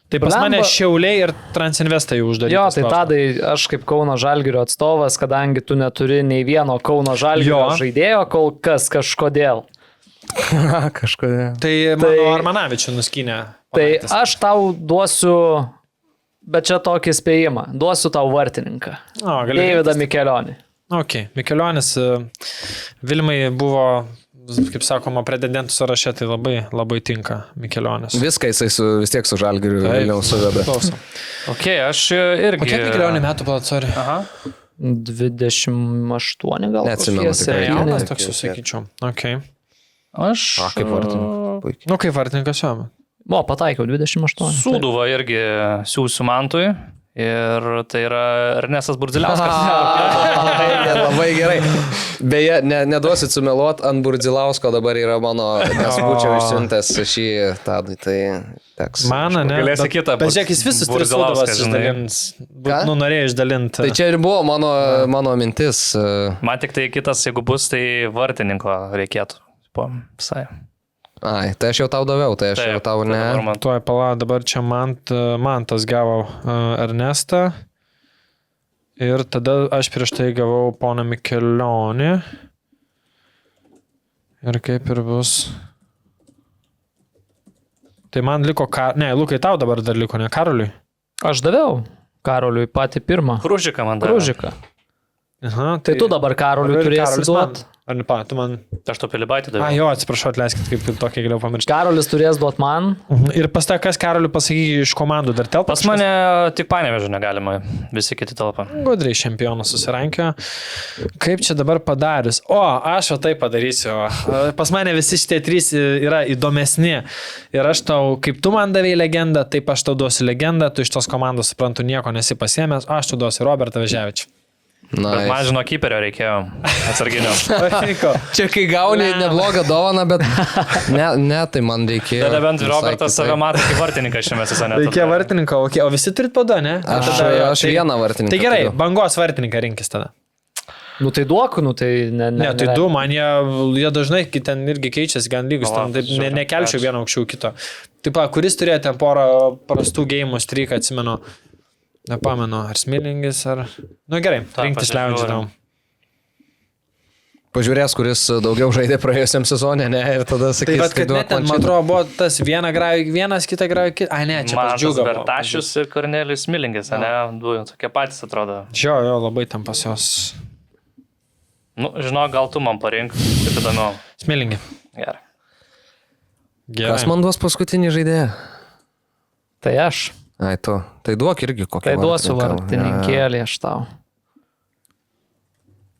Tai pas mane Šiauliai ir Transinvestą jau uždaryti. Jo, tai Tadai, aš kaip Kauno Žalgirio atstovas, kadangi tu neturi nei vieno Kauno Žalgirio žaidėjo, kol kas kažkodėl. Kažkodėl. Tai mano Armanavičių nuskynė. Tai aš tau duosiu, bet čia tokį spėjimą, duosiu tau vartininką. Deividą Mikelionį. Ok, Mikelionis Vilmai buvo, kaip sakoma, pretendentų sąraše, tai labai, labai tinka Mikelionis. Viską jisai vis tiek su Žalgiriu vėliau suveda. Ok, aš irgi... O kiek Mikelionį metų palatsori? Aha. 28 gal. Neatsimenu, tikrai. Jaunas toks, sakyčiau. Ok. Aš... Kaip vartininkas. Nu, kaip vartininkas jo. O, pataikiau 28. Sūduvą irgi siūsiu Mantui. Ir tai yra Ernestas Burdzilauskas. Labai gerai. Beje, neduosit sumeluot, ant Burdzilausko dabar yra mano, nes būčiau išsiuntęs šį Tadui, tai teks. Mano, ne? Galėsi kitą. Bet žiūrėk, jis visus tris Sūduvas išdalins. Nu, norėjai išdalinti. Tai čia ir buvo mano mintis. Man tik tai kitas, jeigu bus, tai vartininko reikėtų. Visai. Ai, tai aš jau tau daviau, tai aš jau tau ne. Tuoj pala, dabar čia Mantas gavo Ernestą ir tada aš prieš tai gavau poną Mikelionį ir kaip ir bus. Tai man liko, ne, Lukai, tau dabar dar liko, ne Karoliui? Aš daviau Karoliui patį pirmą. Kružiką man davė. Kružiką. Aha, tai tu dabar Karoliui turėsi duoti. Ar ne, tu man... Aš to Pilibaitį daviau. Jo, atsiprašau, atleiskit, kaip tokį galėjau pamiršti. Karolis turės duoti man. Ir pas tą, kas Karoliu pasakyk iš komandų dar telpa? Pas mane tik Panevėžio negalima, visi kiti telpa. Gudriai čempionas susirankio. Kaip čia dabar padarius? O, aš tai padarysiu. Pas mane visi šitie trys yra įdomesni. Ir aš tau, kaip tu man davėjai legendą, taip aš tau duosiu legendą, tu iš tos komandos, suprantu, nieko nesi pasiėmęs, aš tau duosiu Robertą Veževičių. Bet man žino, kiperio reikėjo atsarginio. Čia kai gauni neblogą dovaną, bet ne, tai man reikėjo. Tada bent Robertas save mato kaip vartininką šiame sezone. Reikėjo vartininką, o visi turit po du, ne? Aš vieną vartininką. Tai gerai, Bangos vartininką rinkis tada. Nu tai duok, nu tai ne. Ne, tai du, man jie dažnai ten irgi keičiasi gan lygus, ten nekelčiau vieną aukščiau kito. Taip, kuris turėjo ten porą prastų gėjimų stryką, atsimenu. Nepamenu, ar Smilingis, ar... Nu gerai, rinktis leidžiu. Pažiūrės, kuris daugiau žaidė praėjusiam sezonė, ne, ir tada sakys, tai kad net, man atrodo, buvo tas vienas kitą grajų kitą. Ai, ne, čia pas Džiugą. Bertašius ir Kornelijus Smilingis, ne, du tokie patys atrodo. Jo, labai tam pas jos. Nu, žinok, gal tu man parink, taip įdomiau. Smilingį. Gerai. Kas man duos paskutinį žaidėją? Tai aš. Ai, tu. Tai duok irgi kokį. Tai duosiu vartininkėlį aš tau.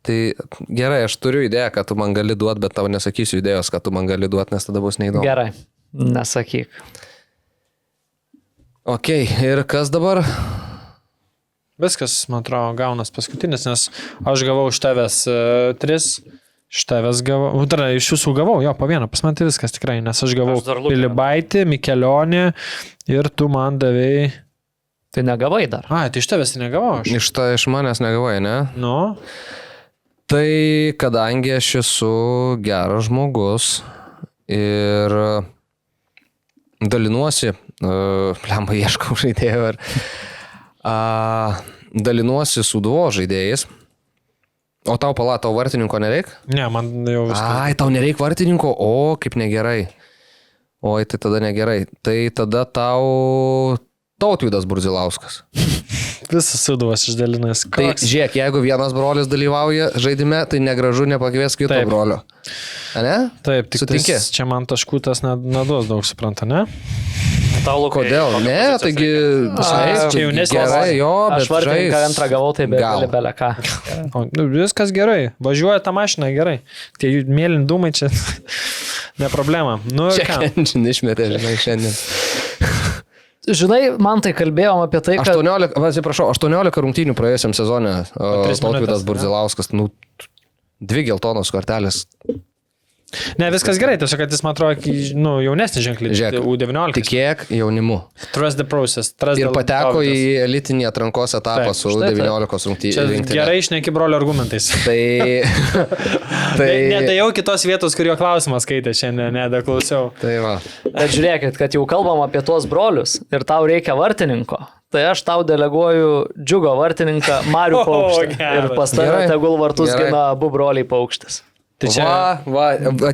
Tai gerai, aš turiu idėją, kad tu man gali duoti, bet tau nesakysiu idėjos, kad tu man gali duoti, nes tada bus neįdomu. Gerai, nesakyk. Ok, ir kas dabar? Viskas, man atrodo, gaunas paskutinis, nes aš gavau iš tavęs 3. Iš tavęs gavau, iš jūsų gavau, jo, po vieną, pas man tai viskas tikrai, nes aš gavau Pilibaitį, Mikelionį ir tu man davėjai. Tai negavai dar. Tai iš tavęs tai negavau aš. Iš manęs negavai, ne? Nu. Tai kadangi aš esu geras žmogus ir dalinuosi, lemba ieškau žaidėjų, dalinuosi su Sūduvos žaidėjais. O tau tau vartininko nereik? Ne, man jau viskas. Ai, tau nereik vartininko, o kaip negerai. Oi, tai tada negerai. Tai tada tau Tautvydas Burdzilauskas. Visas Sūduvas išdalinęs. Tai žiūrėk, jeigu vienas brolis dalyvauja žaidime, tai negražu nepakvies kito brolio. A ne? Taip, tik čia man taškų tas neduos daug, supranta, ne? Kodėl? Ne, taigi čia jaunesnis. Gerai, jo, bet aš vartininką antrą gavau, tai belė ką. Viskas gerai, važiuoja tą mašiną gerai. Tie mėlyni dūmai čia ne problema. Nu, čia išmetė, žinai, šiandien. Žinai, man tai kalbėjom apie tai, kad... 18 rungtynių praėjusiam sezone Tautvydas Burdzilauskas, 2 geltonos kortelės. Ne, viskas gerai, tiesiog, kad jis, man atrodo, jaunesnis ženkliai. Žiūrėk, U19. Tikėk jaunimu. Trust the process. Ir pateko į elitinį atrankos etapą su U19 rungtynėmis. Gerai išneki brolio argumentais. Tai Nedėjau kitos vietos, kurio klausimas skaitė šiandien, nedaklausiau. Tai va. Bet žiūrėkit, kad jau kalbam apie tuos brolius ir tau reikia vartininko. Tai aš tau deleguoju Džiugo vartininką Marių Paukštį. Ir pas tave tegul vartus gina abu broliai Paukštis. Tai čia... Va,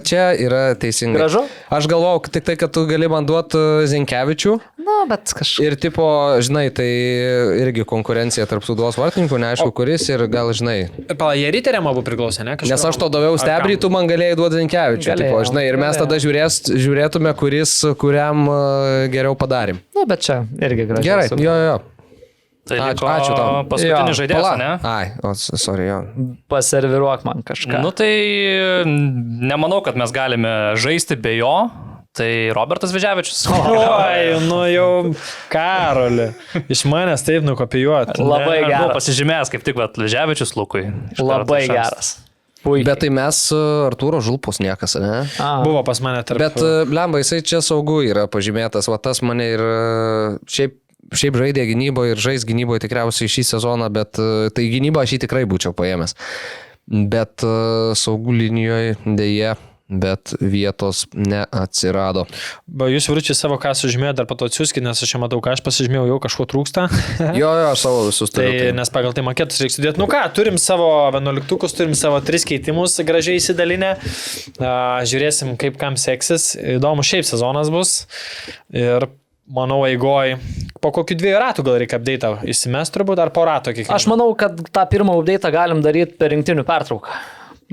čia yra teisingai. Gražu? Aš galvojau tik tai, kad tu gali man duoti Zinkevičių. Na, bet kažkaip. Ir tipo, žinai, tai irgi konkurencija tarp Sūduvos vartininkų, neaišku kuris ir gal, žinai. Pala, jie riteriam abu priklausė, ne? Nes aš to daviau Stebrį, tu man galėjai duoti Zinkevičių. Tipo, žinai, ir mes tada žiūrėtume, kuriam geriau padarim. Na, bet čia irgi gražiai. Gerai, jo. Tai ačiū tau. Paskutinis žaidėjas, ne? Ai, sorry, jo. Paserviruok man kažką. Nu tai nemanau, kad mes galime žaisti be jo. Tai Robertas Veževičius. Oi, jau Karoli. Iš manęs taip nukopijuoti. Labai geras. Buvau pasižymėjęs kaip tik Veževičius Lukui. Labai geras. Puikiai. Bet tai mes Artūro Žulpos niekas, ne? Buvo pas mane tarp. Bet, blemba, jisai čia saugu yra pažymėtas. Va tas mane ir šiaip žaidė gynyboje ir žais gynyboje tikriausiai šį sezoną, bet tai gynybą aš jį tikrai būčiau paėmęs. Bet saugų linijoje dėje, bet vietos neatsirado. Jūs vyručiai savo ką sužymėjo, dar pato atsiųskit, nes aš čia matau, ką aš pasižymėjau, jau kažko trūksta. jo, aš savo visus turiu. Tai, nes pagal tai maketus reikia sudėti. Nu ką, turim savo 11-ukus, turim savo 3 keitimus gražiai įsidalinę. Žiūrėsim, kaip kam seksis. Įdomu, šiaip sezonas bus. Ir manau, eigoj, po kokių 2 ratų gal reikia update'ą įsimest turbūt, ar po rato kiekvieną? Aš manau, kad tą pirmą update'ą galim daryti per rinktinių pertrauką.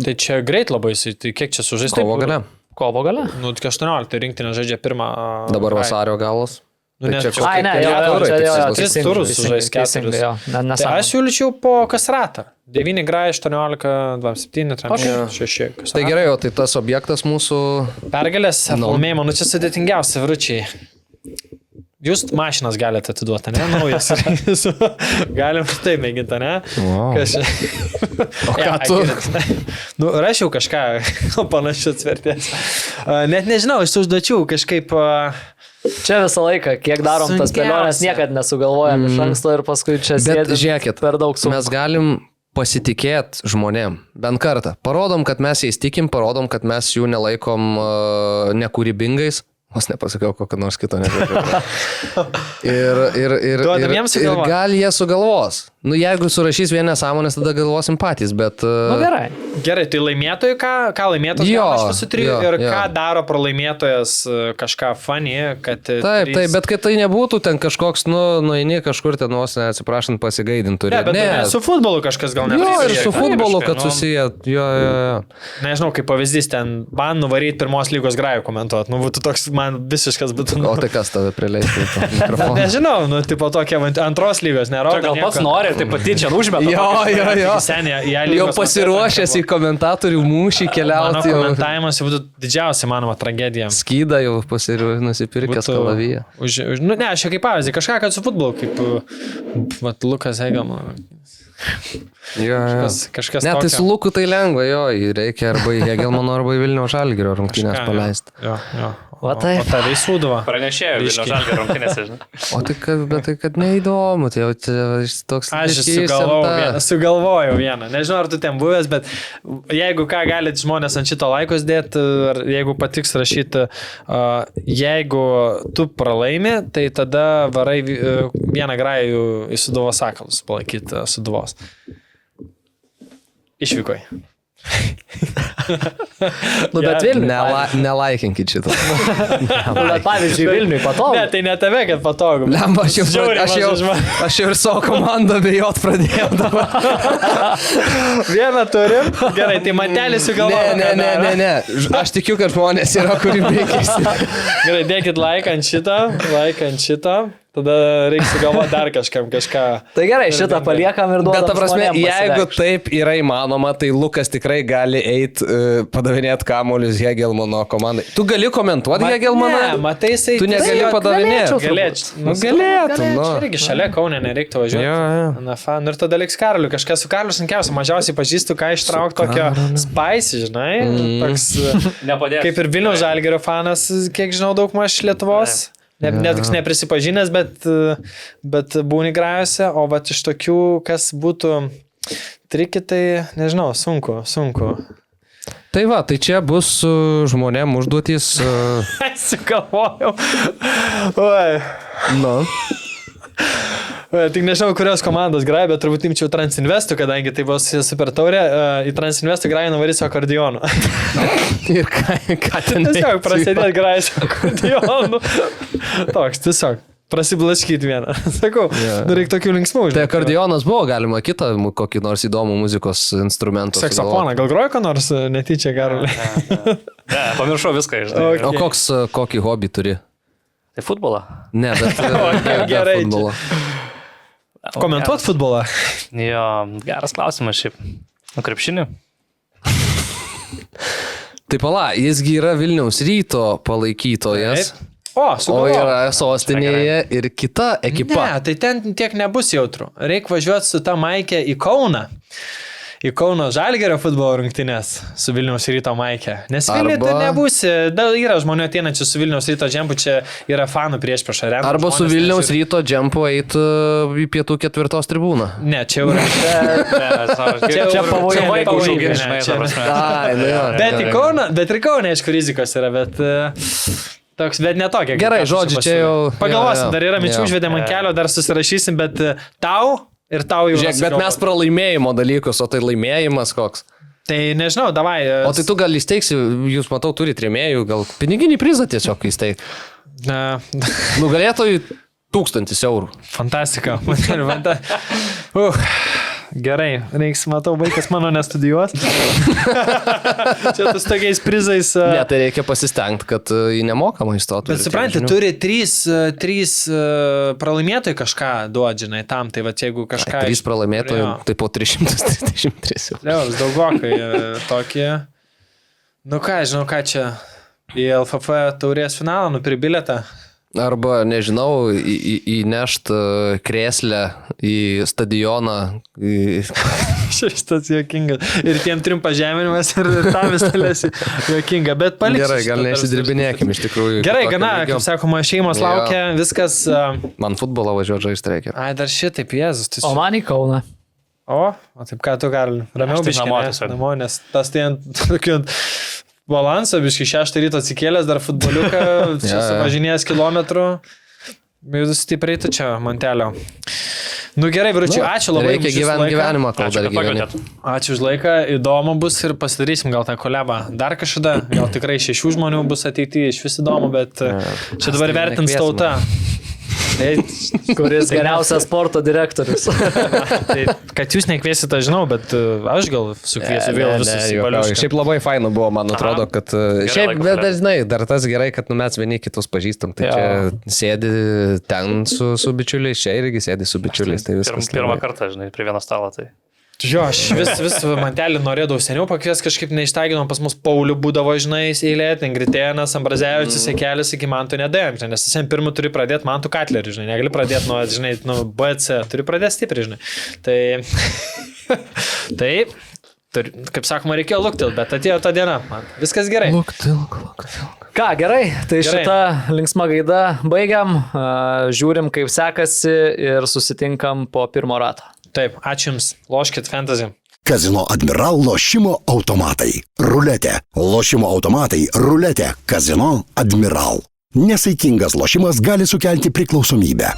Tai čia greit labai, tai kiek čia sužais? Kovo gale. Kovo gale? Nu, 18 rinktinė žaidžia pirmą. Dabar vasario galas. Nu, ne, čia ai, ne, jo, 3 turus sužais 4. Tai aš siūlyčiau po kas ratą. 9 grai, 18, 27, 36. Tai gerai, o tai tas objektas mūsų... Pergalės, laimėjimo, nu čia sudėtingiausia, vyručiai. Jūs mašinas galite atiduoti, ne? Naujas. Galim tai mėginti, ne? Wow. O ką tu? Nu, rašiau kažką panašius vertės. Net nežinau, iš tų užduočių kažkaip... Čia visą laiką, kiek darom tas pelionės, niekad nesugalvojam iš anksto ir paskui čia sėdėm per daug sunku. Mes galim pasitikėti žmonėm, bent kartą. Parodom, kad mes jais tikim, parodom, kad mes jų nelaikom nekūrybingais. Aš nepasakiau kokio nors kito nepasakiau. Ir gal jie sugalvos. Nu, jeigu surašys vieną nesąmonės, tada galvosim patys, bet... Nu, gerai. Gerai, tai laimėtojai, ką laimėtojas gauna iš visų 3 ir ką daro pralaimėtojas kažką funny, kad... Taip, bet kad tai nebūtų ten kažkoks, nueini kažkur ten vos, atsiprašant, pasigaidintų. Ne, bet su futbolu kažkas gal neprisijęs. Jo, ir su futbolu, kad susiję. Jo. Nežinau, kaip pavyzdys ten, man nuvaryti pirmos lygos grajų komentuoti. Nu, būtų toks, man visiškas būtų... O tai kas tave prileistų į mikrofoną? Nežinau, nu, tipo tokia antros lygos, nerodo. Gal pats nori, tai pati čia užmeta. Jo. Jau pasiruošęs į komentatorių mūšį keliauti. Mano komentavimas jau būtų didžiausia manoma tragedija. Skydą jau nusipirkęs kalaviją. Nu, ne, aš kaip pavyzdį, kažką, kad su futbolu, kaip Lukas Hegelman. Kažkas ne, tai su Luku tai lengva, jo, reikia arba į Hegelmano, arba į Vilniaus Žalgirio rungtynės paleisti. Jo. O tavai Sūduva. Pranešėjo Vilniaus Žalgirio rungtynėse, žinai. O tai kad neįdomu, tai jau toks... Aš sugalvojau vieną. Nežinau, ar tu ten buvęs, bet jeigu ką galit žmonės ant šito laikos dėti, ar jeigu patiks rašyti, jeigu tu pralaimi, tai tada varai vieną grajų į Sūduvos Sakalus palaikyti Sūduvos. Išvykoj. Nu, bet Vilniui. Nelaikinkit šitą. Bet pavyzdžiui, Vilniui patogu. Ne, tai ne tave, kad patogu. Lemba, aš jau ir savo komandą bejot pradėjau dabar. Vieną turim. Gerai, tai Matelis sugalvojo. Ne. Aš tikiu, kad žmonės yra kūrybingi. Gerai, dėkit like ant šito. Tada reikia sugalvoti dar kažkam kažką. Tai gerai, šitą paliekam ir duodam. Bet ta prasme, jeigu taip yra įmanoma, tai Lukas tikrai gali eiti padavinėti kamuolius Hegelmano komandai. Tu gali komentuoti Hegelmaną? Ne, matai, jisai... Tu negali padavinėti. Galėčiau. Galėtum, nu. Irgi šalia Kaune nereiktų važiuoti. Jo. Ir tada liks Karaliu. Kažkas su Karaliu sunkiausia. Mažiausiai pažįstu, ką ištraukti tokio spicy, žinai. Toks, kaip ir Vilniaus Žalgirio fanas, kiek žinau, daug maž Lietuvos. Net neprisipažinęs, bet būni grajose. O vat iš tokių, kas būtų triki, tai nežinau, sunku. Tai va, tai čia bus žmonėm užduotys. Sugalvojau. Oi. Nu. Tik nežinau, kurios komandos graja, bet turbūt imčiau Transinvestų, kadangi tai bus super taurė. Į Transinvestų graja nuvarysiu akordionu. Ir ką ten? Tiesiog prasidėt graja su akordionu. Toks, tiesiog. Prasiblaškyti vieną. Sakau, reikia tokių linksmų. Tai akordeonas buvo galima kitą, kokį nors įdomų muzikos instrumentą. Saksofoną, gal groja ką nors netyčia, Karoli? Ne, pamiršau viską, žinai. Okay. O kokį hobį turi? Tai futbolą. Ne, bet gerai. futbolą. Komentuot futbolą? Jo, geras klausimas šiaip. Krepšinį? Tai pala, jisgi yra Vilniaus Ryto palaikytojas. Taip. O yra sostinėje ir kita ekipa. Ne, tai ten tiek nebus jautru. Reikia važiuoti su ta maikė į Kauną. Į Kauno Žalgirio futbolo rungtynės su Vilniaus Ryto maikė. Nes Vilniuje ten nebūsi. Yra žmonių ateinančių su Vilniaus Ryto džempu, čia yra fanų priešpriešą. Arba su Vilniaus Ryto džempu eit į pietų 4 tribūną. Ne, čia jau yra. Čia pavojingai, Bet į Kauną, aišku, rizikos yra, bet... Toks, bet netokia. Gerai, žodžiu, čia jau... Pagalvosim, dar yra minčių, užvedėm ant kelio, dar susirašysim, bet tau jau... Žiūrėk, bet mes pralaimėjimo dalykus, o tai laimėjimas koks. Tai nežinau, davai. O tai tu gal įsteigsi, jūs matau, turite rėmėjų, gal piniginį prizą tiesiog įsteigti. Nugalėtojų 1000 eurų. Fantastika. Gerai, reiks, matau, vaikas mano nestudijuos. Čia tu su tokiais prizais. Ne, tai reikia pasistengti, kad į nemokamą įstotų. Bet supranti, turi trys pralaimėtojai kažką duodžinai tam, tai va, jeigu kažką... 3 pralaimėtojai, tai po 333. Liaus, daugokai tokie. Nu ką, žinau, ką čia į LFF taurės finalą nupiri bilietą. Arba, nežinau, įnešt krėslę į stadioną. Šitas juokingas. Ir tiem 3 pažeminimas ir tam vis talėsi juokinga. Bet paliksiu. Gerai, gal nesidirbinėkim iš tikrųjų. Gerai, gana, kaip sakoma, šeimos laukia, viskas. Man futbolą važiuoti žaisti reikia. Ai, dar šitaip, Jėzus. O man į Kauną. O taip ką tu gali. Ramiau biškai, namo, nes tas tai ant tokių... Balansą, biškai 6 ryto atsikėlęs, dar futboliuką, čia suvažinėjęs kilometrų. Jūs stipriai tu čia, mantelio. Nu gerai, vyručiai, ačiū labai. Reikia gyvenimą, kol dar gyveni. Ačiū už laiką, įdomu bus ir pasidarysim gal tą kolebą dar kažkada. Gal tikrai 6 žmonių bus ateityje, iš vis įdomu, bet čia dabar vertins tauta. Kuris geriausias sporto direktorius. Tai, kad jūs nekviesite, žinau, bet aš gal sukviesiu vėl visus balius. Šiaip labai fainu buvo, man atrodo, kad... Šiaip, bet dažnai, dar tas gerai, kad mes vieni kitus pažįstam. Tai čia sėdi ten su bičiuliais, čia irgi sėdi su bičiuliais. Tai viskas. Pirmą kartą, žinai, prie vieno stalo. Tai... Jo, aš vis mantelį norėdavau seniau pakvies, kažkaip neištaiginom, pas mus Paulių būdavo, žinai, eilė, ten Gritėnas, Ambrazevičius, Sekelis iki Manto nedėjom, nes esi pirmų turi pradėti Mantų Katlerį, žinai, negali pradėti nuo, žinai, BC, turi pradėti stipriai, žinai. Tai, kaip sakoma, reikėjo luktelti, bet atėjo ta diena, man viskas gerai. Luktelk. Ką, gerai, tai šitą linksmą gaidą baigiam, žiūrim, kaip sekasi ir susitinkam po pirmo rato. Taip, ačiū Jums, loškit fantasy. Kazino Admiral lošimo automatai. Ruletė. Lošimo automatai. Ruletė. Kazino Admiral. Nesaikingas lošimas gali sukelti priklausomybę.